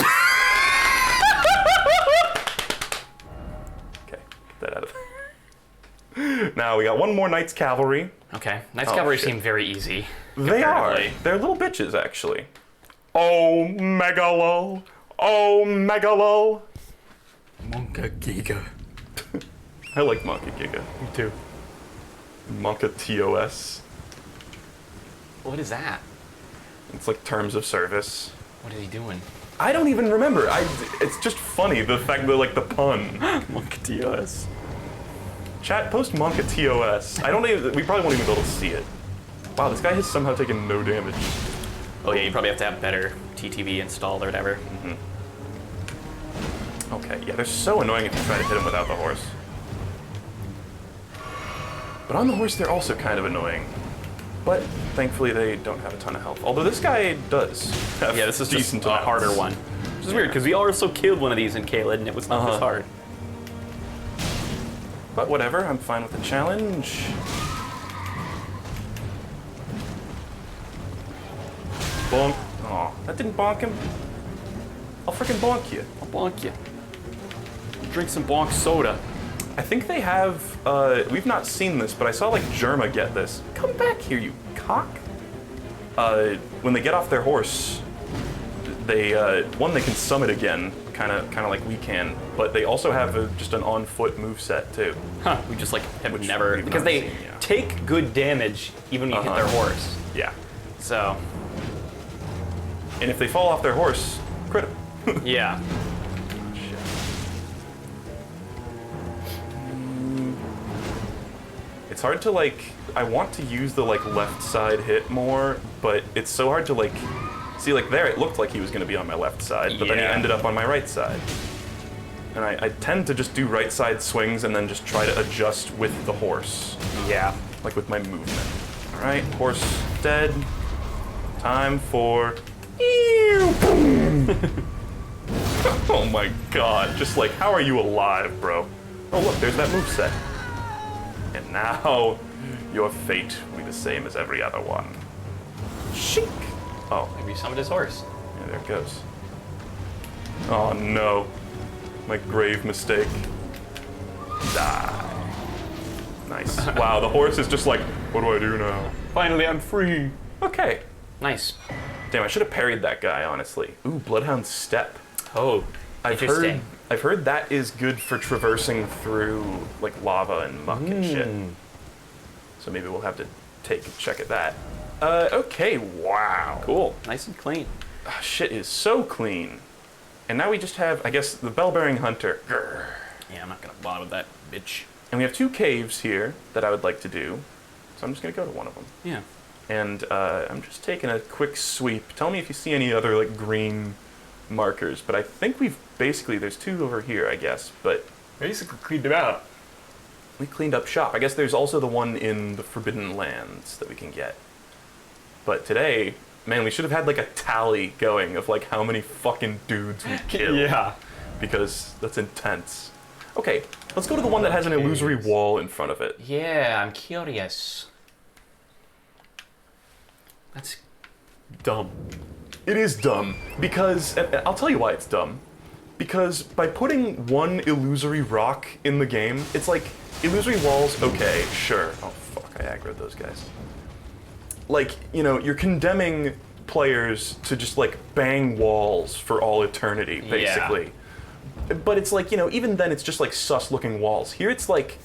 Okay, get that out of there. Now, we got one more Knight's Cavalry. Okay, Knight's Oh, Cavalry shit. seem very easy. They are. comparatively. They're little bitches, actually. Oh, Megalo. Oh, Megalo. Monka Giga. I like Monka Giga. Me too. Monka TOS. What is that? It's like terms of service. What is he doing? I don't even remember. It's just funny, the fact that, like, the pun. Monka TOS. Chat, post Monka TOS. We probably won't even be able to see it. Wow, this guy has somehow taken no damage. Oh yeah, you probably have to have better TTV installed or whatever. Okay, yeah, they're so annoying if you try to hit them without the horse. But on the horse, they're also kind of annoying. But thankfully, they don't have a ton of health. Although this guy does have Yeah, this is just decent a amounts. harder one. Which is weird, because we also killed one of these in Caelid, and it was not this hard. But whatever, I'm fine with the challenge. Bonk. Aw, that didn't bonk him. I'll freaking bonk you. I'll bonk you. Drink some bonk soda. I think they have, we've not seen this, but I saw like Germa get this. Come back here, you cock. When they get off their horse, they, they can summit again, kind of like we can, but they also have just an on-foot moveset too. Huh, we just like have Which never, we've because not they seen, yeah. take good damage even when you hit their horse. Yeah. So, And if they fall off their horse, crit 'em. yeah. Shit. It's hard to like, I want to use the like left side hit more, but it's so hard to like, see like there it looked like he was gonna be on my left side, but then he Yeah. ended up on my right side. And I tend to just do right side swings and then just try to adjust with the horse, Yeah. like with my movement. All right, horse dead. Time for, oh my god, just like, how are you alive, bro? Oh look, there's that moveset. And now, your fate will be the same as every other one. Shink! Oh, Maybe you summoned his horse. yeah, there it goes. Oh no. My grave mistake. Die. Nice. Wow, the horse is just like, what do I do now? Finally, I'm free. Okay. Nice. Damn, I should have parried that guy, honestly. Ooh, Bloodhound Step. Oh, interesting. I've heard that is good for traversing through like lava and muck and shit. So maybe we'll have to take a check at that. Okay, wow. Cool. Nice and clean. Shit is so clean. And now we just have, I guess, the Bell-Bearing Hunter. Grr. Yeah, I'm not gonna bother with that bitch. And we have 2 caves here that I would like to do. So I'm just gonna go to one of them. Yeah. And I'm just taking a quick sweep. Tell me if you see any other like green markers. But I think we've basically, there's 2 over here, I guess. But Basically cleaned them out. we cleaned up shop. I guess there's also the one in the Forbidden Lands that we can get. But today, man, we should have had like a tally going of like how many fucking dudes we killed. Yeah. Because that's intense. Okay, let's go to the one that has an illusory wall in front of it. Yeah, I'm curious. That's dumb. It is dumb, because, and I'll tell you why it's dumb. Because by putting one illusory rock in the game, it's like, illusory walls, okay, sure. Oh fuck, I aggroed those guys. Like, you know, you're condemning players to just like bang walls for all eternity, basically. But it's like, you know, even then it's just like sus looking walls. Here it's like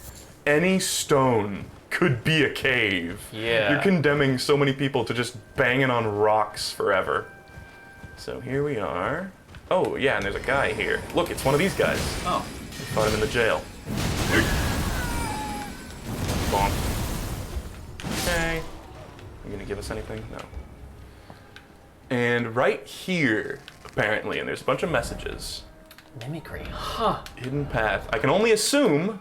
any stone could be a cave. Yeah. You're condemning so many people to just banging on rocks forever. So here we are. Oh yeah, and there's a guy here. Look, it's one of these guys. Oh. We found him in the jail. Bonk. Okay. You gonna give us anything? No. And right here, apparently, and there's a bunch of messages. Mimicry. Huh. Hidden path. I can only assume.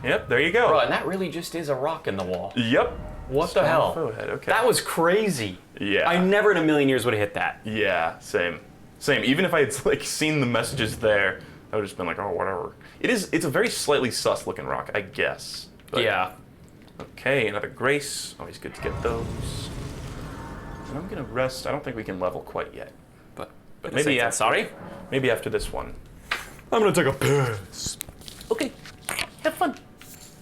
Yep, there you go. Bro, and that really just is a rock in the wall. Yep. What the hell? Forehead. Okay. That was crazy. Yeah. I never in a million years would have hit that. Yeah, same. Same. Even if I had like seen the messages there, I would have just been like, oh, whatever. It's a very slightly sus looking rock, I guess. But, Yeah. Okay, another grace. Always good to get those. And I'm gonna rest. I don't think we can level quite yet. But maybe after, Sorry? maybe after this one. I'm gonna take a piss. Okay. Have fun.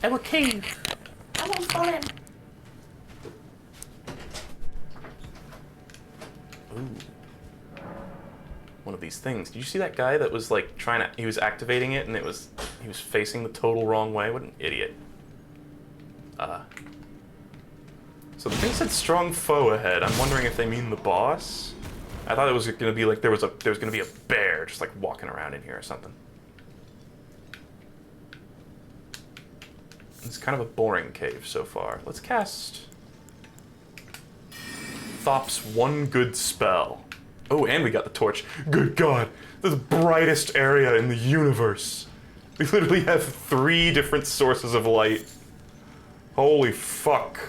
Our cave. I won't follow him. Ooh. One of these things. Did you see that guy that was like trying to, he was activating it and he was facing the total wrong way? What an idiot. So the thing said strong foe ahead. I'm wondering if they mean the boss. I thought it was gonna be like there was gonna be a bear just like walking around in here or something. It's kind of a boring cave so far. Let's cast Thop's one good spell. Oh, and we got the torch. Good God, the brightest area in the universe. We literally have 3 different sources of light. Holy fuck.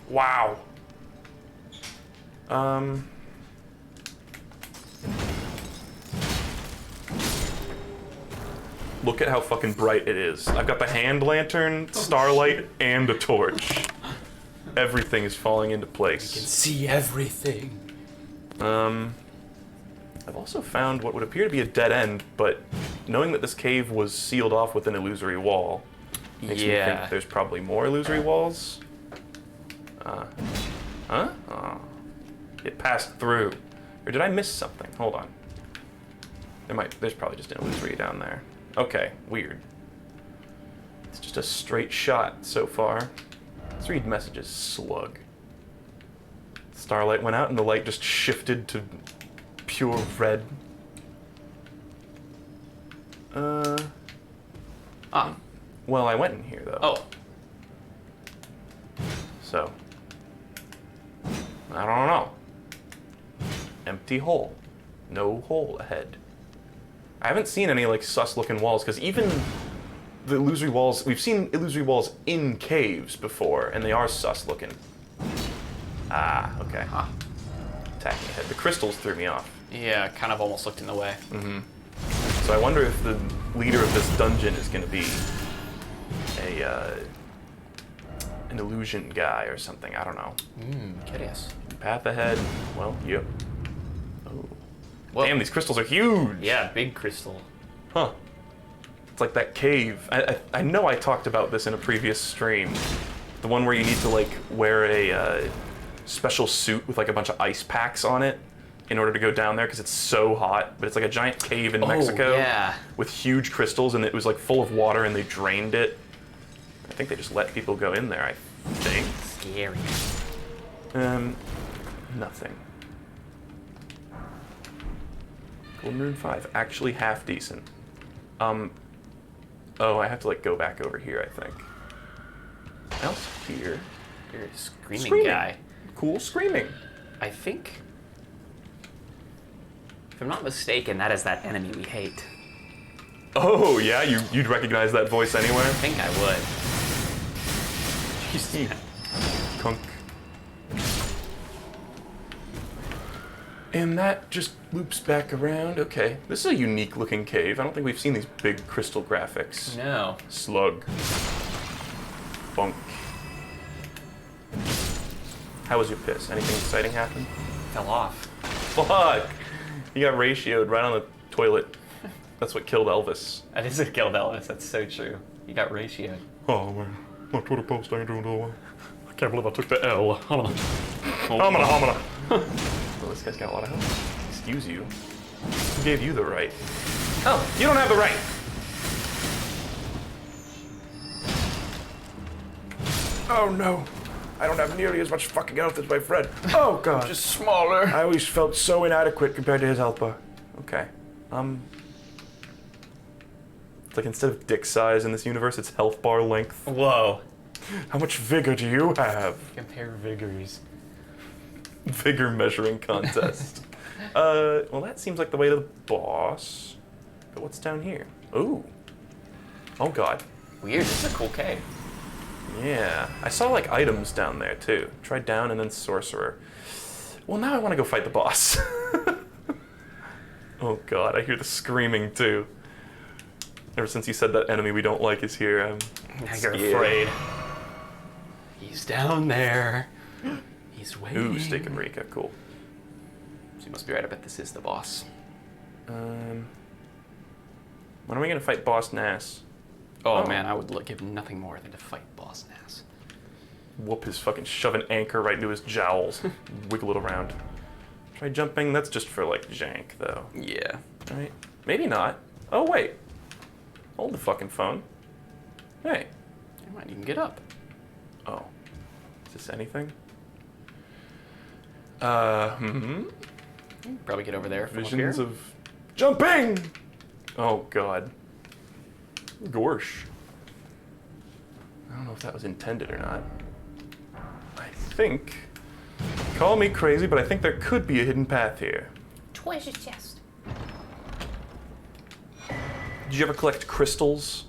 Wow. Look at how fucking bright it is. I've got the hand lantern, starlight, and a torch. Everything is falling into place. See everything. I've also found what would appear to be a dead end, but knowing that this cave was sealed off with an illusory wall makes me think there's probably more illusory walls. Huh? Oh. It passed through. Or did I miss something? Hold on. There's probably just an illusory down there. Okay, weird. It's just a straight shot so far. Let's read messages. Slug. Starlight went out and the light just shifted to pure red. Well, I went in here though. Oh. So. I don't know. Empty hole. No hole ahead. I haven't seen any like sus looking walls because even the illusory walls, we've seen illusory walls in caves before and they are sus looking. Ah, okay. Huh. Attacking ahead. The crystals threw me off. Yeah, kind of almost looked in the way. So I wonder if the leader of this dungeon is going to be an an illusion guy or something. I don't know. Curious. Path ahead. Well, yep. Oh. Well, Damn, these crystals are huge. Yeah, big crystal. Huh. It's like that cave. I know I talked about this in a previous stream. The one where you need to like wear a special suit with like a bunch of ice packs on it in order to go down there because it's so hot. But it's like a giant cave in Mexico with huge crystals, and it was like full of water, and they drained it. I think they just let people go in there, I think. Scary. Nothing. Golden Rune 5, actually half decent. Oh, I have to like go back over here, I think. What else here? You're a screaming guy. Cool screaming. I think, if I'm not mistaken, that is that enemy we hate. Oh yeah, you'd recognize that voice anywhere? I think I would. Jeez. Kunk. And that just loops back around. Okay, this is a unique looking cave. I don't think we've seen these big crystal graphics. No. Slug. Bunk. How was your piss? Anything exciting happen? Fell off. Fuck! He got ratioed right on the toilet. That's what killed Elvis. That is a killed Elvis. That's so true. He got ratioed. Oh man, my Twitter post ain't doing no way. I can't believe I took the L. Homina. Well, this guy's got a lot of health. Excuse you. Who gave you the right? Oh, you don't have the right! Oh no. I don't have nearly as much fucking health as my friend. Oh god. Just smaller. I always felt so inadequate compared to his health bar. Okay. It's like instead of dick size in this universe, it's health bar length. Whoa. How much vigor do you have? Compare vigors. Vigor measuring contest. Well, that seems like the way to the boss. But what's down here? Ooh. Oh god. Weird. This is a cool cave. Yeah. I saw like items down there too. Try down and then sorcerer. Well, now I want to go fight the boss. Oh god, I hear the screaming too. Ever since you said that enemy we don't like is here, I'm Now you're afraid. He's down there. He's waiting. Ooh, Steak and Rika, cool. So you must be right. I bet this is the boss. When are we gonna fight Boss Nass? Oh man, I would give nothing more than to fight Boss Nass. Whoop his fucking, shove an anchor right into his jowls. Wiggle it around. Try jumping, that's just for like jank though. Yeah. Right? Maybe not. Oh wait. Hold the fucking phone. Hey. You might even get up. Oh. Is this anything? You can probably get over there from up Visions here. of jumping! Oh god. Gorsh. I don't know if that was intended or not. I think, call me crazy, but I think there could be a hidden path here. Treasure chest. Did you ever collect crystals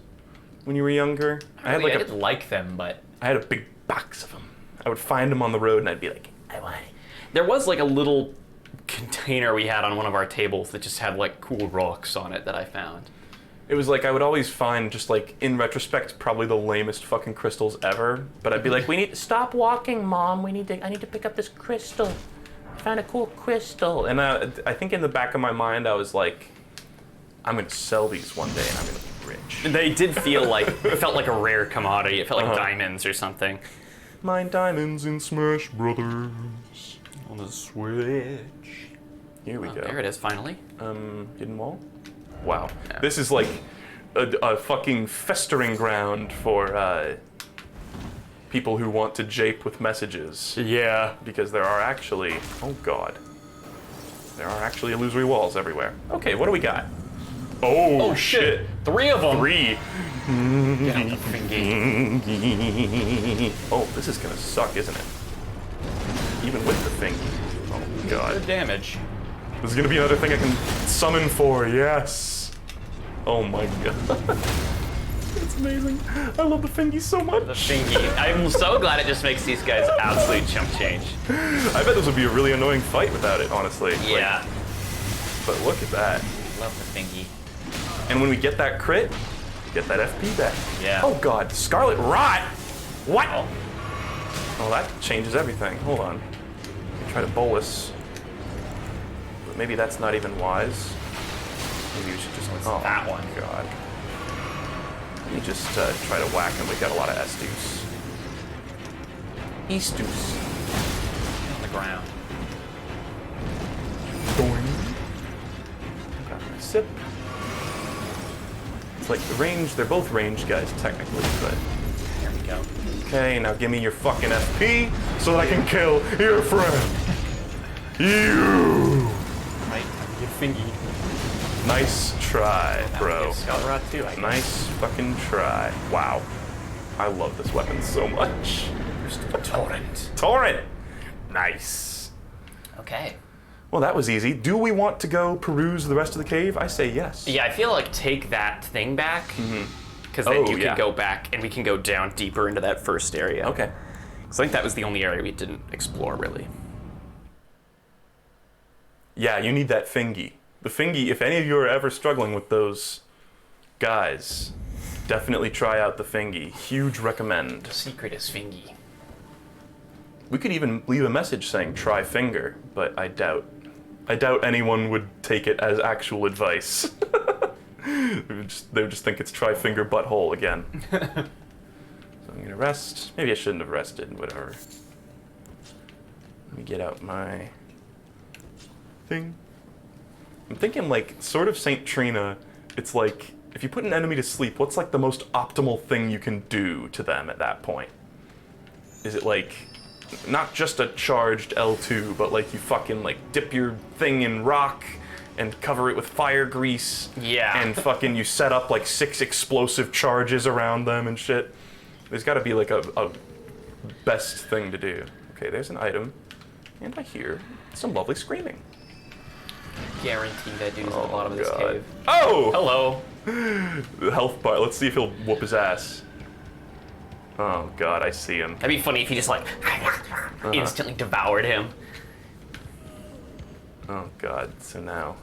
when you were younger? I didn't like them, but I had a big box of them. I would find them on the road and I'd be like, I want it. there was like a little container we had on one of our tables that just had like cool rocks on it that I found. It was like I would always find just like, in retrospect, probably the lamest fucking crystals ever. But I'd be like, we need to stop walking, Mom. I need to pick up this crystal. I found a cool crystal. And I think in the back of my mind, I was like, I'm gonna sell these one day and I'm gonna be rich. They did feel like, it felt like a rare commodity. It felt like diamonds or something. Mine diamonds in Smash Brothers. On the Switch. Here we go. There it is, finally. Hidden wall? Wow. Yeah. This is like a fucking festering ground for people who want to jape with messages. Yeah. Because there are actually, oh god, there are actually illusory walls everywhere. Okay, what do we got? Oh, shit. 3 of them. 3. Get out the thingy. Oh, this is gonna suck, isn't it? Even with the thing. Oh god. Good damage. This is gonna be another thing I can summon for, yes. Oh my god. It's amazing. I love the thingy so much. The thingy. I'm so glad it just makes these guys absolute chump change. I bet this would be a really annoying fight without it, honestly. Yeah. But look at that. Love the thingy. And when we get that crit, we get that FP back. Yeah. Oh god, Scarlet Rot! What? Oh. Well, that changes everything. Hold on. Try to bolus. But maybe that's not even wise. Maybe we should just... Oh, that one? God. Let me just try to whack him. We got a lot of Estus. Eastus. On the ground. Grab my sip. It's like the range, they're both range guys technically, but... There we go. Okay, now give me your fucking FP so that I can kill your friend. You! Right, your fingy. Nice try, bro. Scout Rod too, I guess. Nice fucking try. Wow. I love this weapon so much. Torrent. Torrent! Nice. Okay. Well, that was easy. Do we want to go peruse the rest of the cave? I say yes. Yeah, I feel like take that thing back. Because then you can go back and we can go down deeper into that first area. Okay. So I think that was the only area we didn't explore, really. Yeah, you need that fingy. The fingy, if any of you are ever struggling with those guys, definitely try out the fingy. Huge recommend. The secret is fingy. We could even leave a message saying try finger, but I doubt anyone would take it as actual advice. they would just think it's try finger butthole again. So I'm gonna rest. Maybe I shouldn't have rested, whatever. Let me get out my thing. I'm thinking like sort of Saint Trina, it's like if you put an enemy to sleep, what's like the most optimal thing you can do to them at that point? Is it like not just a charged L2, but like you fucking like dip your thing in rock and cover it with fire grease. Yeah. And fucking you set up like 6 explosive charges around them and shit. There's gotta be like a best thing to do. Okay, there's an item. And I hear some lovely screaming. Guarantee that dude's at the bottom of this God. cave. Oh! Hello. The health bar. Let's see if he'll whoop his ass. Oh god, I see him. That'd be funny if he just like instantly devoured him. Oh god, so now.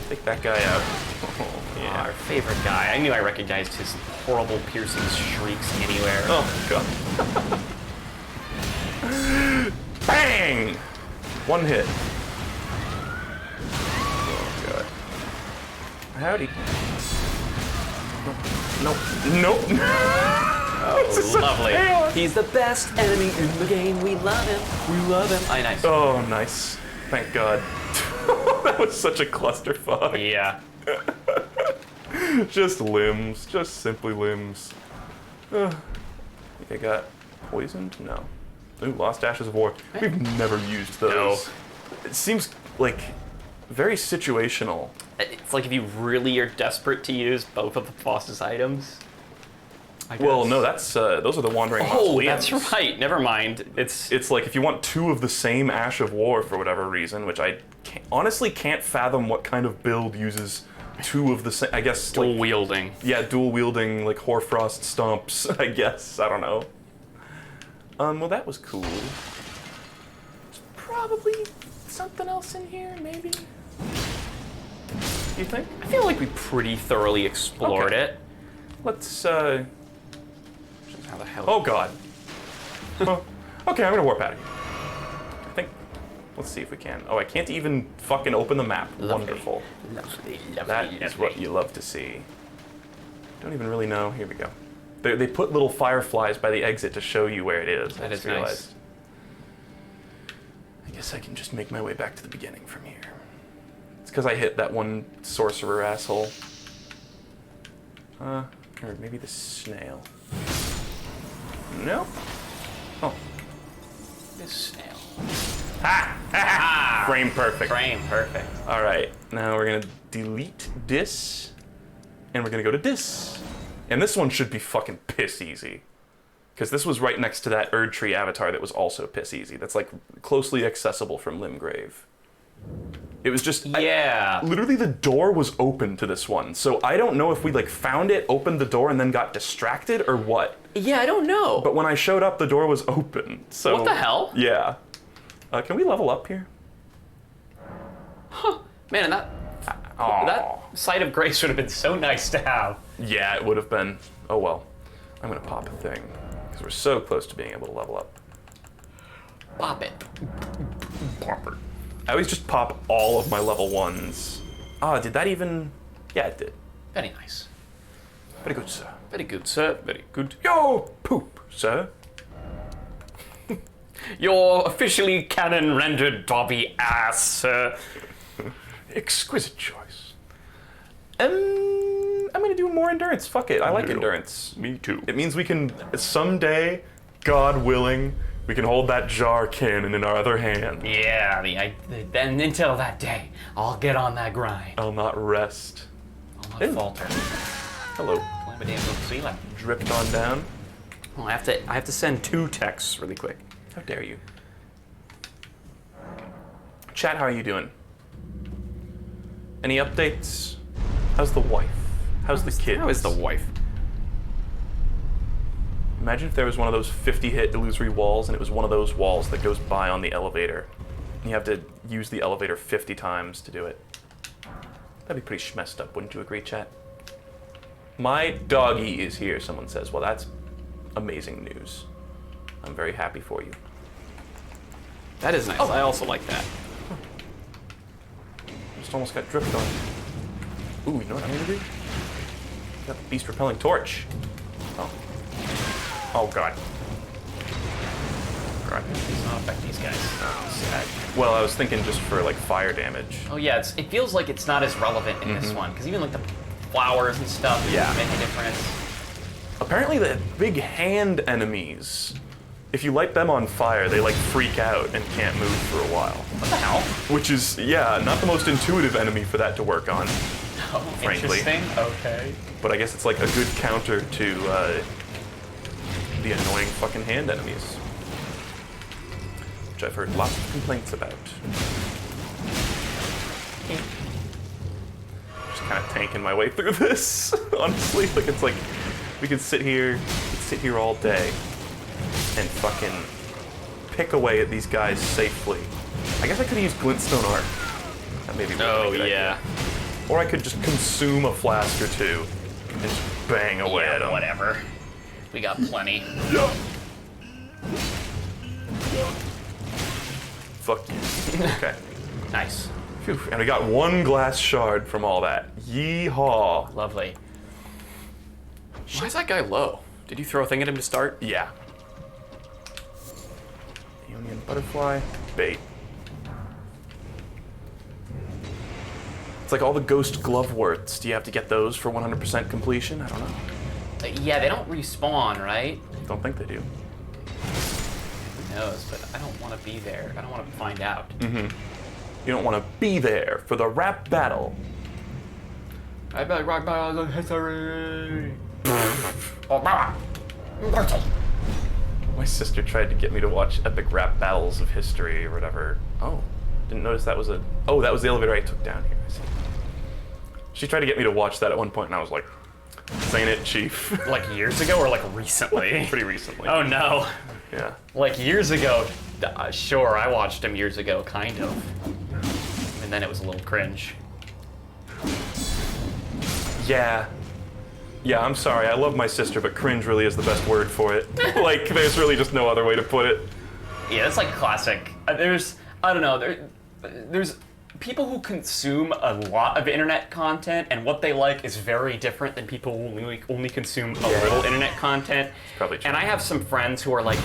Take that guy out. Oh, Yeah, our favorite guy. I knew I recognized his horrible piercing shrieks anywhere. Oh god. Bang! One hit. Oh god. Howdy. Nope. Nope. Oh, lovely. He's the best enemy in the game. We love him. We love him. Aye, nice. Oh, nice. Thank god. That was such a clusterfuck. Yeah. Just limbs. Just simply limbs. Think I got poisoned? No. Ooh, Lost Ashes of War. We've never used those. No. It seems like very situational. It's like if you really are desperate to use both of the boss's items. I Well, guess. no, that's those are the Wandering Oh, Mausoleums. that's right. Never mind. It's Like if you want 2 of the same Ash of War for whatever reason, which I honestly can't fathom what kind of build uses 2 of the same. I guess dual like, wielding. yeah, dual wielding like Hoarfrost stomps. I guess I don't know. Well, that was cool. There's probably something else in here, maybe. You think? I feel like we pretty thoroughly explored Okay. it. Let's. How the hell? Oh God. Well, okay, I'm gonna warp out of here. I think. Let's see if we can. Oh, I can't even fucking open the map. Lovely. Wonderful. Lovely, That is what you love to see. Don't even really know. Here we go. They put little fireflies by the exit to show you where it is. That I just is nice. realized. I guess I can just make my way back to the beginning from here. It's because I hit that one sorcerer asshole. Or maybe the snail. Nope. Oh. This snail. Ha! Ha! Frame perfect. Frame perfect. All right, now we're gonna delete this, and we're gonna go to this. And this one should be fucking piss easy. Because this was right next to that Erd Tree avatar that was also piss easy. That's like closely accessible from Limgrave. It was just... Yeah. Literally the door was open to this one. So I don't know if we like found it, opened the door, and then got distracted or what. Yeah, I don't know. But when I showed up, the door was open. So What the hell? Yeah. Can we level up here? Man, and that site of grace would have been so nice to have. Yeah, it would have been. Oh well. I'm gonna pop a thing. Because we're so close to being able to level up. Pop it. Pop it. I always just pop all of my level 1s. Ah, did that even... Yeah, it did. Very nice. Very good, sir. Very good, sir. Very good. Yo, poop, sir. Your officially canon-rendered Dobby ass, sir. Exquisite choice. I'm gonna do more endurance. Fuck it. I like endurance. Me too. It means we can someday, God willing, we can hold that jar cannon in our other hand. Yeah, then until that day, I'll get on that grind. I'll not rest. I'll not falter. Hello. Dripped on down. Well, I have to send 2 texts really quick. How dare you? Chat, how are you doing? Any updates? How's the wife? How's the kids? How is the wife? Imagine if there was one of those 50-hit illusory walls and it was one of those walls that goes by on the elevator. And you have to use the elevator 50 times to do it. That'd be pretty schmessed up, wouldn't you agree, chat? My doggy is here, someone says. Well, that's amazing news. I'm very happy for you. That is nice. I also like that. Just almost got dripped on. Ooh, you know what I'm gonna do? Got the beast repelling torch. Oh. Oh god. God. Does not affect these guys. Sad. Well, I was thinking just for like fire damage. Oh yeah, it feels like it's not as relevant in this one because even like the flowers and stuff doesn't make a difference. Apparently, the big hand enemies, if you light them on fire, they like freak out and can't move for a while. What the hell? Which is, yeah, not the most intuitive enemy for that to work on. Oh, frankly. interesting. Okay. But I guess it's like a good counter to the annoying fucking hand enemies. Which I've heard lots of complaints about. Just kind of tanking my way through this, honestly. Like, it's like, we could sit here all day and fucking pick away at these guys safely. I guess I could have used glintstone arc. That maybe would have been a good idea. Or I could just consume a flask or two and just bang away at them. Whatever. We got plenty. Yeah. Fuck you. Okay. Nice. Phew. And we got 1 glass shard from all that. Yeehaw. Lovely. Why is that guy low? Did you throw a thing at him to start? Yeah. Aeonian butterfly. Bait. It's like all the ghost glove warts. Do you have to get those for 100% completion? I don't know. Yeah, they don't respawn, right? Don't think they do. Who knows, but I don't want to be there. I don't want to find out. You don't want to be there for the rap battle. I bet rock battle of history. My sister tried to get me to watch epic rap battles of history or whatever. Oh, didn't notice that was oh, that was the elevator I took down here. I see. She tried to get me to watch that at one point, and I was like, "This ain't it, Chief." Like years ago or like recently? Pretty recently. Oh no. Yeah. Like years ago. Sure, I watched him years ago, kind of. And then it was a little cringe. Yeah. Yeah, I'm sorry. I love my sister, but cringe really is the best word for it. Like, there's really just no other way to put it. Yeah, that's like classic. I don't know, there's people who consume a lot of internet content, and what they like is very different than people who only consume a little internet content. Probably true. And I have some friends who are like,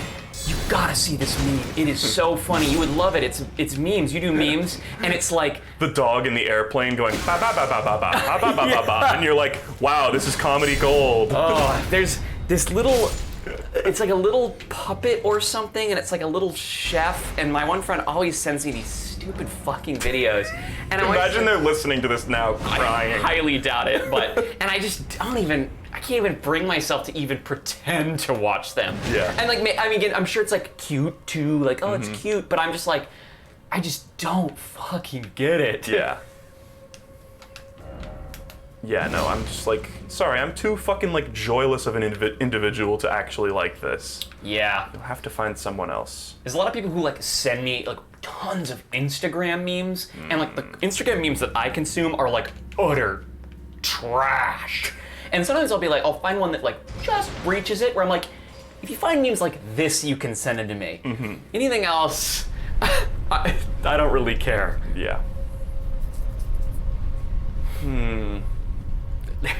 you gotta see this meme. It is so funny. You would love it. It's memes. You do memes, and it's like the dog in the airplane going ba ba ba ba ba ba ba ba ba ba ba, and you're like, wow, this is comedy gold. Oh, there's this little. It's like a little puppet or something, and it's like a little chef. And my one friend always sends me these stupid fucking videos. And Imagine they're listening to this now, crying. I highly doubt it, but and I just I can't even bring myself to even pretend to watch them. Yeah. And like, I mean, again, I'm sure it's like cute too, like, oh, it's cute, but I'm just like, I just don't fucking get it. Yeah. Yeah, no, I'm just like, sorry, I'm too fucking like joyless of an individual to actually like this. Yeah. You'll have to find someone else. There's a lot of people who like send me like tons of Instagram memes, and like the Instagram memes that I consume are like utter trash. And sometimes I'll be like, I'll find one that like just breaches it, where I'm like, if you find memes like this, you can send them to me. Anything else, I don't really care. Yeah.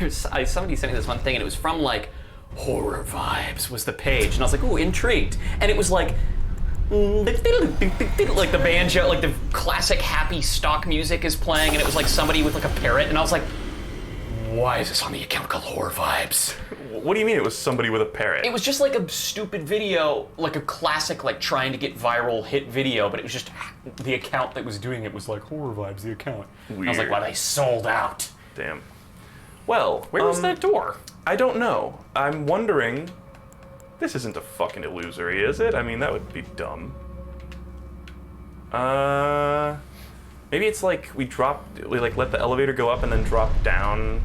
Somebody sent me this one thing, and it was from like Horror Vibes was the page, and I was like, ooh, intrigued. And it was like the banjo, like the classic happy stock music is playing, and it was like somebody with like a parrot, and I was like, why is this on the account called Horror Vibes? What do you mean it was somebody with a parrot? It was just like a stupid video, like a classic, like trying to get viral hit video, but it was just the account that was doing it was like Horror Vibes, the account. Weird. I was like, wow, they sold out. Damn. Well, Where was that door? I don't know. I'm wondering. This isn't a fucking illusory, is it? I mean, that would be dumb. Maybe it's like we like let the elevator go up and then drop down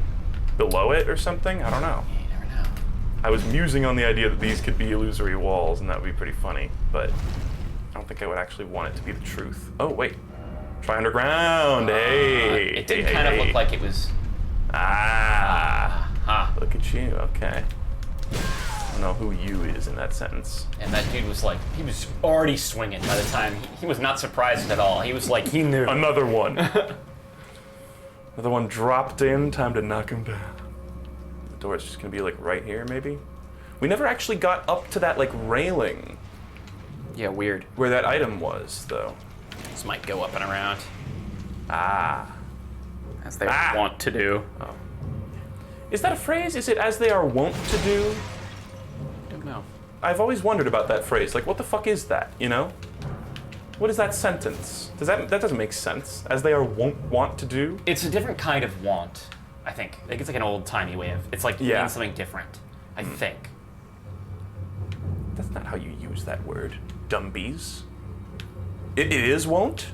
below it or something? I don't know. You never know. I was musing on the idea that these could be illusory walls, and that would be pretty funny, but I don't think I would actually want it to be the truth. Oh, wait. Try underground. Hey. It did kind of look like it was. Look at you. Okay. I don't know who you is in that sentence. And that dude was like, he was already swinging by the time. He was not surprised at all. He was like, he knew. Another one. Another one dropped in. Time to knock him down. The door is just gonna be like right here, maybe. We never actually got up to that like railing Yeah, weird. where that item was, though. This might go up and around, as they Ah. want to do. Is that a phrase? Is it as they are wont to do? I don't know. I've always wondered about that phrase. Like, what the fuck is that? You know? What is that sentence? That doesn't make sense. As they are want to do. It's a different kind of want, I think. I think it's like an old-timey way of, it's like Yeah. means something different, I think. That's not how you use that word. Dumbies. It is won't?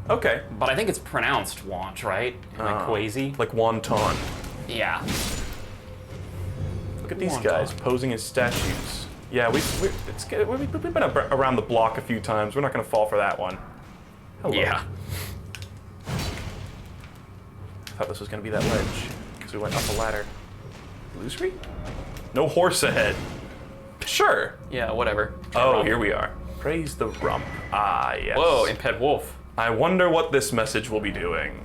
Okay. But I think it's pronounced want, right? Like quasi. Like wonton. Yeah. Look at these Wonton. guys posing as statues. Yeah, we've been around the block a few times. We're not going to fall for that one. Hello. Yeah. I thought this was going to be that ledge because we went up a ladder. Illusory? No horse ahead. Sure. Yeah, whatever. Oh, here we are. Praise the rump. Ah, yes. Whoa, Imped Wolf. I wonder what this message will be doing.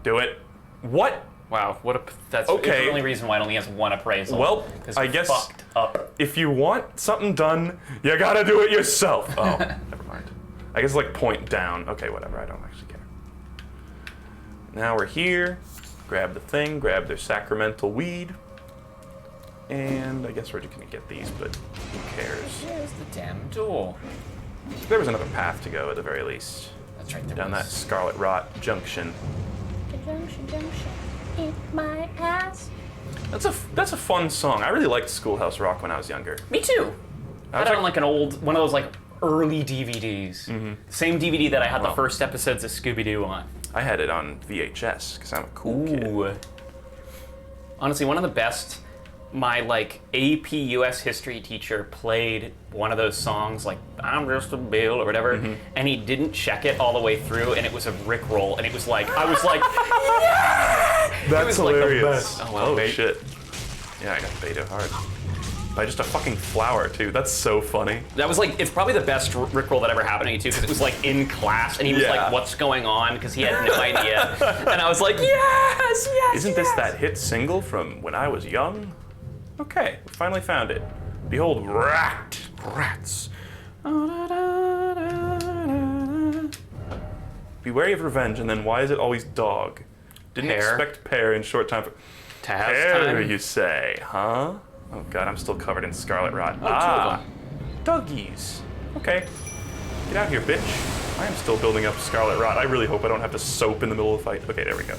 Do it. What? Wow, what a that's Okay. the only reason why it only has one appraisal. Well, 'Cause I it's guess- fucked up. If you want something done, you gotta do it yourself. Oh, never mind. I guess like point down. Okay, whatever. I don't actually care. Now we're here. Grab the thing. Grab their sacramental weed. And I guess we're just gonna get these, but who cares? There's the damn door. There was another path to go at the very least. That's right. There Down that was. Scarlet Rot junction. Junction, eat my ass. That's a fun song. I really liked Schoolhouse Rock when I was younger. Me too. I had it on like an old one of those like early DVDs. Same DVD that I had the Wow. first episodes of Scooby-Doo on. I had it on VHS because I'm a cool kid. Ooh. Honestly, one of the best. My like AP US history teacher played one of those songs like I'm just a bill or whatever, and he didn't check it all the way through, and it was a Rickroll, and it was like I was like, yeah! That's it was like the hilarious. best. Oh, well, bait. Shit. Yeah, I got baited hard. By just a fucking flower too. That's so funny. That was like, it's probably the best Rickroll that ever happened to me too, because it was like in class, and he was Yeah. like, what's going on? Because he had no idea. And I was like, yes, yes, Isn't this yes. that hit single from when I was young? Okay, we finally found it. Behold, rats. Be wary of revenge, and then why is it always dog? Didn't Pear. expect pear in short time. To have Pear, time. you say, huh? Oh god, I'm still covered in scarlet rot. Oh, two of them. Doggies. Okay. Get out here, bitch. I am still building up scarlet rot. I really hope I don't have to soap in the middle of the fight. Okay, there we go.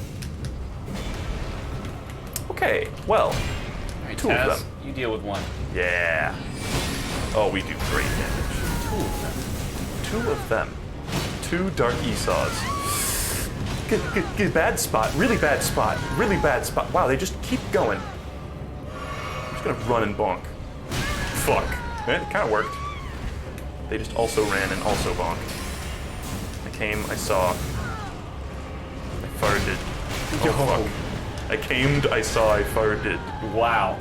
Okay, well, All right, two of Taz, them. you deal with one. yeah. Oh, we do great damage. Two of them. Two dark Esau's. Good, bad spot. Really bad spot. Really bad spot. Wow, they just keep going. I'm just gonna run and bonk. Fuck. It kind of worked. They just also ran and also bonked. I came, I saw. I farted. Oh, fuck. I came, I saw, I farted. Wow.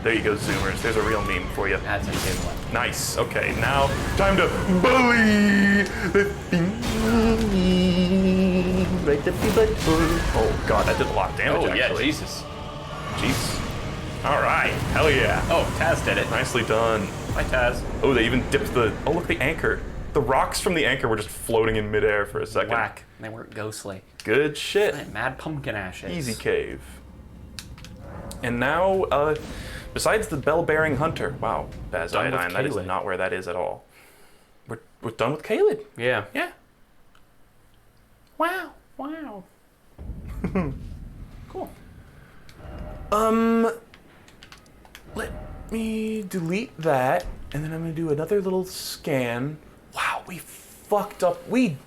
There you go, Zoomers. There's a real meme for you. That's a good one. Nice. Okay, now time to bully the thing. Oh god, that did a lot of damage. Oh yeah, actually. Jesus. Jeez. All right. Hell yeah. Oh, Taz did it. Nicely done. Bye, Taz. Oh, they even dipped the. Oh, look, the anchor. The rocks from the anchor were just floating in midair for a second. Whack. They weren't ghostly. Good shit. Mad pumpkin ashes. Easy cave. And now, besides the bell-bearing hunter, wow, Baz Done with Iodine, that is Caelid. not where that is at all. We're done with Caelid. Yeah. Yeah. Wow. Wow. Cool. Let me delete that, and then I'm gonna do another little scan. Wow, we fucked up. We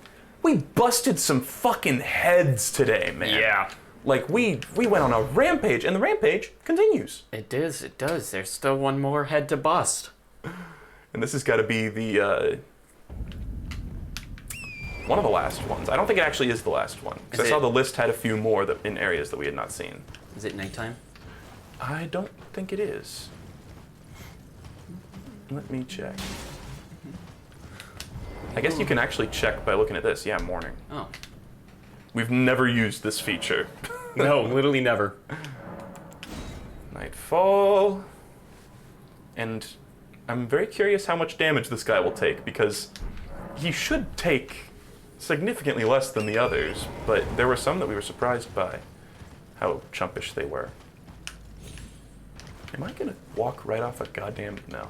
busted some fucking heads today, man. Yeah. Like we went on a rampage, and the rampage continues. It does. It does. There's still one more head to bust. And this has got to be the one of the last ones. I don't think it actually is the last one, because I saw the list had a few more that, in areas that we had not seen. Is it nighttime? I don't think it is. Let me check. I guess you can actually check by looking at this. Yeah, morning. Oh. We've never used this feature. No, literally never. Nightfall. And I'm very curious how much damage this guy will take, because he should take significantly less than the others, but there were some that we were surprised by how chumpish they were. Am I gonna walk right off a goddamn... No.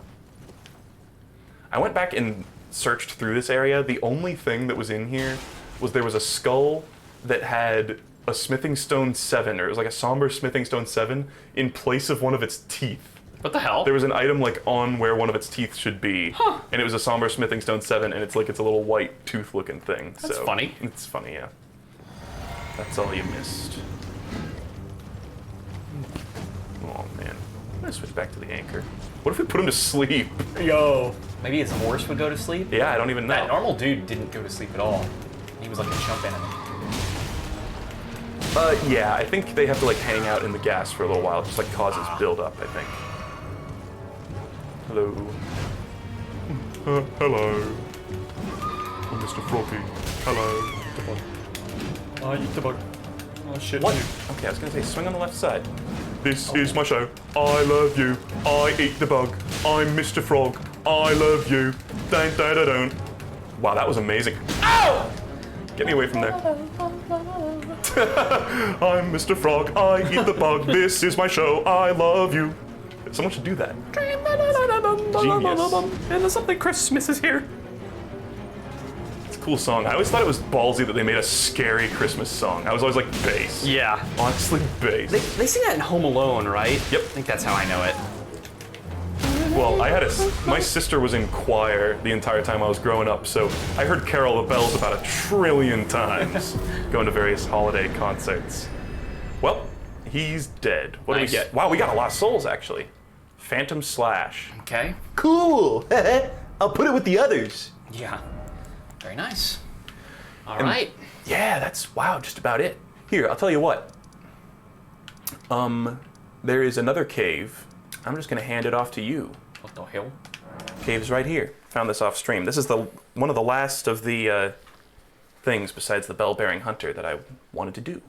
I went back and searched through this area. The only thing that was in here was there was a skull that had a smithing stone 7, or it was like a somber smithing stone 7 in place of one of its teeth. What the hell? There was an item like on where one of its teeth should be, and it was a somber smithing stone 7, and it's like it's a little white tooth looking thing. That's funny. It's funny, yeah. That's all you missed. Oh man, I'm gonna switch back to the anchor. What if we put him to sleep? Yo. Maybe his horse would go to sleep? Yeah, I don't even know. That normal dude didn't go to sleep at all. He was like a chump enemy. Yeah, I think they have to like hang out in the gas for a little while, just like causes build up, I think. Hello. Hello. I'm Mr. Froggy. Hello. Oh, you the bug. Oh shit. What? Okay, I was gonna say swing on the left side. This is my show. I love you. I eat the bug. I'm Mr. Frog. I love you. Dun, dun, dun, dun. Wow, that was amazing. Ow! Get me away from there. I'm Mr. Frog. I eat the bug. This is my show. I love you. Someone should do that. Genius. And there's something Christmas is here. It's a cool song. I always thought it was ballsy that they made a scary Christmas song. I was always like, bass. Yeah. Honestly, bass. They sing that in Home Alone, right? Yep. I think that's how I know it. Well, my sister was in choir the entire time I was growing up, so I heard Carol the Bells about 1 trillion times going to various holiday concerts. Well, he's dead. What do we Nice. get? Wow, we got a lot of souls, actually. Phantom Slash. Okay. Cool. I'll put it with the others. Yeah. Very nice. All right. Yeah, that's, wow, just about it. Here, I'll tell you what. There is another cave. I'm just gonna hand it off to you. What the hell? Cave's right here. Found this off stream. This is one of the last of the things besides the bell-bearing hunter that I wanted to do.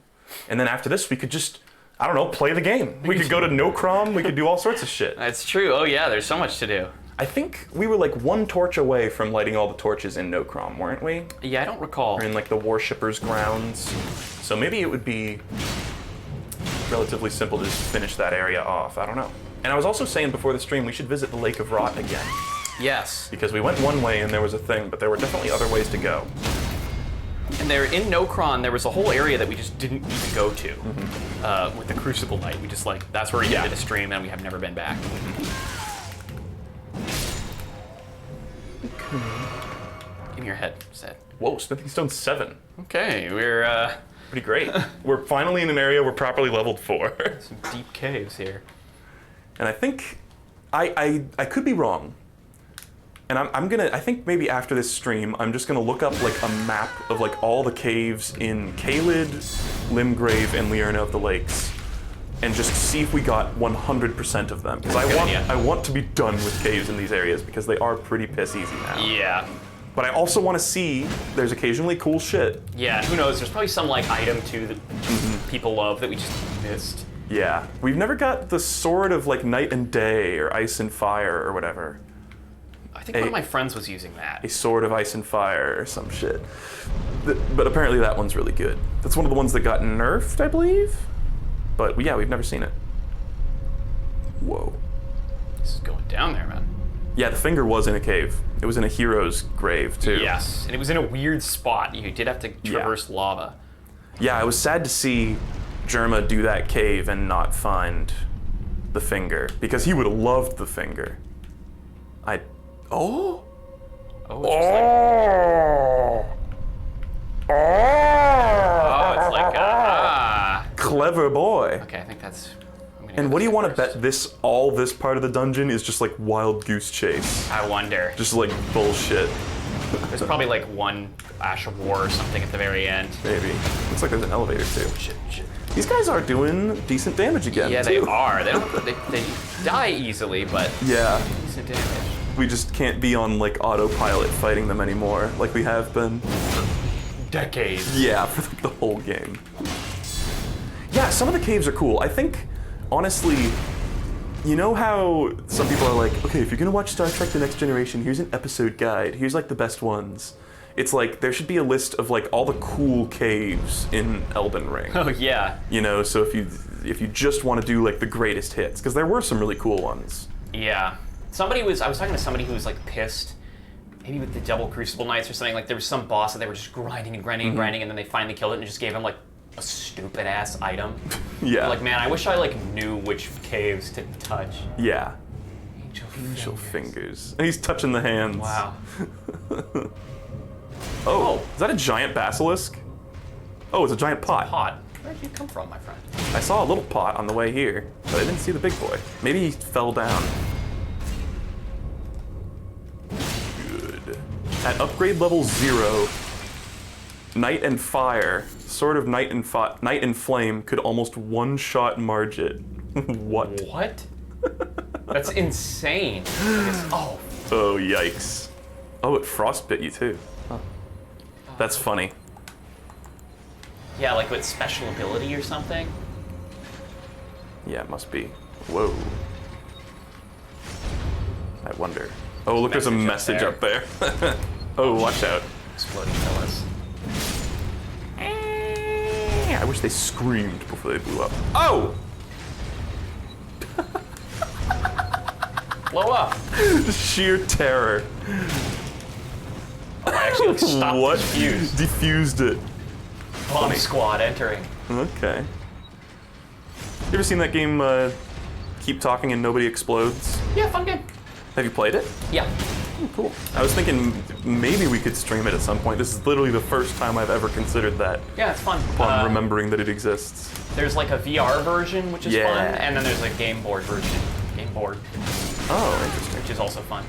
And then after this, we could just, I don't know, play the game. We could go to Nokrom. We could do all sorts of shit. That's true. Oh yeah, there's so much to do. I think we were like 1 torch away from lighting all the torches in Nokrom, weren't we? Yeah, I don't recall. Or in like the worshippers' grounds. So maybe it would be relatively simple to just finish that area off. I don't know. And I was also saying before the stream, we should visit the Lake of Rot again. Yes. Because we went one way and there was a thing, but there were definitely other ways to go. And there in Nokron, there was a whole area that we just didn't even go to. With the Crucible Night. We just like, that's where we ended the stream and we have never been back. Give me your head, Seth. Whoa, Smithing Stone 7. Okay, we're Pretty great. We're finally in an area we're properly leveled for. some deep caves here. And I think, I could be wrong. And I think maybe after this stream, I'm just gonna look up like a map of like all the caves in Caelid, Limgrave, and Liurna of the Lakes. and just see if we got 100% of them. Because Good idea. I want to be done with caves in these areas because they are pretty piss easy now. Yeah. But I also want to see, there's occasionally cool shit. Yeah, who knows? There's probably some like item too that people love that we just missed. Yeah. We've never got the sword of like night and day or ice and fire or whatever. I think one of my friends was using that. A sword of ice and fire or some shit. But apparently that one's really good. That's one of the ones that got nerfed, I believe. But yeah, we've never seen it. Whoa. This is going down there, man. Yeah, the finger was in a cave. It was in a hero's grave, too. Yes, and it was in a weird spot. You did have to traverse lava. Yeah, it was sad to see Germa do that cave and not find the finger, because he would have loved the finger. Oh, Oh, it's it's like clever boy. Okay, I think that's. I'm gonna And go what do you this want to first. bet this part of the dungeon is just like wild goose chase? I wonder. Just like bullshit, There's probably like one Ash of War or something at the very end. maybe. Looks like there's an elevator too. Shit. These guys are doing decent damage again, Yeah, too. they are. They die easily, but Yeah, decent damage. we just can't be on like autopilot fighting them anymore like we have been. Decades. Yeah, for like, the whole game. Yeah, some of the caves are cool. I think, honestly, you know how some people are like, okay, if you're gonna watch Star Trek The Next Generation, here's an episode guide. Here's like the best ones. It's like, there should be a list of like all the cool caves in Elden Ring. Oh yeah. You know, so if you just want to do like the greatest hits, because there were some really cool ones. Yeah. I was talking to somebody who was like pissed, maybe with the Double Crucible Knights or something. Like there was some boss that they were just grinding and grinding and grinding, and then they finally killed it and just gave him like a stupid ass item. Yeah. Like, man, I wish I like knew which caves to touch. Yeah. Angel Fingers. And he's touching the hands. Wow. Oh, is that a giant basilisk? Oh, it's a giant pot. Pot. Where did you come from, my friend? I saw a little pot on the way here, but I didn't see the big boy. Maybe he fell down. Good. At upgrade level 0, Night and Fire, Sword of Night and Flame could almost one-shot Margit. What? What? That's insane. Oh, Oh, yikes. Oh, it frostbit you too. Huh. That's funny. yeah, like with special ability or something. Yeah, it must be. Whoa. I wonder. Oh, look, there's a message up there. Oh, watch out. Exploding fellas. I wish they screamed before they blew up. Oh! Blow up. Sheer terror. I actually like, stopped What? the fuse. Diffused it. Bomb squad entering. Okay. You ever seen that game, Keep Talking and Nobody Explodes? Yeah, fun game. Have you played it? Yeah. Cool. I was thinking maybe we could stream it at some point. This is literally the first time I've ever considered that, Yeah, it's fun. upon remembering that it exists. There's like a VR version, which is Yeah. fun, and then there's a game board version. Game board, Oh, interesting. which is also fun.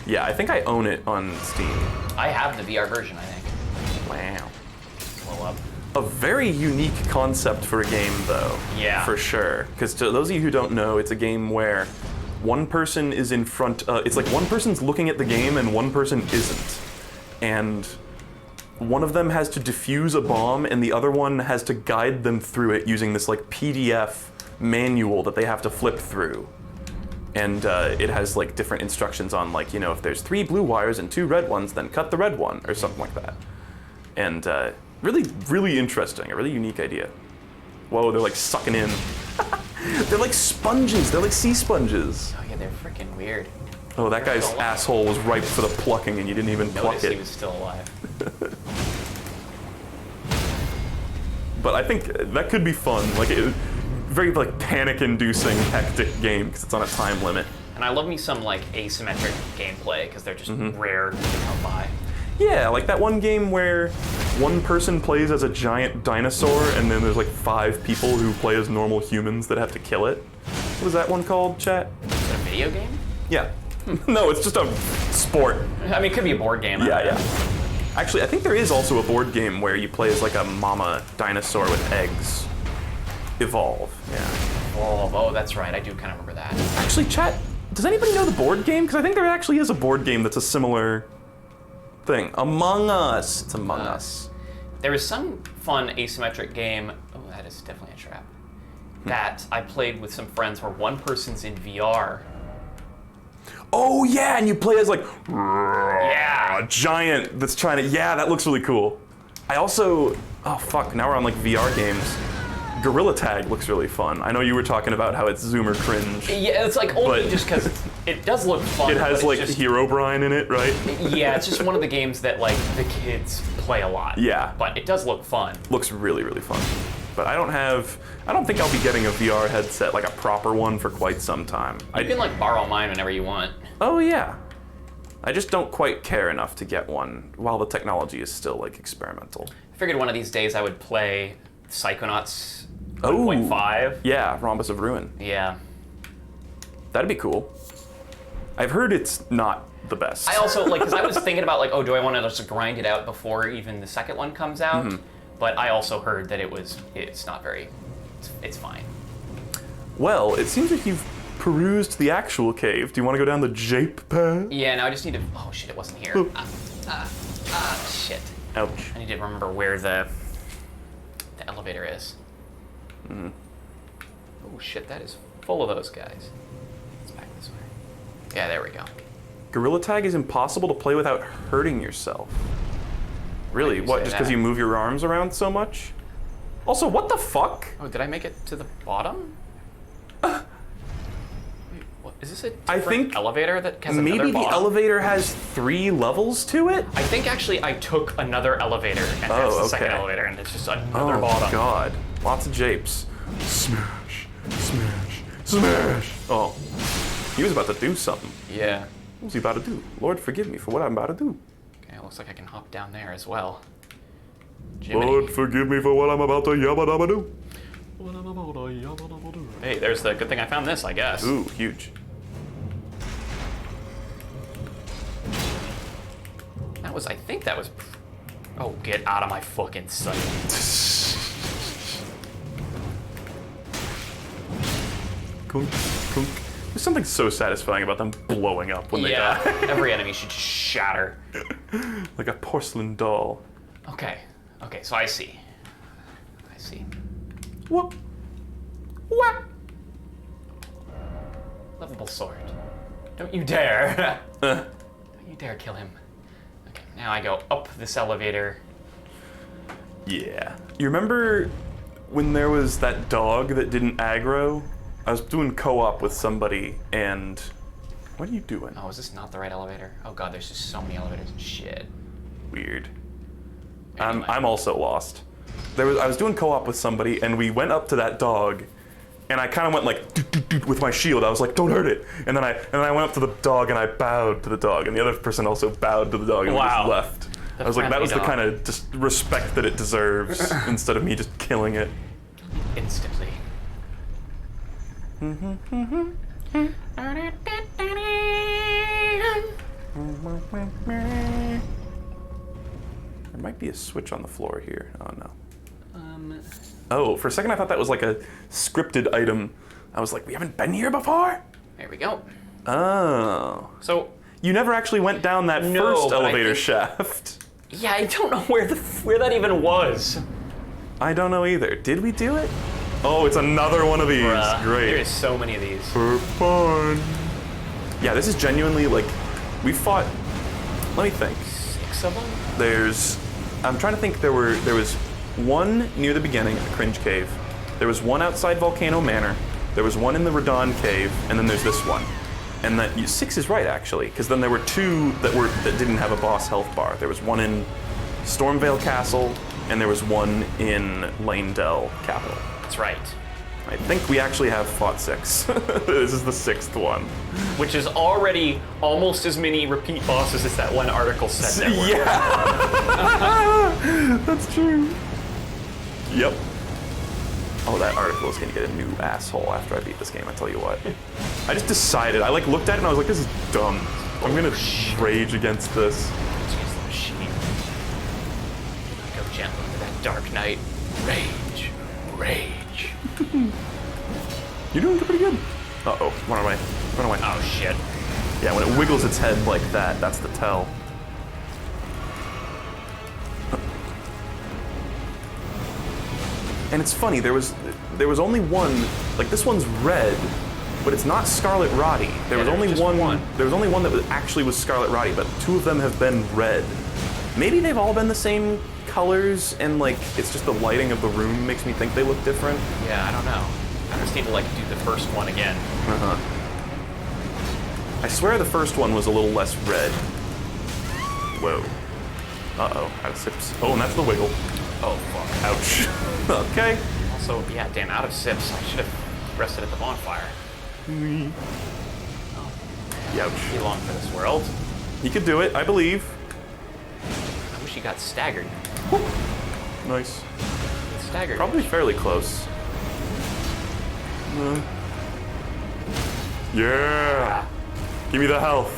Yeah, I think I own it on Steam. I have the VR version, I think. Wow. Blow up. A very unique concept for a game, though. Yeah. For sure. Because to those of you who don't know, it's a game where one person is in front. It's like one person's looking at the game and one person isn't. And one of them has to defuse a bomb and the other one has to guide them through it using this like PDF manual that they have to flip through. And it has like different instructions on like, you know, if there's 3 blue wires and 2 red ones, then cut the red one or something like that. And really, really interesting, a really unique idea. Whoa, they're like sucking in. They're like sponges, they're like sea sponges. Oh yeah, they're freaking weird. Oh, that guy's asshole was ripe for the plucking and you didn't even pluck Notice he it. was still alive. But I think that could be fun. Like, very like panic-inducing, hectic game because it's on a time limit. And I love me some like asymmetric gameplay because they're just rare to come by. Yeah, like that one game where one person plays as a giant dinosaur and then there's like 5 people who play as normal humans that have to kill it. What is that one called, chat? Is it a video game? Yeah. No, it's just a sport. I mean, it could be a board game. Yeah, yeah. Actually, I think there is also a board game where you play as like a mama dinosaur with eggs. Evolve, yeah. Oh, that's right. I do kind of remember that. Actually, chat, does anybody know the board game? Because I think there actually is a board game that's a similar thing. Among Us. It's Among Us. There is some fun asymmetric game. Oh, that is definitely a trap. That I played with some friends where one person's in VR. Oh yeah, and you play as like Yeah. a giant that's trying to. Yeah, that looks really cool. I also. Oh fuck! Now we're on like VR games. Gorilla Tag looks really fun. I know you were talking about how it's Zoomer cringe. Yeah, it's like only But- just because it does look fun. It has but it's like just, Herobrine in it, right? Yeah, it's just one of the games that like the kids play a lot. Yeah. But it does look fun. Looks really, really fun. But I don't think I'll be getting a VR headset, like a proper one, for quite some time. You can like borrow mine whenever you want. Oh yeah. I just don't quite care enough to get one while the technology is still like experimental. I figured one of these days I would play Psychonauts Oh. 1.5. Yeah, Rhombus of Ruin. Yeah. That'd be cool. I've heard it's not the best. I also like because I was thinking about like, oh, do I want to just grind it out before even the second one comes out? Mm-hmm. But I also heard that it's not very, it's fine. Well, it seems like you've perused the actual cave. Do you want to go down the Jape path? Yeah, now I just need to. Oh shit, it wasn't here. Shit. Ouch. I need to remember where the elevator is. Mm-hmm. Oh shit, that is full of those guys. It's back this way. Yeah, there we go. Gorilla Tag is impossible to play without hurting yourself. Really? Why do you What, say just because that? you move your arms around so much? Also, what the fuck? Oh, did I make it to the bottom? Wait, what, is this a I different think elevator that has Maybe another the bottom? elevator has 3 levels to it? I think actually I took another elevator and that's the second okay. elevator and it's just another Oh bottom. god. Lots of japes. Smash, smash, smash. Oh. He was about to do something. Yeah. What was he about to do? Lord, forgive me for what I'm about to do. Okay, it looks like I can hop down there as well. Jiminy. Lord, forgive me for what I'm about to yabba dabba do. Hey, there's the good thing I found this, I guess. Ooh, huge. That was, I think that was. Oh, get out of my fucking sight. Kunk, kunk. There's something so satisfying about them blowing up when they Yeah, die. every enemy should just shatter. Like a porcelain doll. Okay, okay, so I see. I see. Whoop. What? Lovable sword. Don't you dare. Don't you dare kill him. Okay, now I go up this elevator. Yeah. You remember when there was that dog that didn't aggro? I was doing co-op with somebody and... What are you doing? Oh, is this not the right elevator? Oh god, there's just so many elevators. Shit. Weird. Anyway. I'm also lost. I was doing co-op with somebody and we went up to that dog and I kind of went like "Doot, doot, doot," with my shield. I was like, don't hurt it. And then I went up to the dog and I bowed to the dog and the other person also bowed to the dog and we Wow. just left. The I was like, that was the friendly kind dog. of just respect that it deserves instead of me just killing it. Instantly. There might be a switch on the floor here. Oh no. Oh, for a second I thought that was like a scripted item. I was like, we haven't been here before? There we go. Oh. So, You never actually went down that No, first but I elevator think- shaft. yeah, I don't know where that even was. I don't know either. Did we do it? Oh, it's another one of these. Bruh, Great. There's so many of these. For fun. Yeah, this is genuinely like, we fought, let me think. 6 of them? I'm trying to think, there was one near the beginning at the Cringe Cave. There was one outside Volcano Manor. There was one in the Radon Cave, and then there's this one. And 6 is right, actually, because then there were 2 that didn't have a boss health bar. There was one in Stormvale Castle, and there was one in Lanedell Capital. That's right. I think we actually have fought 6. This is the 6th one. Which is already almost as many repeat bosses as that one article said that were. Yeah! That's true. Yep. Oh, that article is gonna get a new asshole after I beat this game, I tell you what. I just decided, I looked at it and I was like, this is dumb. I'm gonna rage against this. Use the machine. Go gentle into that dark night. Rage. Rage. You're doing pretty good. Uh-oh, run away. Run away. Oh, shit. Yeah, when it wiggles its head like that, that's the tell. And it's funny, there was only one, like this one's red, but it's not Scarlet Roddy. There was only one. There was only one that actually was Scarlet Roddy, but 2 of them have been red. Maybe they've all been the same colors, and like it's just the lighting of the room makes me think they look different. Yeah, I don't know. I just need to like do the first one again. I swear the first one was a little less red. Whoa. Uh-oh, out of sips. Oh, and that's the wiggle. Oh, fuck. Ouch. Okay. Also, yeah, damn, out of sips. I should have rested at the bonfire. Youch. Too long for this world. He could do it, I believe. I wish he got staggered. Nice. Staggered. Probably fairly close. Yeah. Give me the health.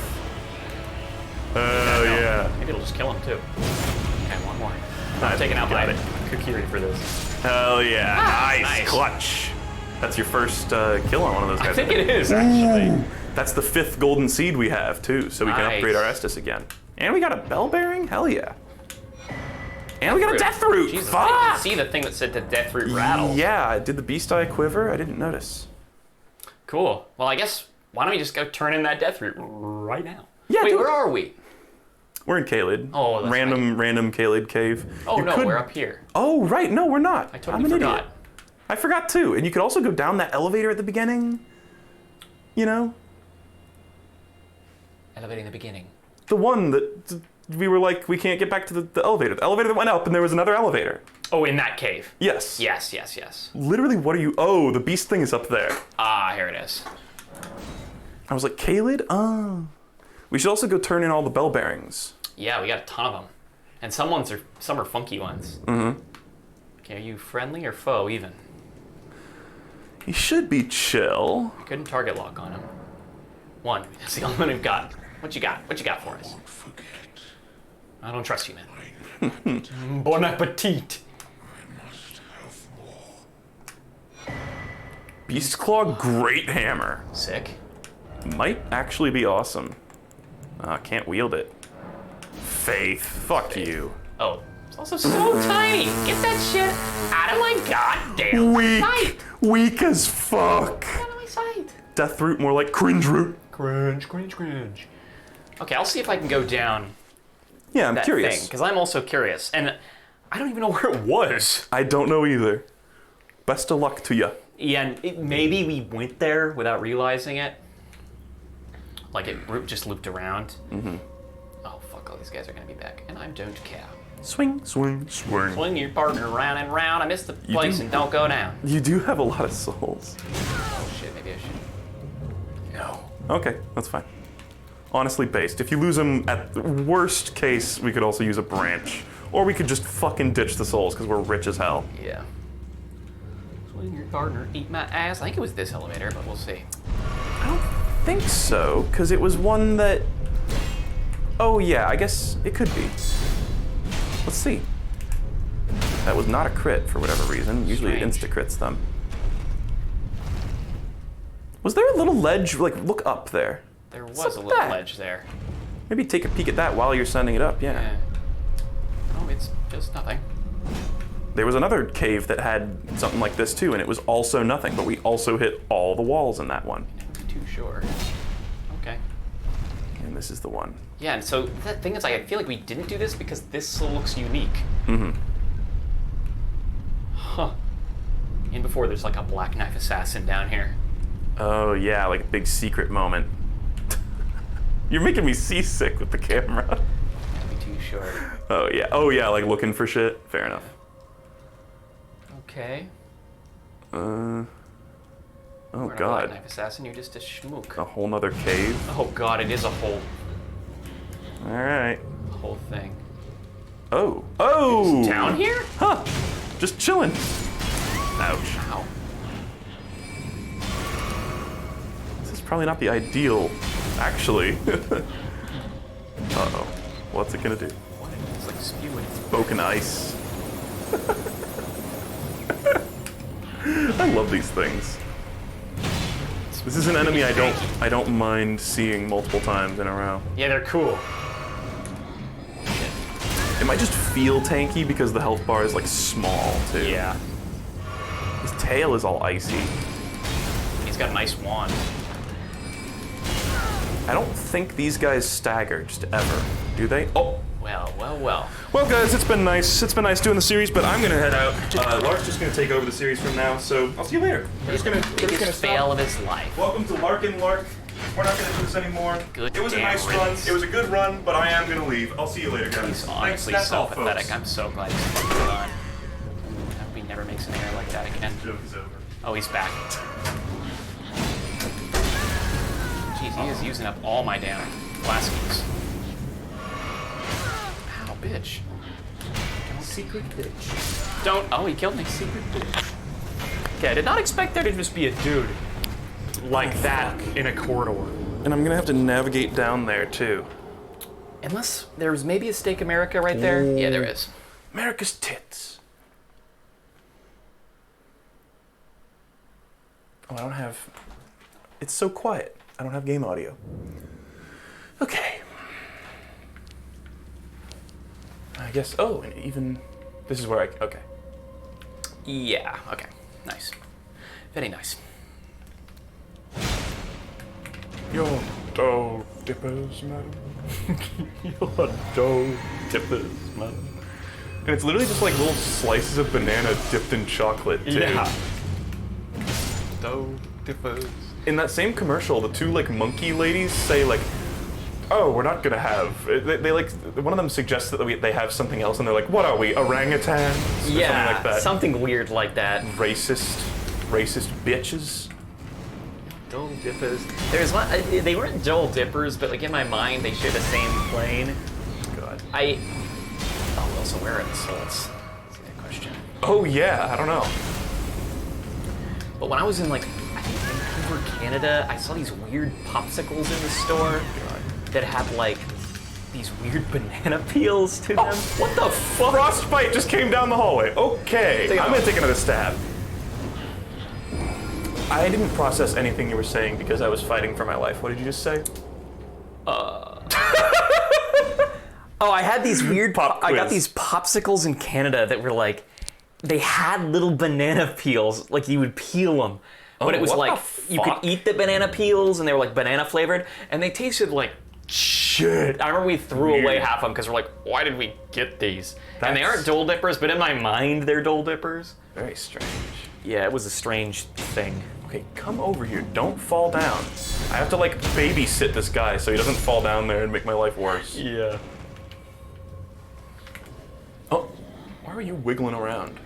Oh, yeah. Maybe it'll just kill him, too. Okay, one more. I'm I taking out got my it. Kukiri for this. Hell yeah. Nice. nice. Clutch. That's your first kill on one of those guys. I think it is, actually. That's the 5th golden seed we have, too, so we can Nice. upgrade our Estus again. And we got a bell bearing? Hell yeah. And we got a death root. Jesus, Fuck! I didn't see the thing that said the death root rattle. Yeah, did the beast eye quiver? I didn't notice. Cool. Well, I guess, why don't we just go turn in that death root right now? Yeah, Wait, do where it. are we? We're in Caelid. Oh, that's random Caelid cave. Oh, You no, could- we're up here. Oh, right. No, we're not. I I'm totally an forgot. idiot. I forgot too. And you could also go down that elevator at the beginning. You know? Elevating the beginning. The one that we were like, we can't get back to the elevator. The elevator that went up and there was another elevator. Oh, in that cave. Yes. Yes, yes, yes. Literally, what are you? Oh, the beast thing is up there. Ah, here it is. I was like, Caelid? Oh. We should also go turn in all the bell bearings. Yeah, we got a ton of them. And some are funky ones. Mm-hmm. Okay, are you friendly or foe even? He should be chill. I couldn't target lock on him. One. That's the only one we've got. What you got? What you got for us? I don't trust you, man. Bon appetit. Beast Claw, great hammer. Sick. Might actually be awesome. Can't wield it. Faith. Fuck you. Oh, it's also so tiny. Get that shit out of my goddamn sight. Weak as fuck. Out of my sight. Death root, more like cringe root. Cringe, cringe, cringe. Okay, I'll see if I can go down Yeah, I'm that curious. thing, because I'm also curious. And I don't even know where it was. I don't know either. Best of luck to ya. Yeah, and maybe we went there without realizing it. Like it just looped around. Mm-hmm. Oh, fuck, all these guys are going to be back. And I don't care. Swing, swing, swing. Swing your partner round and round. I missed the place and don't go down. You do have a lot of souls. Oh, shit, maybe I should. No. Okay, that's fine. Honestly based. If you lose them, at the worst case, we could also use a branch. Or we could just fucking ditch the souls, because we're rich as hell. Yeah. Swing your partner, eat my ass. I think it was this elevator, but we'll see. I don't think so, because it was one that... Oh yeah, I guess it could be. Let's see. That was not a crit for whatever reason. Usually it Strange. insta-crits them. Was there a little ledge? Like, look up there. There was What's a little that? ledge there. Maybe take a peek at that while you're sending it up, yeah. Oh, it's just nothing. There was another cave that had something like this too, and it was also nothing, but we also hit all the walls in that one. Not too sure. Okay. And this is the one. Yeah, and so that thing is, I feel like we didn't do this because this looks unique. Mm-hmm. Huh. And before, there's like a black knife assassin down here. Oh yeah, like a big secret moment. You're making me seasick with the camera. Can't be too sure. Oh yeah, like looking for shit. Fair enough. Okay. Oh We're not a black god. knife assassin, you're just a schmook. A whole nother cave. Oh god, it is a Alright. whole thing. Oh. Oh! Down here? Huh. Just chilling. Ouch. Ow. This is probably not the ideal, actually. Uh-oh. What's it gonna do? What? It's like spewing. Broken ice. I love these things. This is an enemy I don't mind seeing multiple times in a row. Yeah, they're cool. It might just feel tanky because the health bar is like small too. Yeah. His tail is all icy. He's got a nice wand. I don't think these guys stagger just ever, do they? Oh. Well, well, well. Well, guys, it's been nice. It's been nice doing the series, but I'm gonna head out. Lark's just gonna take over the series from now, so I'll see you later. We're just gonna Fail of his life. Welcome to Lark and Lark. We're not gonna do this anymore. Good it was a damn nice riddance. run. It was a good run, but I am gonna leave. I'll see you later, guys. He's honestly That's so all, pathetic. folks. I'm so glad he's fucking done. I hope he never makes an error like that again. Joke is over. Oh, he's back. Jeez, he is using up all my damn flaskies. Ow, bitch. Secret bitch. Don't. Oh, he killed me. Secret bitch. Okay, I did not expect there to just be a dude like that in a corridor. And I'm gonna have to navigate down there too. Unless there's maybe a Stake America right there. Yeah, there is. America's tits. Oh, I don't have. It's so quiet. I don't have game audio. Okay. I guess. Oh, and even. This is where I. Okay. Yeah, okay. Nice. Very nice. Your dough dippers, madam. Your dough dippers, madam. And it's literally just like little slices of banana dipped in chocolate, too. Yeah. Dough dippers. In that same commercial, the two like monkey ladies say like, "Oh, we're not gonna have." They like one of them suggests that they have something else, and they're like, "What are we, orangutans?" Or Yeah, something like that. something weird like that. Racist bitches. Dole dippers. There's one. They weren't Dole dippers, but like in my mind, they share the same plane. God. Oh, well, so where are the souls? That's a good question. Oh yeah, I don't know. But when I was in like, I think Vancouver, Canada, I saw these weird popsicles in the store that had like these weird banana peels to them. Oh, what the fuck? Frostbite just came down the hallway. Okay, I'm gonna take another stab. I didn't process anything you were saying because I was fighting for my life. What did you just say? Oh, I had these weird Pop I got quiz. these popsicles in Canada that were like, they had little banana peels, like you would peel them. But it was what like, the you could fuck? eat the banana peels and they were like banana flavored and they tasted like shit. I remember we threw away Weird. half of them because we're like, why did we get these? And they That's- aren't Dole Dippers, but in my mind, they're Dole Dippers. Very strange. Yeah, it was a strange thing. Okay, come over here. Don't fall down. I have to like babysit this guy so he doesn't fall down there and make my life worse. Yeah. Oh, why are you wiggling around?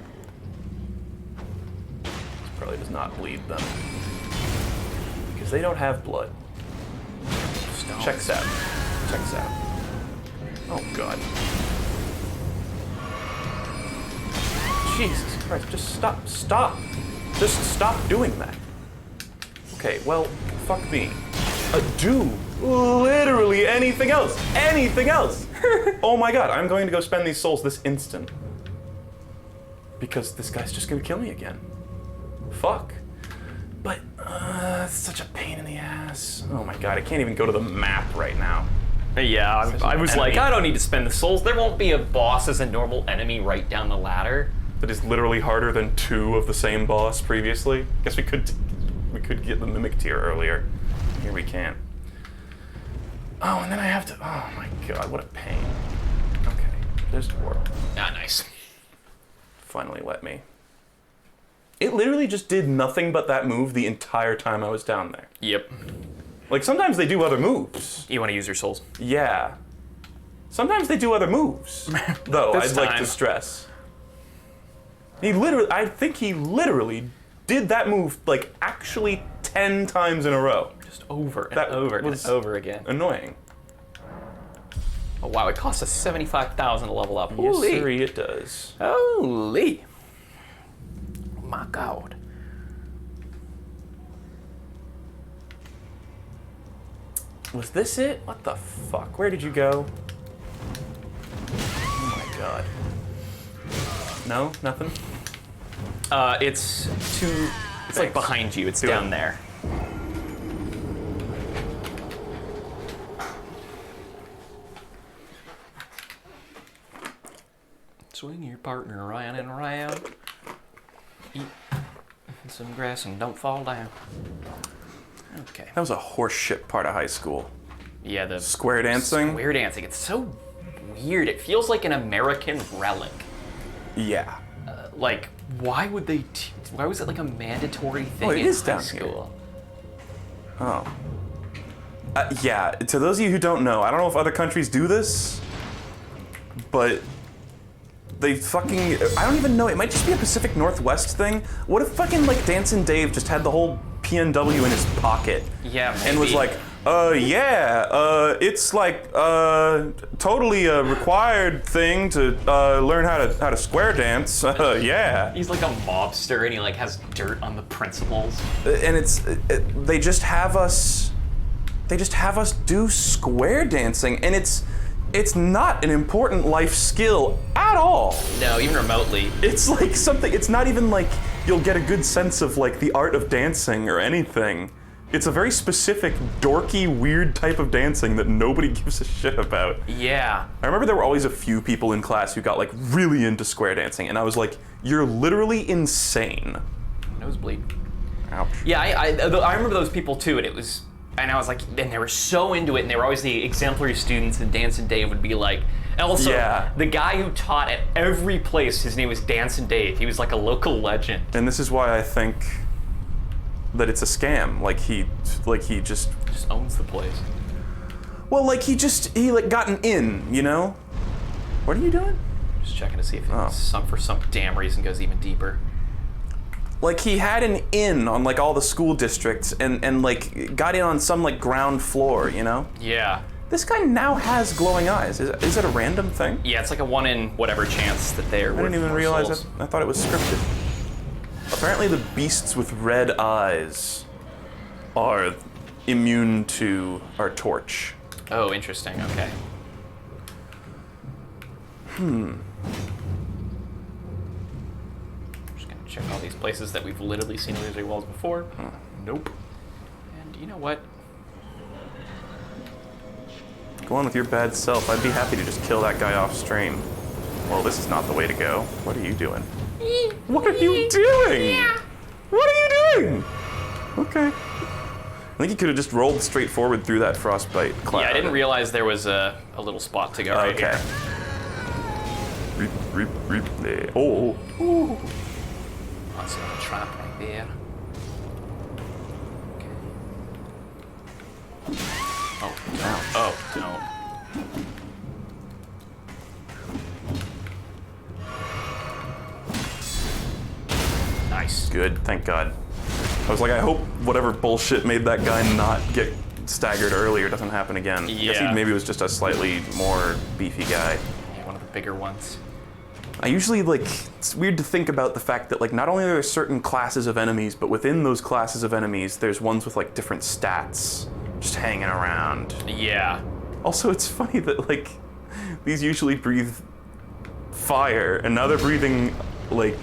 This probably does not bleed them. Because they don't have blood. Checks out. Checks out. Oh god. Jesus Christ, just stop. Stop. Just stop doing that. Okay, well, fuck me. Do literally anything else. Anything else. Oh my god, I'm going to go spend these souls this instant. Because this guy's just gonna kill me again. Fuck. But, it's such a pain in the ass. Oh my god, I can't even go to the map right now. Yeah, I was like, enemy. I don't need to spend the souls. There won't be a boss as a normal enemy right down the ladder. That is literally harder than 2 of the same boss previously. Guess we could get the Mimic tier earlier. Here we can't. Oh, and then I have to, oh my god, what a pain. Okay, there's Dwarf. Ah, nice. Finally let me. It literally just did nothing but that move the entire time I was down there. Yep. Like, sometimes they do other moves. You want to use your souls? Yeah. Sometimes they do other moves. Though, This I'd like time. to stress. I think he literally did that move, like, actually 10 times in a row. Just over and That over and was over again. Annoying. Oh wow, it costs us 75,000 to level up. Yes, Holy. sirree, it does. Holy. Oh my god. Was this it? What the fuck? Where did you go? Oh my god. No? Nothing? It's like behind you. It's Do down it. there. partner, Ryan and Raya. Eat some grass and don't fall down. Okay. That was a horseshit part of high school. Yeah, the Square dancing? Square dancing. It's so weird. It feels like an American relic. Yeah. Like, why would they? Why was it like a mandatory thing it in is high down school? Oh. Yeah, to those of you who don't know, I don't know if other countries do this, but they fucking, I don't even know, it might just be a Pacific Northwest thing. What if fucking like Dancing Dave just had the whole PNW in his pocket? Yeah, maybe. And was like, it's like totally a required thing to learn how to square dance. Yeah. He's like a mobster and he like has dirt on the principals. And they just have us do square dancing, and it's not an important life skill at all. No, even remotely. It's like something, it's not even like you'll get a good sense of like the art of dancing or anything. It's a very specific, dorky, weird type of dancing that nobody gives a shit about. Yeah. I remember there were always a few people in class who got like really into square dancing, and I was like, you're literally insane. Nosebleed. Ouch. Yeah, I remember those people too, and I was like, and they were so into it, and they were always the exemplary students, and Dance and Dave would be like, and also, Yeah. the guy who taught at every place, his name was Dance and Dave. He was like a local legend. And this is why I think that it's a scam. Like he just Owns the place. well, like he like got an in, you know? What are you doing? Just checking to see if it for some damn reason goes even deeper. Like he had an in on like all the school districts and like got in on some like ground floor, you know? Yeah. This guy now has glowing eyes. Is it a random thing? Yeah, it's like a 1 in whatever chance that they are. I didn't even realize that. I thought it was scripted. Apparently the beasts with red eyes are immune to our torch. Oh, interesting. Okay. Just gonna check all these places that we've literally seen illusory walls before. Nope. And you know what? Go on with your bad self. I'd be happy to just kill that guy off stream. Well, this is not the way to go. What are you doing? What are you doing? What are you doing? Okay. I think you could have just rolled straight forward through that frostbite cloud. Yeah, I didn't realize there was a little spot to go right Okay. here. Reap, there. Oh. Ooh. That's a little trap right there. Okay. Oh, don't. Oh, don't. Nice. Good, thank God. I was like, I hope whatever bullshit made that guy not get staggered earlier doesn't happen again. I guess he Yeah. maybe was just a slightly more beefy guy. Yeah, one of the bigger ones. I usually, like, it's weird to think about the fact that, like, not only are there certain classes of enemies, but within those classes of enemies, there's ones with, like, different stats just hanging around. Yeah. Also, it's funny that, like, these usually breathe fire, and now they're breathing, like,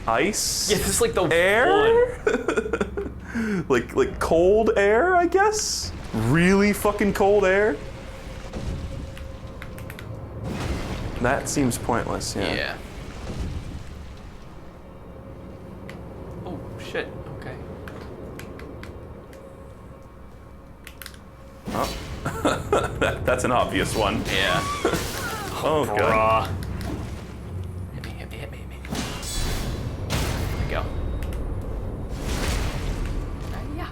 ice? Yeah, this is like the air? like cold air, I guess? Really fucking cold air? That seems pointless, yeah. Yeah. Oh, shit. Okay. Oh. That's an obvious one. Yeah. Oh, God. Hit me. There we go. Yeah.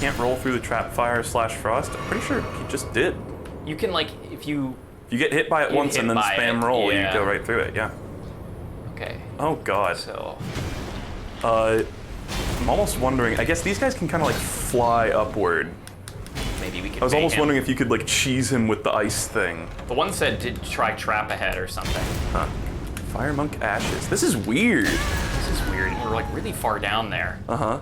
Can't roll through the trap fire / frost. I'm pretty sure he just did. You can, like, if you... If you get hit by it You once hit and then by spam it, roll, yeah. you go right through it, yeah. Okay. Oh, God. So... I'm almost wondering, I guess these guys can kind of like fly upward. Maybe we can I was bait almost him. wondering if you could like cheese him with the ice thing. The one said to try trap ahead or something. Huh. Fire Monk Ashes. This is weird. This is weird. We're, like, really far down there. Uh-huh.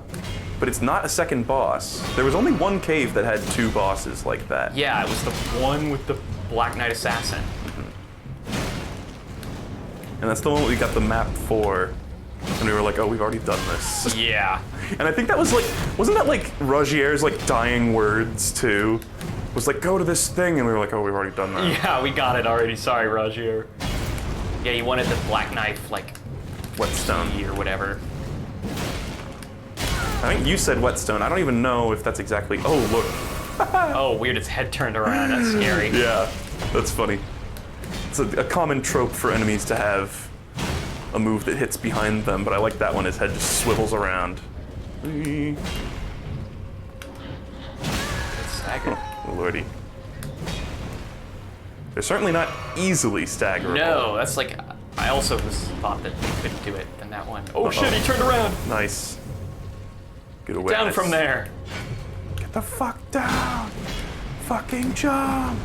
But it's not a second boss. There was only one cave that had 2 bosses like that. Yeah, it was the one with the Black Knight Assassin. And that's the one we got the map for. And we were like, oh, we've already done this. Yeah. And I think that was like, wasn't that like Rogier's like dying words too? was like, go to this thing, and we were like, oh, we've already done that. Yeah, we got it already. Sorry, Roger. Yeah, you wanted the black knife, like, Whetstone. or whatever. I think you said whetstone. I don't even know if that's exactly. Oh, look. Oh, weird, its head turned around. That's scary. Yeah, that's funny. It's a common trope for enemies to have a move that hits behind them, but I like that one. His head just swivels around. Stagger. Oh, lordy. They're certainly not easily staggerable. No, that's like, I also thought that they couldn't do it than that one. Oh shit, he turned around. Nice. Good awareness. Down from there. Get the fuck down. Fucking jump.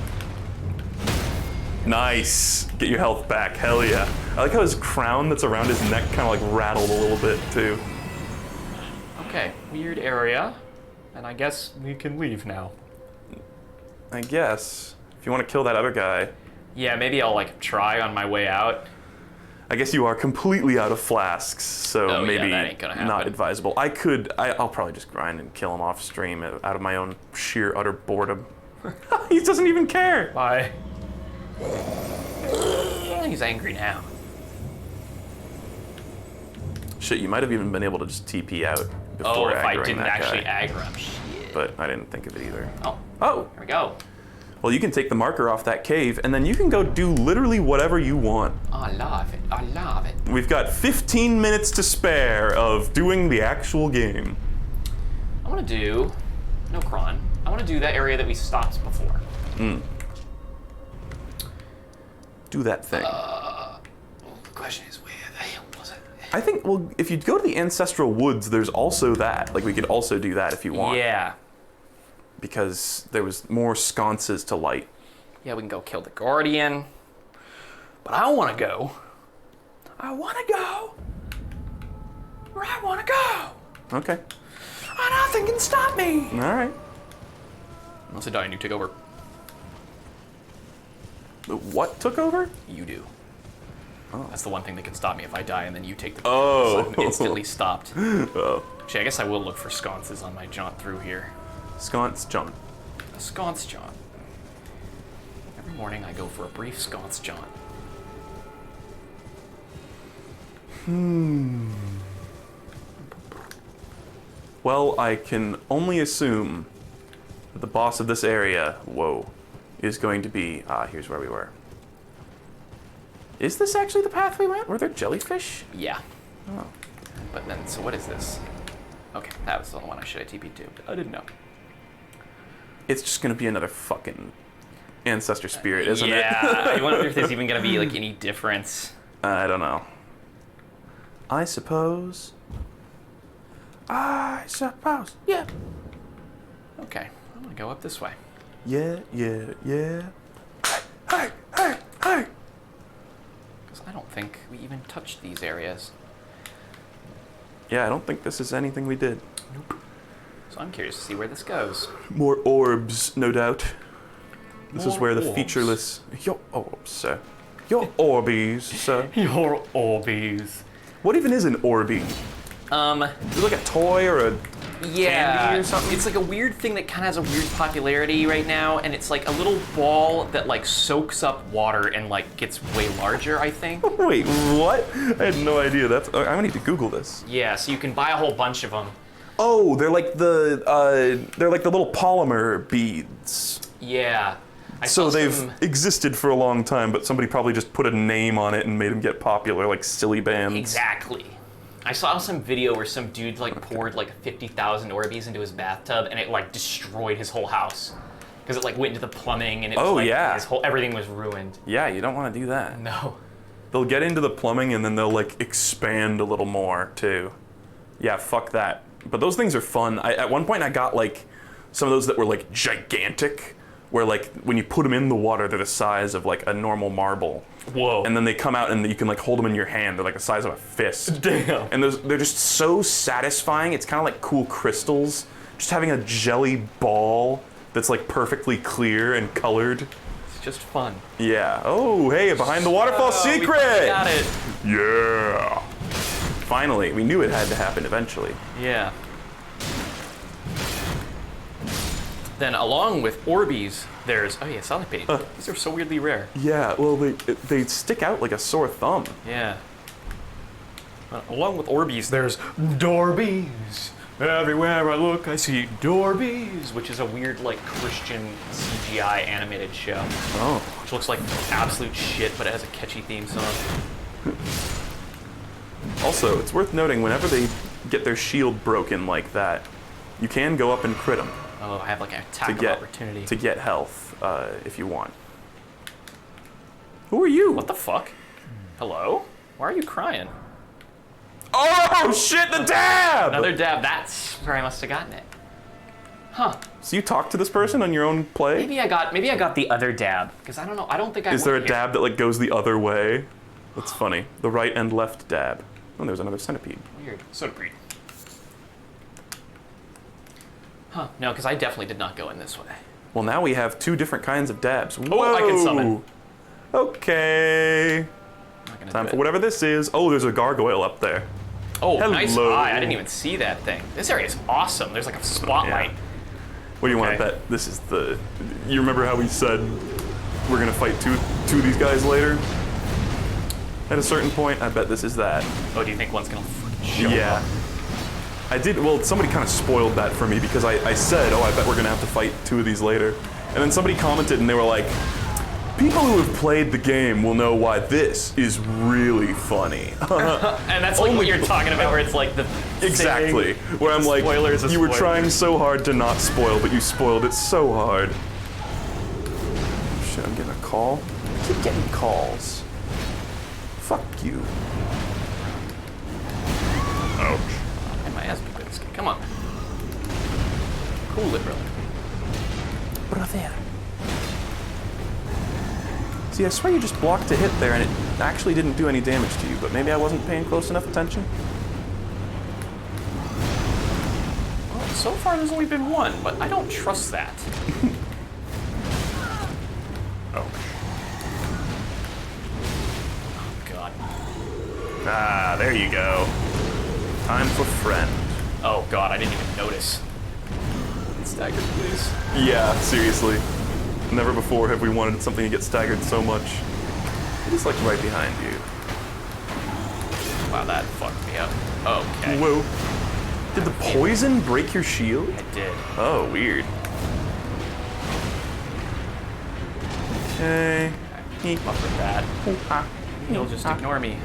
Nice. Get your health back. Hell yeah. I like how his crown that's around his neck kind of like rattled a little bit too. Okay, weird area. And I guess we can leave now. I guess. If you want to kill that other guy. Yeah, maybe I'll like try on my way out. I guess you are completely out of flasks, so Oh, yeah, maybe that ain't gonna happen. not advisable. I'll probably just grind and kill him off stream out of my own sheer utter boredom. He doesn't even care. Bye. He's angry now. Shit, you might have even been able to just TP out before Oh, if I aggroing didn't that actually guy. aggro him. Shit. But I didn't think of it either. Oh, Oh, here we go. well, you can take the marker off that cave, and then you can go do literally whatever you want. I love it. I love it. We've got 15 minutes to spare of doing the actual game. I want to do... No, Kron. I want to do that area that we stopped before. Do that thing. The question is, where the hell was it? I think, well, if you go to the Ancestral Woods, there's also that. Like, we could also do that if you want. Yeah. Because there was more sconces to light. Yeah, we can go kill the Guardian. But I want to go. I want to go. Where I want to go. Okay. And nothing can stop me. All right. Unless I die and you take over. What took over? You do. Oh. That's the one thing that can stop me if I die and then you take the Oh. So I'm instantly stopped. Oh. Actually, I guess I will look for sconces on my jaunt through here. Sconce John. A sconce jaunt. Every morning I go for a brief sconce jaunt. Well, I can only assume that the boss of this area, is going to be... here's where we were. Is this actually the path we went? Were there jellyfish? Yeah. Oh. But then, so what is this? Okay, that was the one I should have TP'd to. I didn't know. It's just going to be another fucking ancestor spirit, isn't it? Yeah, I wonder if there's even going to be like any difference. I don't know. I suppose. Yeah. Okay, I'm gonna go up this way. Yeah. Hey. Because I don't think we even touched these areas. Yeah, I don't think this is anything we did. So I'm curious to see where this goes. More orbs, no doubt. This is More where the orbs. featureless... Your orbs, sir. Your orbies, sir. Your Orbeez. What even is an Orby? Is it like a toy or a Yeah, candy or something? it's like a weird thing that kind of has a weird popularity right now, and it's like a little ball that like soaks up water and like gets way larger, I think. Wait, what? I had no idea. That's. I'm gonna need to Google this. Yeah, so you can buy a whole bunch of them. Oh, they're like the little polymer beads. Yeah. I So saw they've some- existed for a long time, but somebody probably just put a name on it and made them get popular, like silly bands. Exactly. I saw some video where some dude like poured like 50,000 Orbeez into his bathtub and it like destroyed his whole house. Because it like went into the plumbing and it was, Oh, like, yeah. everything was ruined. Yeah, you don't want to do that. No. They'll get into the plumbing and then they'll like expand a little more too. Yeah, fuck that. But those things are fun. At one point I got like some of those that were like gigantic, where like when you put them in the water, they're the size of like a normal marble. Whoa. And then they come out and you can like hold them in your hand. They're like the size of a fist. Damn. And they're just so satisfying. It's kind of like cool crystals. Just having a jelly ball that's like perfectly clear and colored. It's just fun. Yeah. Oh, hey, a behind the waterfall We secret. got it. Yeah. Finally, we knew it had to happen eventually. Yeah. Then along with Orbeez, there's, oh yeah, Sonic Bait. These are so weirdly rare. Yeah, well, they stick out like a sore thumb. Yeah. Along with Orbeez, there's Dorbeez. Everywhere I look, I see Dorbeez, which is a weird, like, Christian CGI animated show. Oh. Which looks like absolute shit, but it has a catchy theme song. Also, it's worth noting, whenever they get their shield broken like that, you can go up and crit them Oh, I have, like, an attack of opportunity. to get health, if you want. Who are you? What the fuck? Hello? Why are you crying? Oh, shit, the dab! Another dab. That's where I must have gotten it. Huh. So you talked to this person on your own play? Maybe I got the other dab, because I don't know. I don't think I Is there a went here. dab that, like, goes the other way? That's funny. The right and left dab. Oh, there's another centipede. Weird. Soda breed. Huh. No, because I definitely did not go in this way. Well, now we have 2 different kinds of dabs. Whoa! Oh, I can summon. Okay. I'm not gonna Time do for it. whatever this is. Oh, there's a gargoyle up there. Oh, Hello. nice eye. I didn't even see that thing. This area is awesome. There's like a spotlight. Yeah. What do you want to Okay. bet? This is the... You remember how we said we're going to fight two of these guys later? At a certain point, I bet this is that. Oh, do you think one's gonna show Yeah. up? I did... Well, somebody kind of spoiled that for me because I said, oh, I bet we're going to have to fight 2 of these later. And then somebody commented and they were like, people who have played the game will know why this is really funny. And that's like what you're talking about, where it's like the Exactly. Where I'm like, spoilers is you were spoilers. trying so hard to not spoil, but you spoiled it so hard. Shit, I'm getting a call. I keep getting calls. Fuck you. Ouch. And my ass beat by this guy. Come on. Cool it, brother. Brother. See, I swear you just blocked a hit there and it actually didn't do any damage to you, but maybe I wasn't paying close enough attention? Well, so far there's only been one, but I don't trust that. Oh. Oh, God. Ah, there you go. Time for friend. Oh, God, I didn't even notice. Staggered, please. Yeah, seriously. Never before have we wanted something to get staggered so much. He's like right behind you. Wow, that fucked me up. Okay. Whoa. Did the poison break your shield? It did. Oh, weird. Okay. Fuck with that. He'll just ignore me.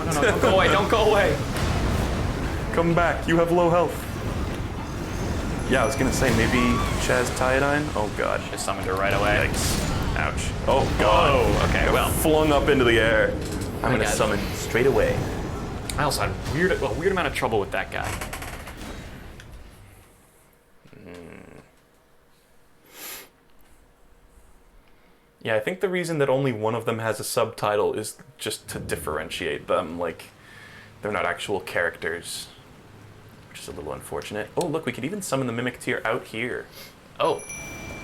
No, don't go away, don't go away. Come back, you have low health. Yeah, I was gonna say maybe Chaz Tyodyne? Oh god. Just summoned her right away. Yikes. Ouch. Oh god. Oh, okay, Got well. flung up into the air. I'm gonna God. summon straight away. I also had a weird amount of trouble with that guy. Yeah, I think the reason that only one of them has a subtitle is just to differentiate them. Like, they're not actual characters, which is a little unfortunate. Oh, look, we could even summon the Mimic Tier out here. Oh,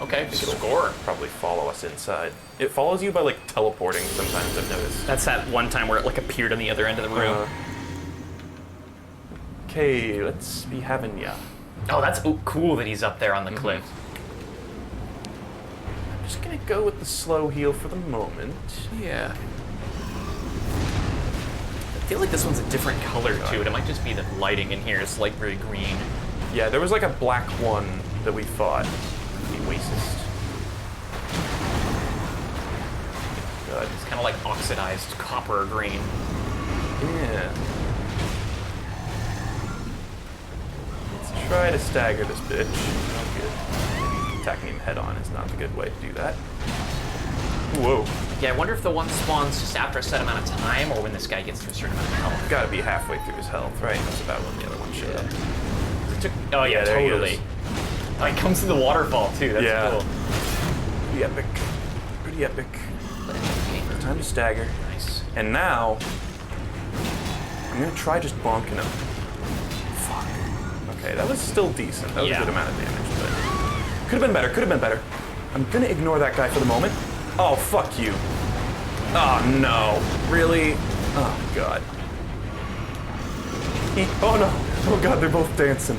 okay. Score. Probably follow us inside. It follows you by, like, teleporting sometimes, I've noticed. That's that one time where it like appeared on the other end of the room. Okay, let's be having ya. Oh, that's cool that he's up there on the cliff. I'm just gonna go with the slow heal for the moment. Yeah. I feel like this one's a different color to it. It might just be the lighting in here. It's like very green. Yeah, there was like a black one that we fought. The Oasis. Good. It's kind of like oxidized copper green. Yeah. Let's try to stagger this bitch. Oh, good. Maybe attacking him head on is not the good way to do that. Whoa. Yeah, I wonder if the one spawns just after a set amount of time or when this guy gets to a certain amount of health. Gotta be halfway through his health, right? That's about when the other one showed up. Oh yeah, there he totally. is. Oh, he comes to the waterfall too. That's Yeah. cool. Pretty epic. Pretty epic. Time to stagger. Nice. And now, I'm gonna try just bonking him. Fuck. Okay, that was still decent. That was Yeah. a good amount of damage, but could have been better. Could have been better. I'm gonna ignore that guy for the moment. Oh, fuck you. Oh no. Really? Oh god. Oh no. Oh god, they're both dancing.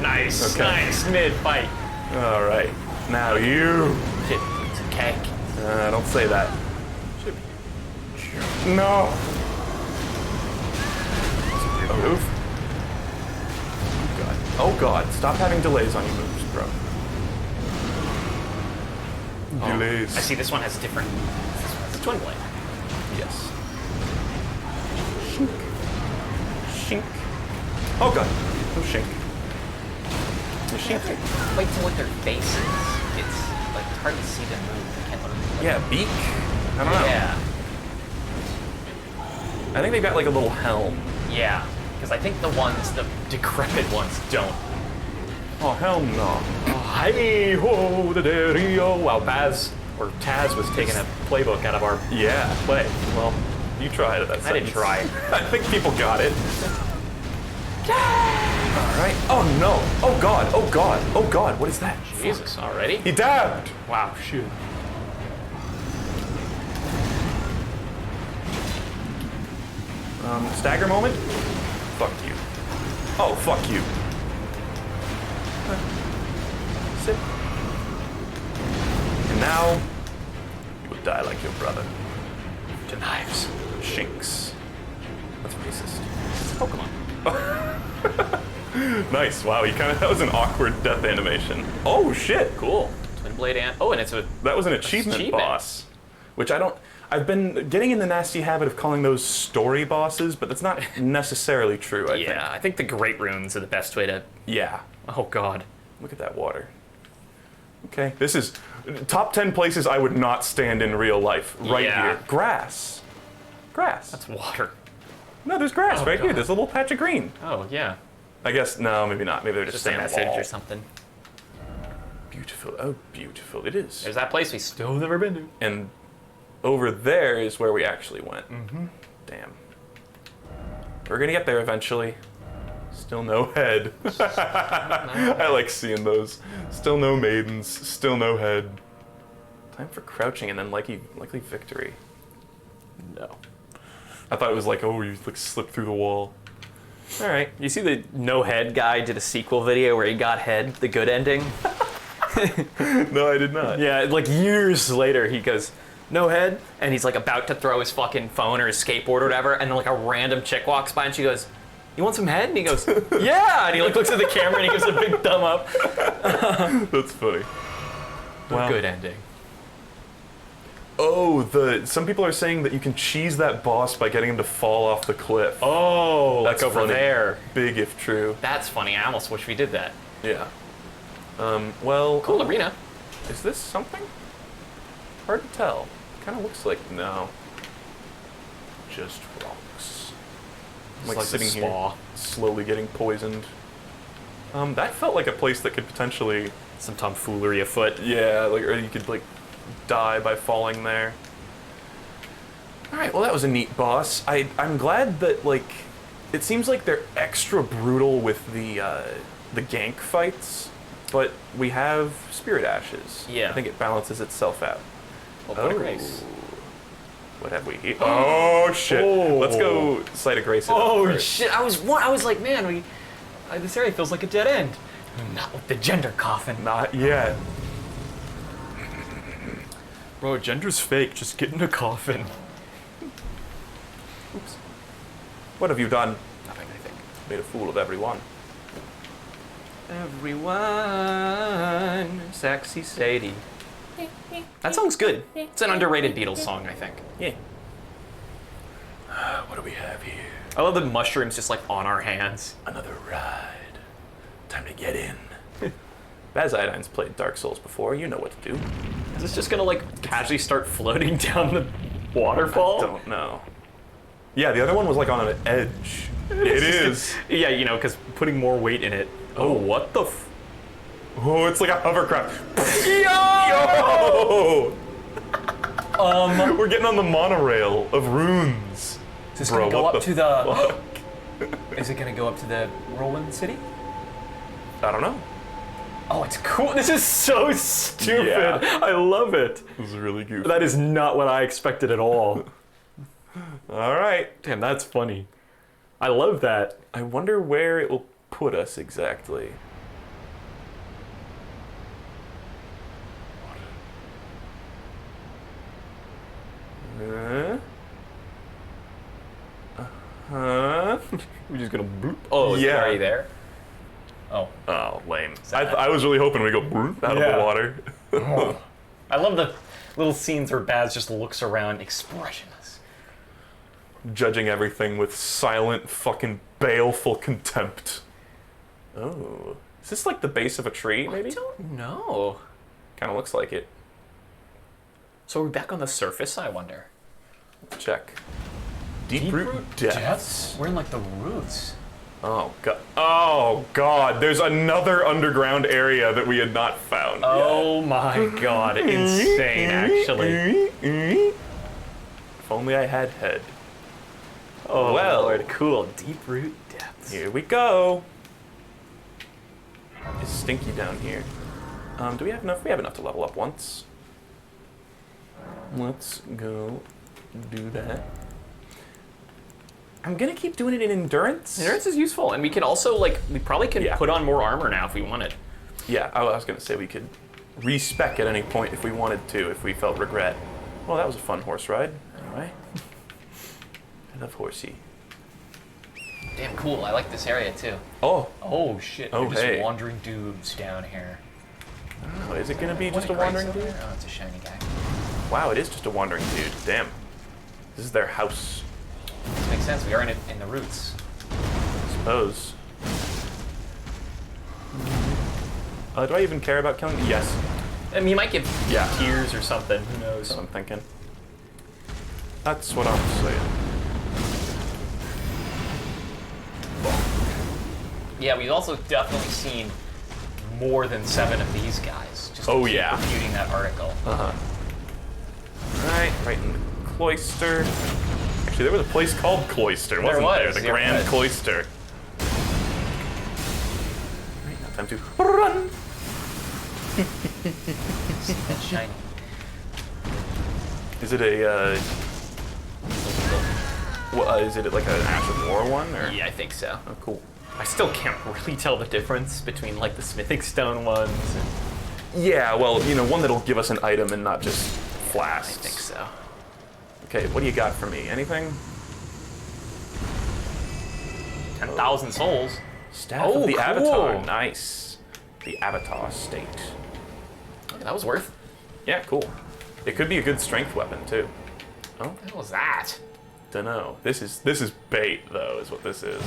Nice, Okay. nice mid-fight. All right. Now you. Shit, it's a cake. Don't say that. No. Move. Oh god. Oh god. Stop having delays on your moves, bro. Delays. I see this one has different. This one has a twin blade. Yes. Shink. Shink. Oh god. No shink. No shink. Wait till what their face is. It's like it's hard to see them move. I can't look. Yeah, beak? I don't know. Yeah. I think they've got like a little helm. Yeah. Because I think the decrepit ones don't. Oh, hell no. Hey ho, the Dario. Wow, Taz was taking a playbook out of our Yeah. play. Well, you tried it. That I didn't sentence. try. I think people got it. Alright. Oh no. Oh god. Oh god. Oh god. What is that? Jesus, already? He dabbed! Wow, shoot. Stagger moment? Fuck you. Oh, fuck you. Sit. And now, you will die like your brother. To knives. Shinks. That's racist. It's Pokemon. Nice. Wow, that was an awkward death animation. Oh shit. Cool. Twin blade and and it's a That was an achievement boss. Which I've been getting in the nasty habit of calling those story bosses, but that's not necessarily true, I think. yeah. I think the great runes are the best way to. Yeah. Oh god. Look at that water. Okay, this is top 10 places I would not stand in real life. Right Yeah. here. Grass. Grass. That's water. No, there's grass Oh, right here. God. There's a little patch of green. Oh yeah. I guess, no, maybe not. Maybe they're just Just a saying message wall. or something. Beautiful. Oh, beautiful. It is. There's that place we still never been to. And over there is where we actually went. Mm-hmm. Damn. We're gonna get there eventually. Still no head. I like seeing those. Still no maidens. Still no head. Time for crouching and then likely victory. No. I thought it was like, oh, you like slip through the wall. All right. You see the no head guy did a sequel video where he got head, the good ending. No, I did not. Yeah, like years later, he goes, no head, and he's like about to throw his fucking phone or his skateboard or whatever, and then like a random chick walks by and she goes, you want some head? And he goes, yeah, and he like looks at the camera and he gives a big thumb up. That's funny. Wow. Good ending. Oh, some people are saying that you can cheese that boss by getting him to fall off the cliff. Oh, That's like over funny. there. Big if true. That's funny. I almost wish we did that. Yeah. Well. Cool arena. Is this something? Hard to tell. Kind of looks like no. Just rocks. I'm like the sitting spa. here, slowly getting poisoned. That felt like a place that could potentially. Some tomfoolery afoot. Yeah, like or you could like die by falling there. All right, well that was a neat boss. I'm glad that like it seems like they're extra brutal with the gank fights, but we have spirit ashes. Yeah. I think it balances itself out. Well, put a grace. What have we here? Oh shit! Oh. Let's go site of grace. Oh first. shit! I was like, man, this area feels like a dead end. Not with the gender coffin. Not yet. Bro, gender's fake. Just get in a coffin. Oops. What have you done? Nothing, I think. Made a fool of everyone. Everyone, sexy Sadie. That song's good. It's an underrated Beatles song, I think. Yeah. What do we have here? I love the mushrooms just like on our hands. Another ride. Time to get in. Bazidine's played Dark Souls before. You know what to do. Is this just gonna like casually start floating down the waterfall? Don't know. Yeah, the other one was like on an edge. It is. Yeah, you know, because putting more weight in it. Oh, what the Oh, it's like a hovercraft. Yo! Yo! We're getting on the monorail of runes. Is this Bro, gonna go what up the to the... fuck? Is it gonna go up to the Whirlwind City? I don't know. Oh, it's cool. This is so stupid. Yeah. I love it. This is really goofy. That is not what I expected at all. All right. Damn, that's funny. I love that. I wonder where it will put us exactly? Uh-huh. We're just gonna boop. Oh, is it Yeah. already there? Oh. Oh, lame. that- I was really hoping we go boop out of Yeah. the water. I love the little scenes where Baz just looks around expressionless. Judging everything with silent, fucking baleful contempt. Oh. Is this like the base of a tree, maybe? I don't know. Kind of looks like it. So are we back on the surface, I wonder? Let's check. Deep root depths. We're in like the roots. Oh god. Oh god. There's another underground area that we had not found. Oh my god. Insane, actually. If only I had head. Oh, well. Lord. Cool. Deep root depths. Here we go. It's stinky down here. Do we have enough? We have enough to level up once. Let's go do that. I'm gonna keep doing it in endurance. Endurance is useful, and we can also, like, we probably can Yeah. put on more armor now if we wanted. Yeah, I was gonna say we could respec at any point if we wanted to, if we felt regret. Well, that was a fun horse ride. Anyway, I love horsey. Damn cool. I like this area, too. Oh, Oh, shit. Oh, They're just hey. wandering dudes down here. oh, is it gonna be just a What grace wandering over dude? there? Oh, it's a shiny guy. Wow, it is just a wandering dude. Damn, this is their house, Makes sense. We are in the roots. I suppose. Do I even care about killing? Yes, I mean, you might get Yeah. tears or something. Who knows? that's what I'm thinking. That's what I'm saying. Yeah, we've also definitely seen more than 7 of these guys. Just to Oh, keep yeah. refuting that article. Right in the cloister. Actually, there was a place called Cloister, wasn't there? was, The yeah, Grand right. Cloister. Right, now time to run. That's shiny. Is it a, is it like an Ash of War one, or? Yeah, I think so. Oh, cool. I still can't really tell the difference between, like, the smithing stone ones. And Yeah, well, you know, one that'll give us an item and not just I flasks. think so. Okay, what do you got for me? Anything? 10,000 souls. Staff Oh, of the cool. Avatar. Nice. The Avatar state. Okay, that was worth. Yeah, cool. It could be a good strength weapon too. Oh, What the hell was that? dunno. This is bait though, is what this is.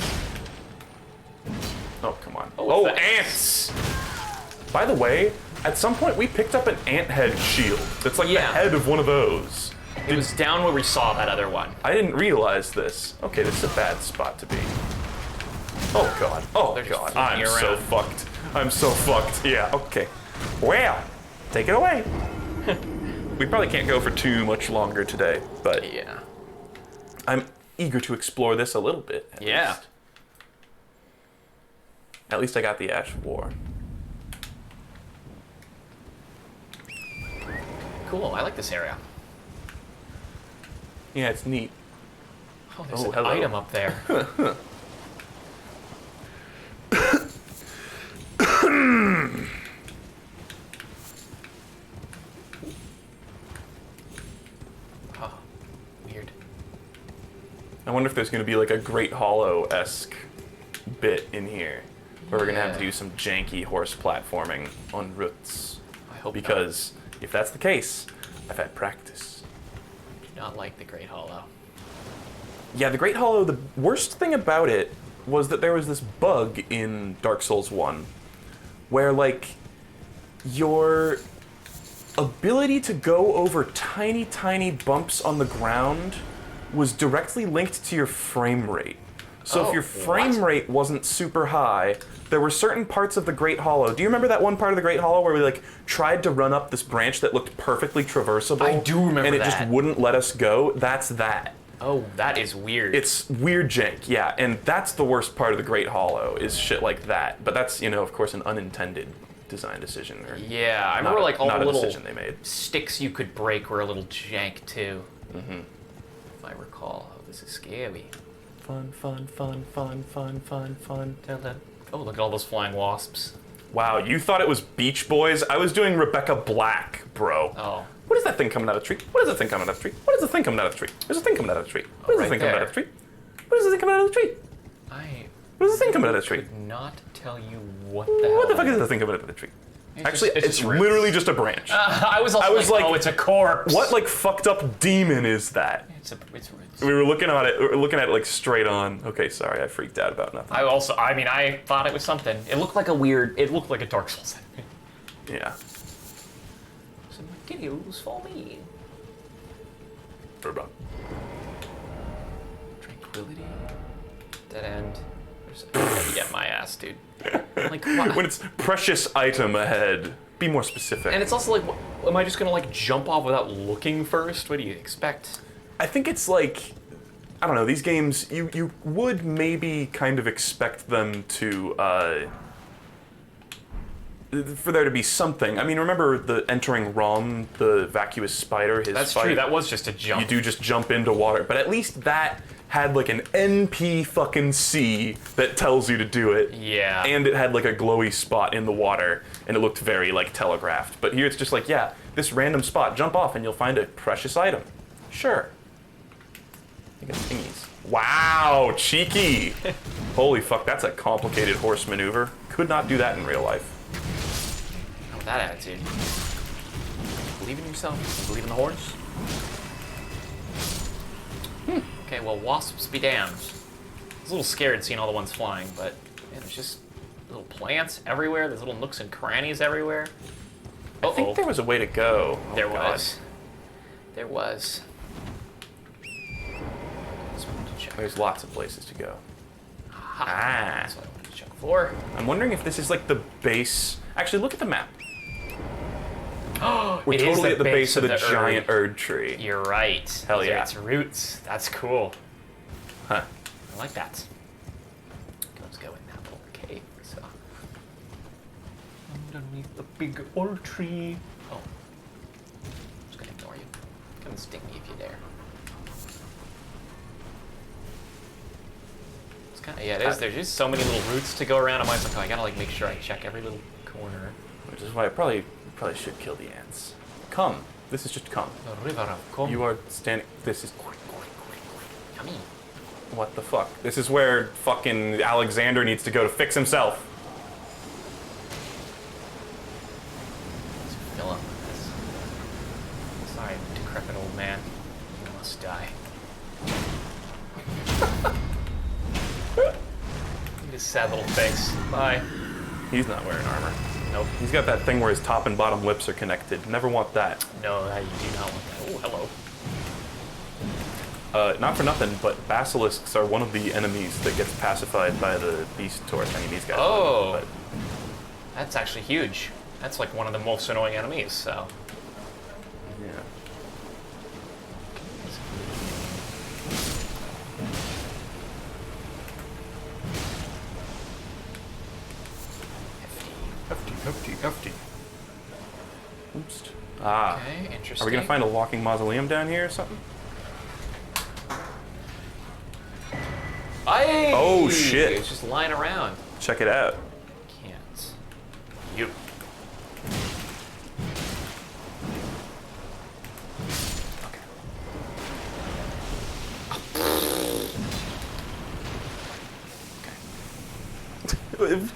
Oh, come on. Oh, Oh, thanks. ants! By the way, at some point we picked up an ant head shield. That's like the Yeah. head of one of those. It was down where we saw that other one. I didn't realize this. Okay, this is a bad spot to be. Oh god. Oh They're just god. flying I'm so around. fucked. I'm so fucked. Yeah, okay. Well, take it away. We probably can't go for too much longer today, but Yeah. I'm eager to explore this a little bit. At Yeah. least. At least I got the Ash of War. Cool. I like this area. Yeah, it's neat. Oh, there's Oh, an hello. item up there. Oh, weird. I wonder if there's going to be like a Great Hollow-esque bit in here where we're going to have to Yeah. do some janky horse platforming on roots. I hope Because if that's the case, I've had practice. not. Do not like the Great Hollow. Yeah, the Great Hollow, the worst thing about it was that there was this bug in Dark Souls 1 where, like, your ability to go over tiny, tiny bumps on the ground was directly linked to your frame rate. So Oh, if your frame what? rate wasn't super high, there were certain parts of the Great Hollow. Do you remember that one part of the Great Hollow where we like tried to run up this branch that looked perfectly traversable? I do remember and it just that. wouldn't let us go? That's that. Oh, that is weird. It's weird jank, yeah, and that's the worst part of the Great Hollow is shit like that. But that's, you know, of course, an unintended design decision. Or yeah, I not remember a- like all not the a little decision they made. sticks you could break were a little jank too. Mm-hmm. If I recall. Oh, this is scary. Fun, fun, fun, fun, fun, fun, fun. Tell them. Oh, look at all those flying wasps. Wow, you thought it was Beach Boys? I was doing Rebecca Black, bro. Oh. What is that thing coming out of the tree? What is the thing coming out of the tree? What is the thing coming out of the tree? There's a thing coming out of the tree. What is the right thing coming out of there. the tree? What is the thing coming out of the tree? What is the thing coming out of the tree? Could not tell you what the hell. What the fuck is the thing coming out of the tree? Actually, it's it's just roots. literally just a branch. I was like, oh, it's a corpse. What like fucked up demon is that? It's roots. We were looking at it. We were looking at it like straight on. Okay, sorry, I freaked out about nothing. I thought it was something. It looked like it looked like a Dark Souls enemy. Yeah. Some videos for me. Tranquility. Dead end. Get my ass, dude. Like, what? When it's precious item ahead, be more specific. And it's also like, am I just gonna like jump off without looking first? What do you expect? I think it's like, I don't know, these games, you would maybe kind of expect them to, for there to be something. I mean, remember the entering Rom, the vacuous spider, his That's fight? true, that was just a jump. You do just jump into water, but at least that had like an NP fucking C that tells you to do it. Yeah. And it had like a glowy spot in the water, and it looked very like telegraphed. But here it's just like, yeah, this random spot, jump off and you'll find a precious item. Sure. I guess thingies. Wow, cheeky. Holy fuck, that's a complicated horse maneuver. Could not do that in real life. Not with that attitude. Believe in yourself. Believe in the horse. Okay, well, wasps be damned. I was a little scared seeing all the ones flying, but man, there's just little plants everywhere. There's little nooks and crannies everywhere. I think there was a way to go. Oh, There God. was. There was. Just wanted to check. There's lots of places to go. Ah. Ah. That's what I wanted to check for. I'm wondering if this is like the base. Actually, look at the map. We're It is totally at the base of the the giant Erd tree. You're right. Hell These are yeah. its roots. That's cool. Huh. I like that. Let's go in that little cave. So. Underneath the big old tree. Oh. I'm just gonna ignore you. Come and sting me if you dare. It's kind of, yeah, it is. There's just so many little roots to go around. I'm always like, oh, I gotta like make sure I check every little corner. Which is why I probably should kill the ants. Come. This is just come. The river of come. You are standing. This is. Yummy. What the fuck? This is where fucking Alexander needs to go to fix himself. Let's fill up with this. Sorry, decrepit old man. You must die. His sad little face. Bye. He's not wearing armor. Nope. He's got that thing where his top and bottom lips are connected. Never want that. No, you do not want that. Oh, hello. Not for nothing, but basilisks are one of the enemies that gets pacified by the beast torch. I mean, these guys. Oh. But That's actually huge. That's like one of the most annoying enemies, so. yeah. Hefty. Oops. Ah. Okay, interesting. Are we gonna find a walking mausoleum down here or something? Aye! Oh, shit. It's just lying around. Check it out. Can't. You.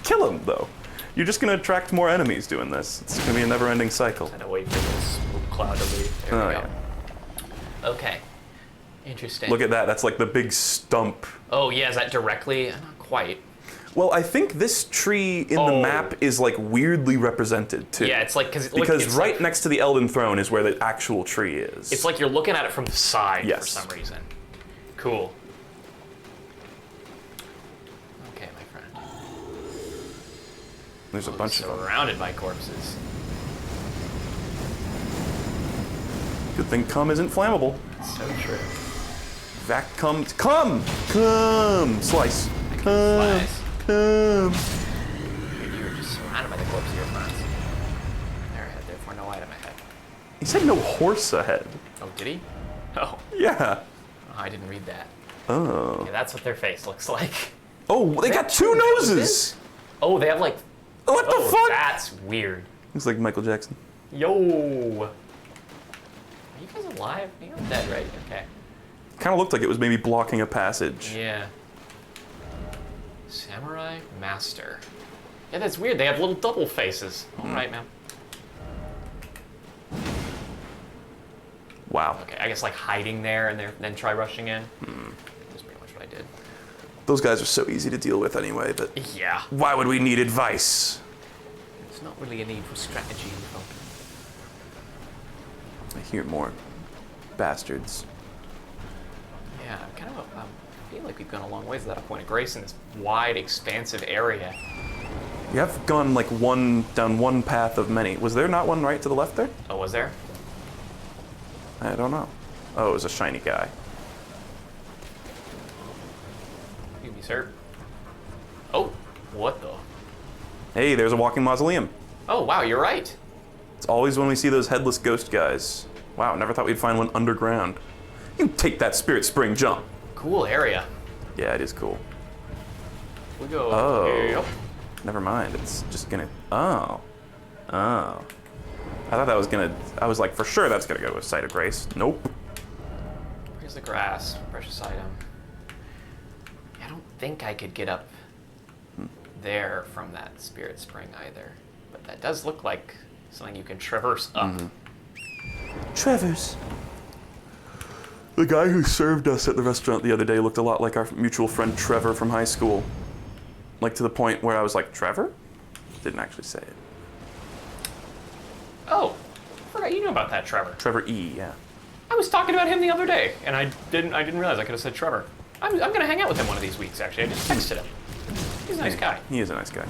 Kill him though. You're just gonna attract more enemies doing this. It's gonna be a never-ending cycle. And wait for this smoke cloud to leave. There Oh, we go. yeah. Okay. Interesting. Look at that. That's like the big stump. Oh, yeah, is that directly? Not quite. Well, I think this tree in the Oh. map is like weirdly represented too. Yeah, it's like because Because right next to the Elden throne is where the actual tree is. It's like you're looking at it from the side for Yes. some reason. Cool. Okay, my friend. There's a bunch of them. Surrounded by corpses. Good thing cum isn't flammable. So true. Vac cum. Come! Come! Slice. Come! Slice. Come! You were just surrounded by the corpse of your friends. There ahead, therefore no item ahead. He said no horse ahead. Oh, did he? Oh, Yeah. I didn't read that. Oh. Yeah, that's what their face looks like. Oh, they got two What is noses! this? Oh, they have like. What the fuck? That's weird. Looks like Michael Jackson. Yo. Are you guys alive? You're dead, right? Okay. Kind of looked like it was maybe blocking a passage. Yeah. Samurai Master. Yeah, that's weird. They have little double faces. All right, man. Wow. Okay, I guess like hiding there and then try rushing in. That's pretty much what I did. Those guys are so easy to deal with anyway, but Yeah. why would we need advice? It's not really a need for strategy. I hear more bastards. Yeah, I'm kind of. I feel like we've gone a long ways to that point of grace in this wide, expansive area. You have gone like down one path of many. Was there not one right to the left there? Oh, was there? I don't know. Oh, it was a shiny guy. Excuse me, sir. Oh, what the? Hey, there's a walking mausoleum. Oh, wow, you're right. It's always when we see those headless ghost guys. Wow, never thought we'd find one underground. You take that spirit spring jump. Cool area. Yeah, it is cool. We go. Oh. Yep. Never mind. It's just gonna. Oh. Oh. I thought that was gonna. I was like, for sure that's gonna go to a site of grace. Nope. Here's the grass. Precious item. I don't think I could get up there from that spirit spring either. But that does look like something you can traverse up. Trevor's. The guy who served us at the restaurant the other day looked a lot like our mutual friend Trevor from high school. Like to the point where I was like, Trevor? Didn't actually say it. Oh, I forgot you knew about that, Trevor. Trevor E, yeah. I was talking about him the other day, and I didn't realize I could have said Trevor. I'm gonna hang out with him one of these weeks. Actually, I just texted him. He's a nice guy. He is a nice guy.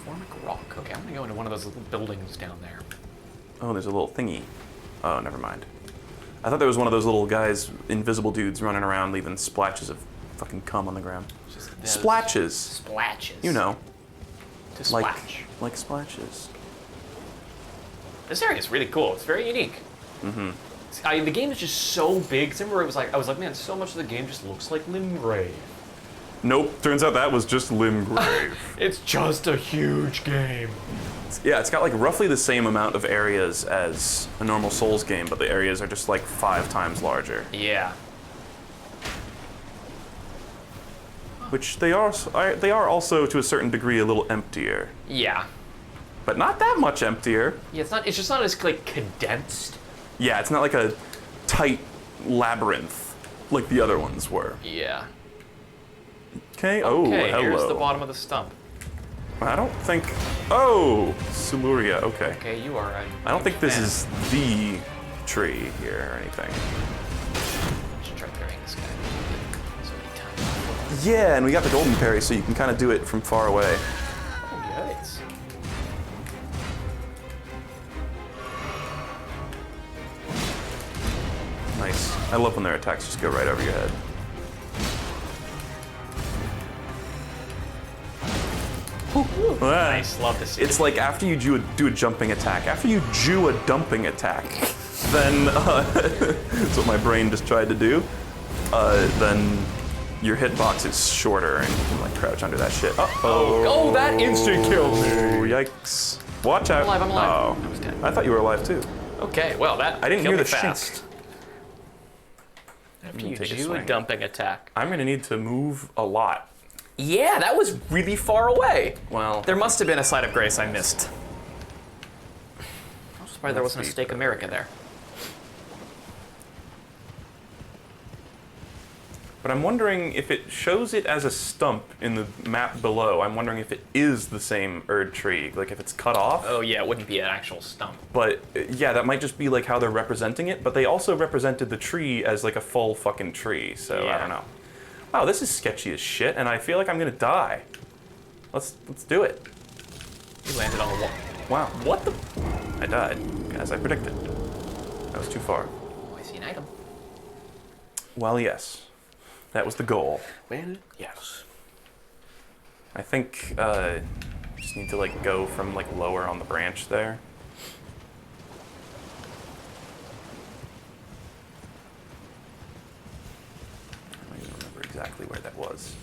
Formic Rock. Okay, I'm gonna go into one of those little buildings down there. Oh, there's a little thingy. Oh, never mind. I thought there was one of those little guys, invisible dudes running around leaving splashes of fucking cum on the ground. Just Splatches. Splatches. You know. To Like, splash. like splashes. This area is really cool. It's very unique. The game is just so big. Remember, I was like, man, so much of the game just looks like Limgrave. Nope, turns out that was just Limgrave. It's just a huge game. Yeah, it's got like roughly the same amount of areas as a normal Souls game, but the areas are just like 5 times larger. Yeah. Which they are also to a certain degree a little emptier. Yeah. But not that much emptier. Yeah, it's just not as like condensed. Yeah, it's not like a tight labyrinth like the other ones were. Yeah. Okay, oh, Okay, hello. here's the bottom of the stump. I don't think... Oh, Siluria, okay. Okay, you are. I don't think this is the tree here or anything. I should try parrying this guy. So many times. Yeah, and we got the golden parry, so you can kind of do it from far away. Oh, yikes. Nice. I love when their attacks just go right over your head. Nice, love to see It's like after you do a jumping attack, after you Jew a dumping attack, then, that's what my brain just tried to do, then your hitbox is shorter and you can like crouch under that shit. Uh-oh. Oh, that instant killed me. Oh, yikes. Watch out. I'm alive. Oh. I was dead. I thought you were alive too. Okay, well, that I didn't killed hear me the fast. shink. After you Take a do a swing. dumping attack. I'm gonna need to move a lot. Yeah, that was really far away. Well, There must have been a site of grace I missed. I'm surprised there wasn't a Stake America there. but I'm wondering if it shows it as a stump in the map below. I'm wondering if it is the same Erd tree, like if it's cut off. Oh yeah, it wouldn't be an actual stump. But yeah, that might just be like how they're representing it. But they also represented the tree as like a full fucking tree. So I Yeah. don't know. Wow, this is sketchy as shit, and I feel like I'm gonna die. Let's do it. You landed on the wall. Wow, What the? I died as I predicted. That was too far. Oh, I see an item. Well, yes, that was the goal. Well, yes. I think just need to like go from like lower on the branch there. I don't even remember exactly where that was.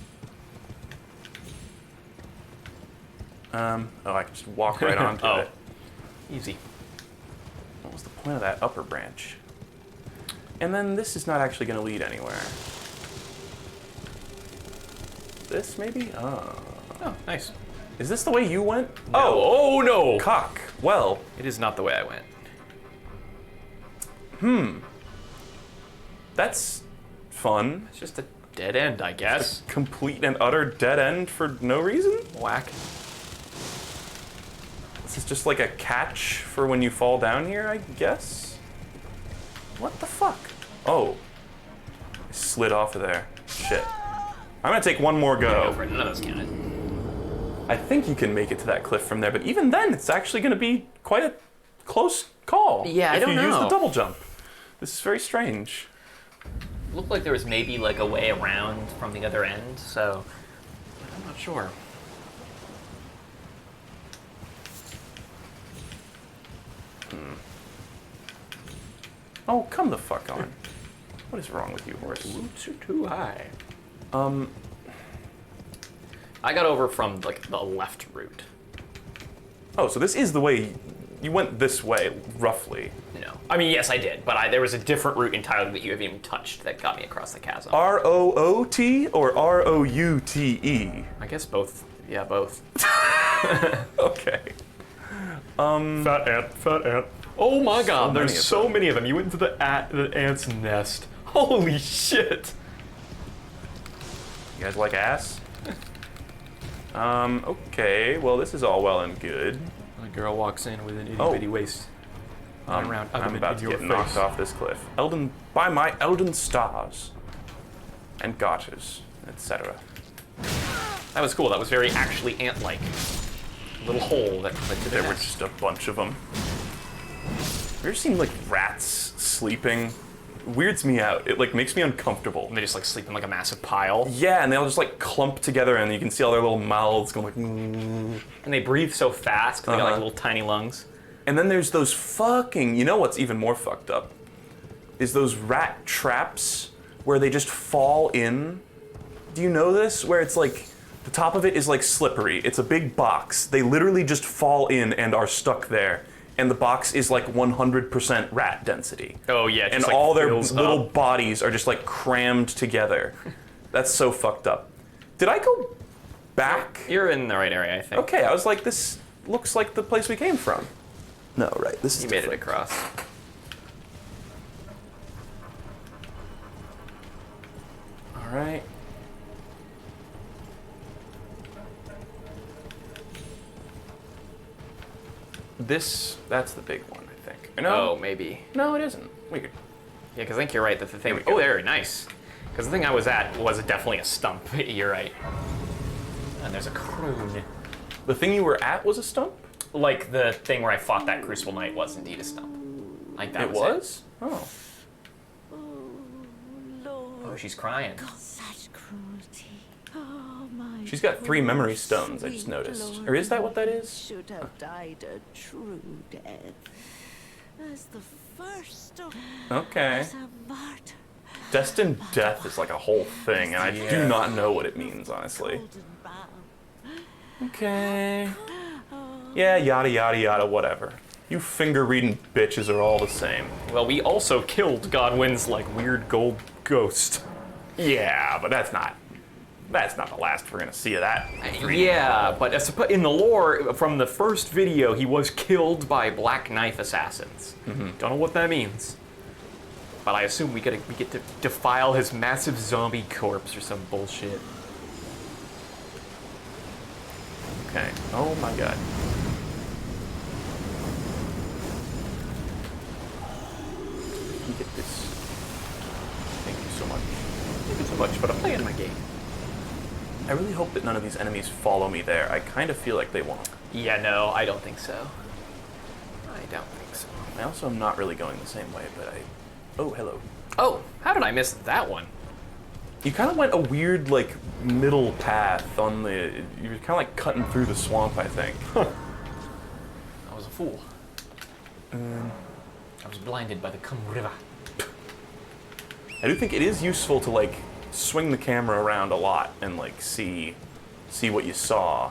Oh, I can just walk right onto Oh. it. Easy. What was the point of that upper branch? And then this is not actually going to lead anywhere. This, maybe? Oh. Oh, nice. Is this the way you went? Oh no! Cock. Well, It is not the way I went. that's fun. It's just a dead end, I guess. Complete and utter dead end for no reason? Whack. This is just like a catch for when you fall down here, I guess? What the fuck? Oh. I slid off of there. Shit. I'm gonna take one more Go go. for it. None of those counted. I think you can make it to that cliff from there, but even then, it's actually gonna be quite a close call. Yeah, I don't if you use know. the double jump. This is very strange. Looked like there was maybe like a way around from the other end, so I'm not sure. Oh, come the fuck on. What is wrong with you, horse? Roots are too high. I got over from like the left route. Oh, so this is the way you went this way, roughly. No, I mean yes, I did, but there was a different route entirely that you haven't even touched that got me across the chasm. R-O-O-T or R-O-U-T-E? I guess both. Yeah, both. Okay. Fat ant. Oh my God! many There's of so them. many of them. You went into the ant's nest. Holy shit! You guys like ass? Okay, well this is all well and good. A girl walks in with an itty Oh. bitty waist. Around I'm about to get knocked off this cliff. Elden, by my Elden stars and garters, etc. That was cool. That was very actually ant-like. Little hole that led to There their were nest. just a bunch of them. Have you ever seen like rats sleeping? Weirds me out. It like makes me uncomfortable. And they just like sleep in like a massive pile. Yeah, and they all just like clump together, and you can see all their little mouths going like. Mm. And they breathe so fast because they got like Uh-huh. little tiny lungs. And then there's those fucking. You know what's even more fucked up? Is those rat traps where they just fall in. Do you know this? Where it's like the top of it is like slippery. It's a big box. They literally just fall in and are stuck there. And the box is like 100% rat density. Oh yeah, it And just, like, all their fills little up. bodies are just like crammed together. That's so fucked up. Did I go back? You're in the right area, I think. Okay, I was like, this looks like the place we came from. No, right, this is You made it different. across. All right. That's the big one, I think. No, Oh, maybe. no, it isn't. Weird. Yeah, because I think you're right that the thing. Here we go. Oh, there, nice. Because the thing I was at was definitely a stump. You're right. And there's a croon. The thing you were at was a stump? Like the thing where I fought that Crucible Knight was indeed a stump. Like that It was. was? Oh. Lord, Oh, she's crying. such cruelty. Oh, my She's got 3 poor memory stones, I just sweet noticed. Lord. Or is that what that is? Should have died a true death. As the first of Okay. as a martyr. Destined death is like a whole thing, and I do not know what it means, honestly. Golden bough. Okay. Yeah, yada yada yada, whatever. You finger-reading bitches are all the same. Well, we also killed Godwin's like weird gold ghost. Yeah, but that's not the last we're gonna see of that. Yeah, but in the lore from the first video, he was killed by Black Knife assassins. Don't know what that means, but I assume we get to defile his massive zombie corpse or some bullshit. Okay. Oh my god. Let me get this. Thank you so much. Thank you so much, but I'm playing my game. I really hope that none of these enemies follow me there. I kind of feel like they won't. Yeah, no, I don't think so. I don't think so. I also am not really going the same way, but I... Oh, hello. Oh, how did I miss that one? You kind of went a weird, like, middle path on the... You were kind of like cutting through the swamp, I think. I was a fool. I was blinded by the Cum River. I do think it is useful to, like, swing the camera around a lot and, like, see what you saw.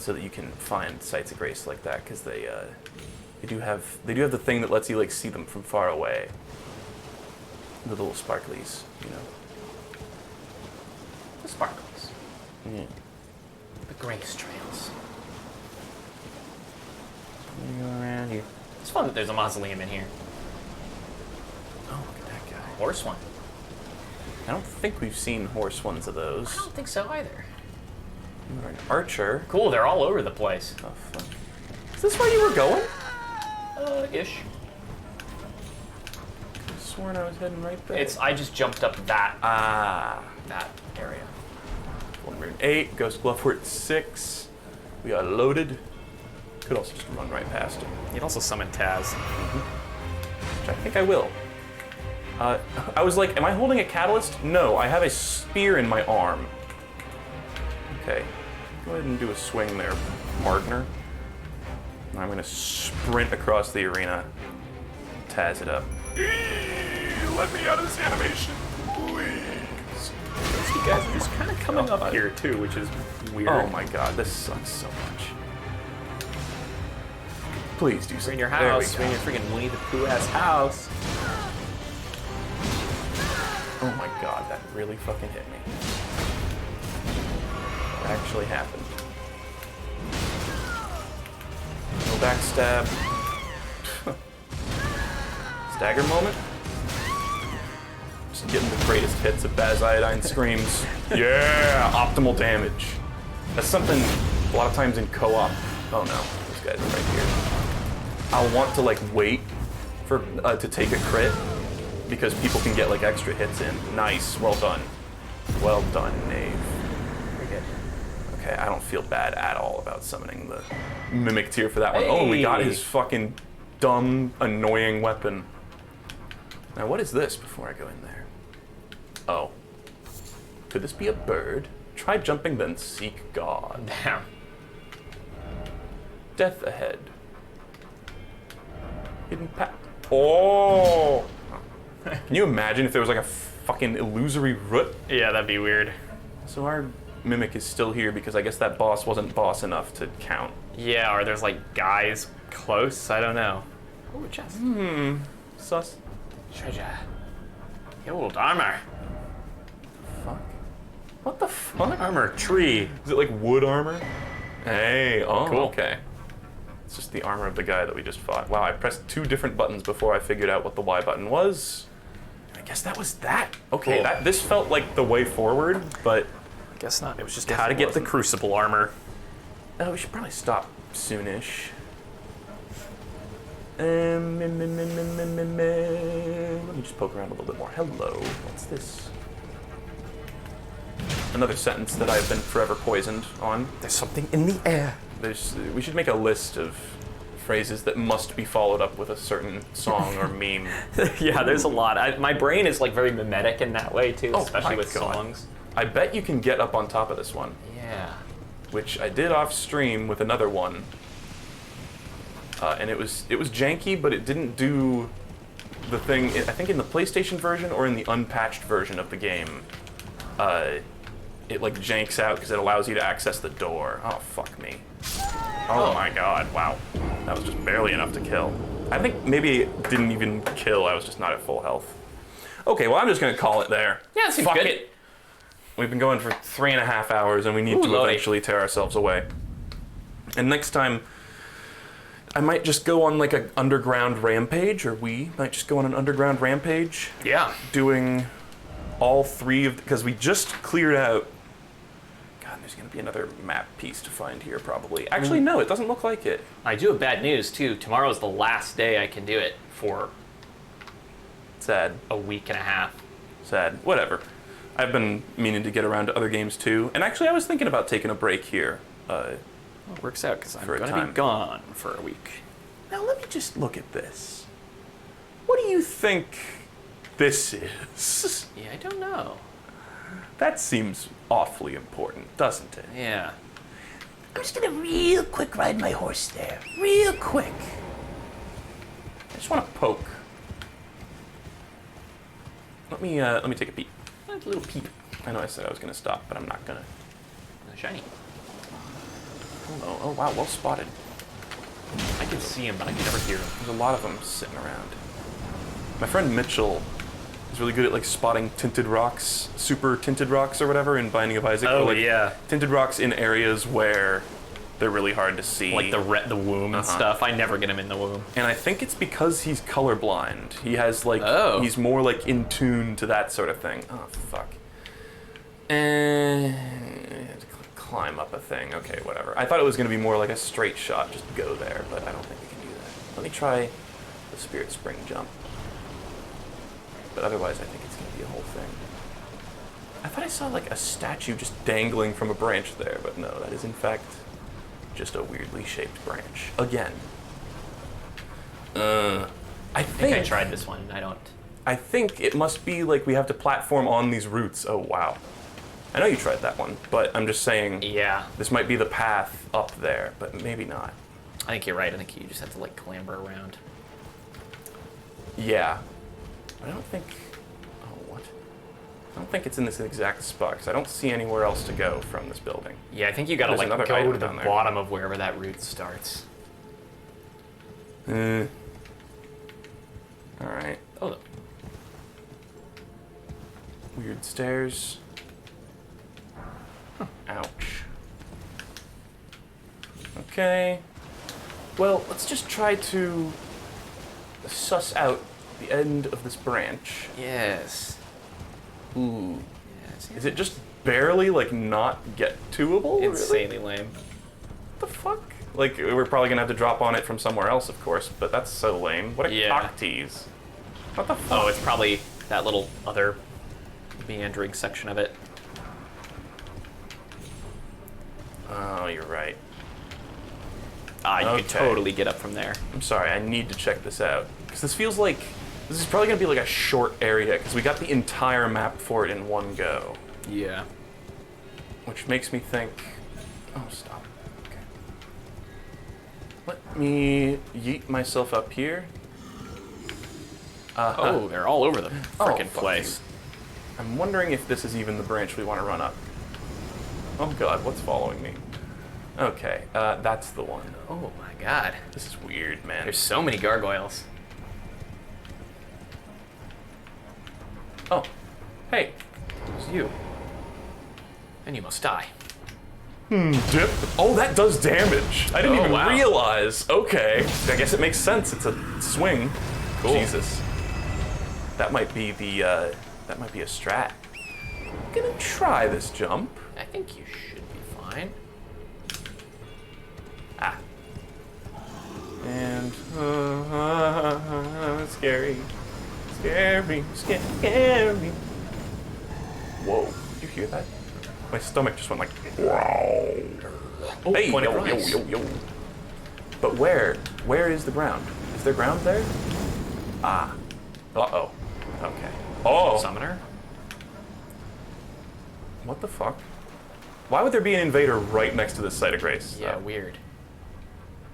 so that you can find sites of grace like that, because they do have the thing that lets you like see them from far away. The little sparklies, you know. The sparkles. Yeah. The grace trails. Let me go around here. It's fun that there's a mausoleum in here. Oh, look at that guy. Horse one. I don't think we've seen horse ones of those. I don't think so either. You're an archer. Cool, they're all over the place. Oh, fun. Is this where you were going? Ish. I sworn I was heading right there. I just jumped up that that area. We're in 8, Ghost Bluff, we're at 6. We are loaded. Could also just run right past him. You'd also summon Taz. Which I think I will. I was like, am I holding a catalyst? No, I have a spear in my arm. Okay. Go ahead and do a swing there, partner. I'm gonna sprint across the arena. Taz it up. Let me out of this animation, please. You guys are just kind of coming up here too, which is weird. Oh my god, this sucks so much. Please do We're something. in your There we house. go. We're in your freaking Winnie the Pooh ass house. Oh my god, that really fucking hit me. That actually happened. No backstab. Stagger moment. Just getting the greatest hits of Baz Iodine screams. Yeah, optimal damage. That's something a lot of times in co-op. Oh no, this guy's right here. I'll want to like wait for to take a crit because people can get like extra hits in. Nice, well done. Well done, Knave. Very good. Okay, I don't feel bad at all about summoning the Mimic tier for that one. Oh, we got Hey. his fucking dumb, annoying weapon. Now, what is this before I go in there? Oh. Could this be a bird? Try jumping, then seek God. Damn. Death ahead. Hidden path. Oh! Can you imagine if there was like a fucking illusory root? Yeah, that'd be weird. So our Mimic is still here because I guess that boss wasn't boss enough to count. Yeah, or there's like guys close. I don't know. Oh, chest. Sus. Treasure. Gold armor. Fuck. What the fuck? Armor tree. Is it like wood armor? Hey, oh, Cool. okay. It's just the armor of the guy that we just fought. Wow, I pressed 2 different buttons before I figured out what the Y button was. I guess that was that. Okay, Cool. this felt like the way forward, but Guess not. It was just Guess how to it get the wasn't. crucible armor. we should probably stop soonish. Let me just poke around a little bit more. Hello, what's this? Another sentence that I've been forever poisoned on. There's something in the air. We should make a list of phrases that must be followed up with a certain song or meme. Yeah, there's a lot. My brain is like very mimetic in that way too, Oh, especially my with God. songs. I bet you can get up on top of this one, Yeah. which I did off stream with another one. And it was janky, but it didn't do the thing. I think in the PlayStation version or in the unpatched version of the game, it like janks out because it allows you to access the door. Oh fuck me! Oh my god! Wow, that was just barely enough to kill. I think maybe it didn't even kill. I was just not at full health. Okay, well I'm just gonna call it there. Yeah, that seems Fuck good. it. We've been going for 3.5 hours, and we need Ooh, to loading. eventually tear ourselves away. And next time, I might just go on like an underground rampage, or we might just go on an underground rampage, Yeah. doing all 3 of, because we just cleared out. God, there's gonna be another map piece to find here probably. Actually, no, it doesn't look like it. I do have bad news too. Tomorrow's the last day I can do it for Sad, a week and a half. sad, whatever. I've been meaning to get around to other games too, and actually I was thinking about taking a break here. It works out because I'm For a gonna time. be gone for a week. Now let me just look at this. What do you think this is? Yeah, I don't know. That seems awfully important, doesn't it? Yeah. I'm just gonna real quick ride my horse there. Real quick. I just want to poke. Let me take a peek. A little peep. I know I said I was gonna stop, but I'm not gonna. Shiny. Oh wow, well spotted. I can see him, but I can never hear him. There's a lot of them sitting around. My friend Mitchell is really good at like spotting tinted rocks, super tinted rocks or whatever in Binding of Isaac. Oh, or, like, yeah. tinted rocks in areas where they're really hard to see. Like the womb and stuff. I never get him in the womb. And I think it's because he's colorblind. He has like, he's more like in tune to that sort of thing. Oh, fuck. And climb up a thing. Okay, whatever. I thought it was going to be more like a straight shot, just go there, but I don't think we can do that. Let me try the Spirit Spring jump. But otherwise, I think it's going to be a whole thing. I thought I saw like a statue just dangling from a branch there, but no, that is in fact just a weirdly shaped branch. Again. I think I tried this one. I think it must be like we have to platform on these roots. Oh, wow. I know you tried that one, but I'm just saying. Yeah. This might be the path up there, but maybe not. I think you're right. I think you just have to like clamber around. Yeah. But I don't think. Oh, what? I don't think it's in this exact spot because I don't see anywhere else to go from this building. Yeah, I think you gotta There's like another go item to the down there. bottom of wherever that route starts. All right. Oh. Weird stairs. Ouch. Okay. Well, let's just try to suss out the end of this branch. Yes. Ooh. Yes. Is it just barely, like, not get toable? Insanely lame. What the fuck? Like, we're probably gonna have to drop on it from somewhere else, of course, but that's so lame. What a cock tease. What the fuck? Oh, it's probably that little other meandering section of it. Oh, you're right. You could totally get up from there. I'm sorry, I need to check this out. Because this feels like, this is probably going to be like a short area, because we got the entire map for it in one go. Yeah. Which makes me think, oh, stop. Okay. Let me yeet myself up here. Oh, they're all over the frickin' fuck place. you. I'm wondering if this is even the branch we want to run up. Oh god, what's following me? Okay, that's the one. Oh my god. This is weird, man. There's so many gargoyles. Oh, hey. It's you. And you must die. Dip. Oh, that does damage. I didn't even realize. Okay, I guess it makes sense. It's a swing. Cool. Jesus. That might be the, that might be a strat. I'm gonna try this jump. I think you should be fine. Ah. And, scary. Scary, scary. Whoa, did you hear that? My stomach just went like, wow. Oh, Hey, point of yo, yo, rise. yo, yo. But where? Where is the ground? Is there ground there? Ah. Uh-oh. Okay. Oh. Summoner? What the fuck? Why would there be an invader right next to this site of grace? Yeah, weird.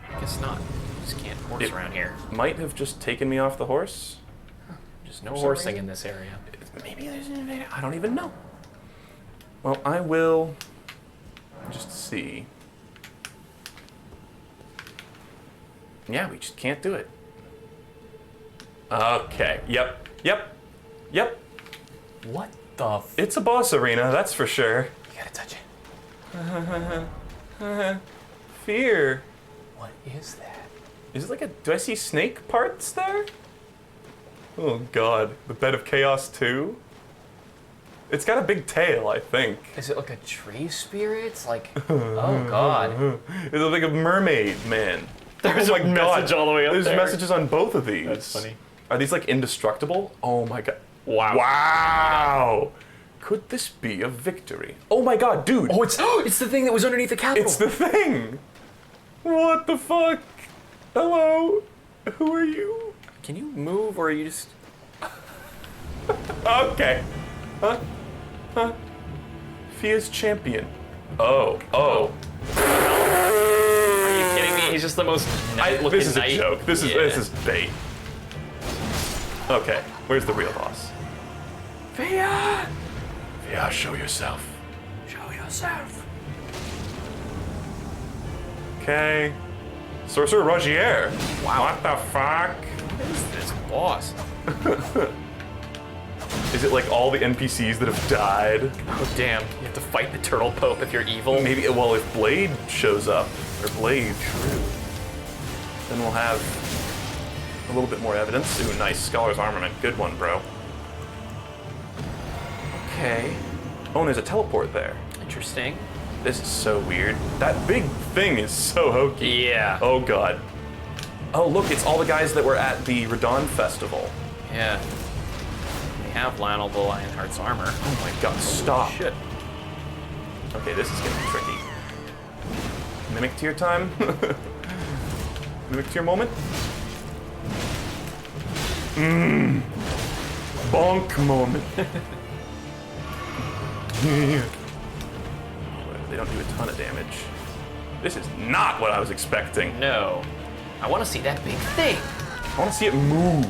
I guess not. You just can't horse around here. Might have just taken me off the horse. There's no horsing in this area. Maybe there's an invader. I don't even know. Well, I will just see. Yeah, we just can't do it. Okay. Yep. Yep. Yep. What the It's a boss arena, that's for sure. You gotta touch it. Fear. What is that? Is it like a... Do I see snake parts there? Oh god. The Bed of Chaos 2? It's got a big tail, I think. Is it like a tree spirit? Like, oh god. It's like a mermaid, man. There's a message all the way up There's there. messages on both of these. That's funny. Are these like indestructible? Oh my god. Wow. Wow. Could this be a victory? Oh my god, dude. Oh, it's the thing that was underneath the Capitol. It's the thing. What the fuck? Hello. Who are you? Can you move or are you just... Okay. Huh? Huh? Fia's champion. Oh. Oh. Are you kidding me? He's just the most knight-looking This is knight. a joke. This Yeah. is bait. Okay. Where's the real boss? Fia! Fia, show yourself. Show yourself. Okay. Sorcerer Rogier. Wow. What the fuck? What is this boss? Is it like all the NPCs that have died? Oh damn! You have to fight the Turtle Pope if you're evil. Maybe, well, if Blade shows up, or Blade, then we'll have a little bit more evidence. Ooh, nice. Scholar's Armament. Good one, bro. Okay. Oh, and there's a teleport there. Interesting. This is so weird. That big thing is so hokey. Yeah. Oh, God. Oh, look, it's all the guys that were at the Radon Festival. Yeah. They have Lionel the Lionheart's armor. Oh, my God, stop. Shit. Okay, this is gonna be tricky. Mimic tier time? Mimic tier moment? Bonk moment. They don't do a ton of damage. This is not what I was expecting. No. I want to see that big thing. I want to see it move.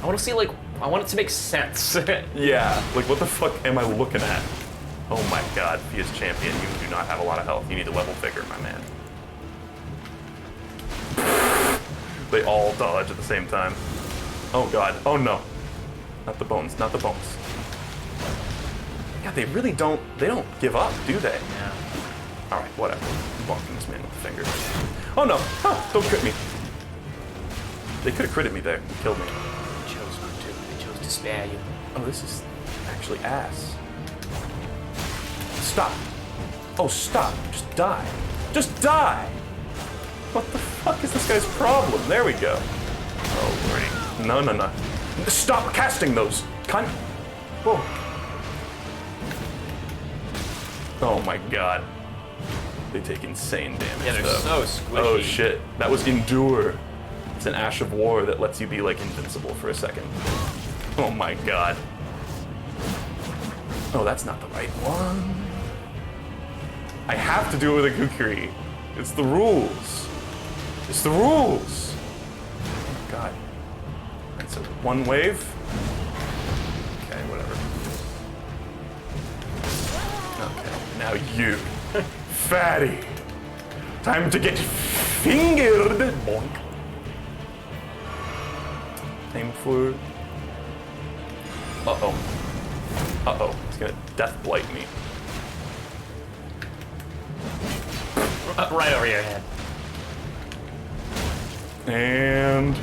I want to see, like, I want it to make sense. Yeah, like what the fuck am I looking at? Oh my God, he is champion. You do not have a lot of health. You need a level vigor, my man. They all dodge at the same time. Oh God, oh no. Not the bones, not the bones. God, they really don't, they don't give up, do they? Yeah. All right, whatever. I'm bonking this man with the finger. Oh no, huh, don't crit me. They could have critted me there and killed me. They chose not to. They chose to spare you. Oh, this is actually ass. Stop. Oh, stop. Just die. Just die. What the fuck is this guy's problem? There we go. Oh, lordy. No, no, no. Stop casting those. Cunt. Whoa. Oh my God. They take insane damage. Yeah, they're though. so squishy. Oh shit. That was Endure. It's an Ash of War that lets you be like invincible for a second. Oh my God. Oh, that's not the right one. I have to do it with a Kukuri. It's the rules. It's the rules. Oh my God. That's a one wave. Okay, whatever. Okay, now you. Fatty. Time to get fingered. Bonk. Aim for. Uh-oh. Uh-oh. It's gonna death blight me. Right over your head. And.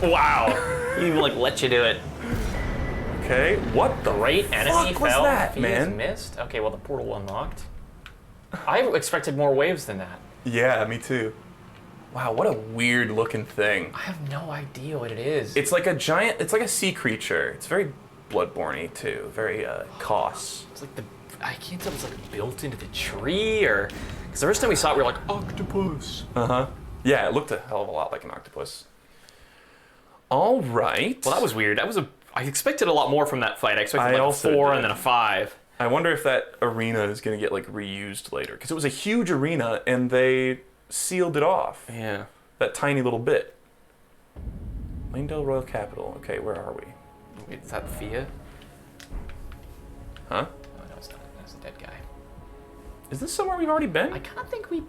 Wow. He even like let you do it. Okay, what the Great enemy fuck was fell. that, He man? missed. Okay, well the portal unlocked. I expected more waves than that. Yeah, me too. Wow, what a weird looking thing. I have no idea what it is. It's like a giant, it's like a sea creature. It's very Bloodborne-y too, very Koss. It's like I can't tell if it's like built into the tree or, because the first time we saw it we were like, octopus. Uh-huh. Yeah, it looked a hell of a lot like an octopus. All right. Well, that was weird. I expected a lot more from that fight. I expected like a 4 did. and then a 5. I wonder if that arena is going to get like reused later, because it was a huge arena and they sealed it off. Yeah. That tiny little bit. Langdale Royal Capital. Okay, where are we? Wait, is that Thea? Huh? Oh, no, it's not. That's a dead guy. Is this somewhere we've already been? I kind of think we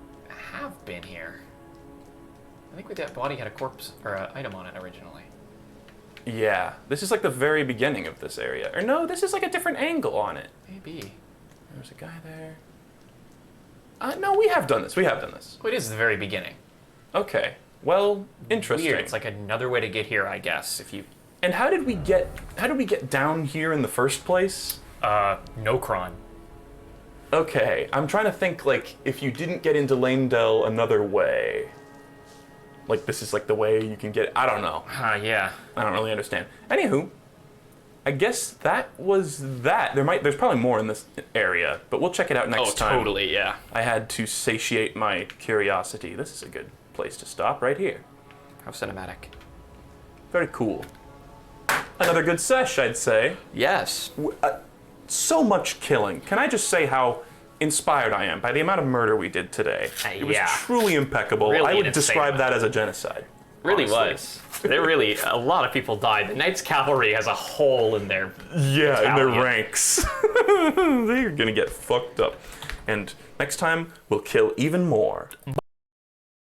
have been here. I think that body had a corpse or an item on it originally. Yeah, this is like the very beginning of this area. Or no, this is like a different angle on it. Maybe. There's a guy there. No, we have done this. We have done this. Oh, it is the very beginning. Okay. Well, interesting. Weird. It's like another way to get here, I guess. If you. And how did we get down here in the first place? Nokron. Okay, I'm trying to think like if you didn't get into Lanedell another way. Like this is like the way you can get. I don't know. Yeah. I don't really understand. Anywho, I guess that was that. There's probably more in this area, but we'll check it out next time. Oh, totally, yeah. I had to satiate my curiosity. This is a good place to stop right here. How cinematic. Very cool. Another good sesh, I'd say. Yes. So much killing. Can I just say how inspired I am by the amount of murder we did today? It was Yeah. truly impeccable. Really I would insane describe amount. that as a genocide. Really honestly. was. There really, a lot of people died. The Knights Cavalry has a hole in their Yeah, in their battalion. ranks. They're gonna get fucked up. And next time, we'll kill even more.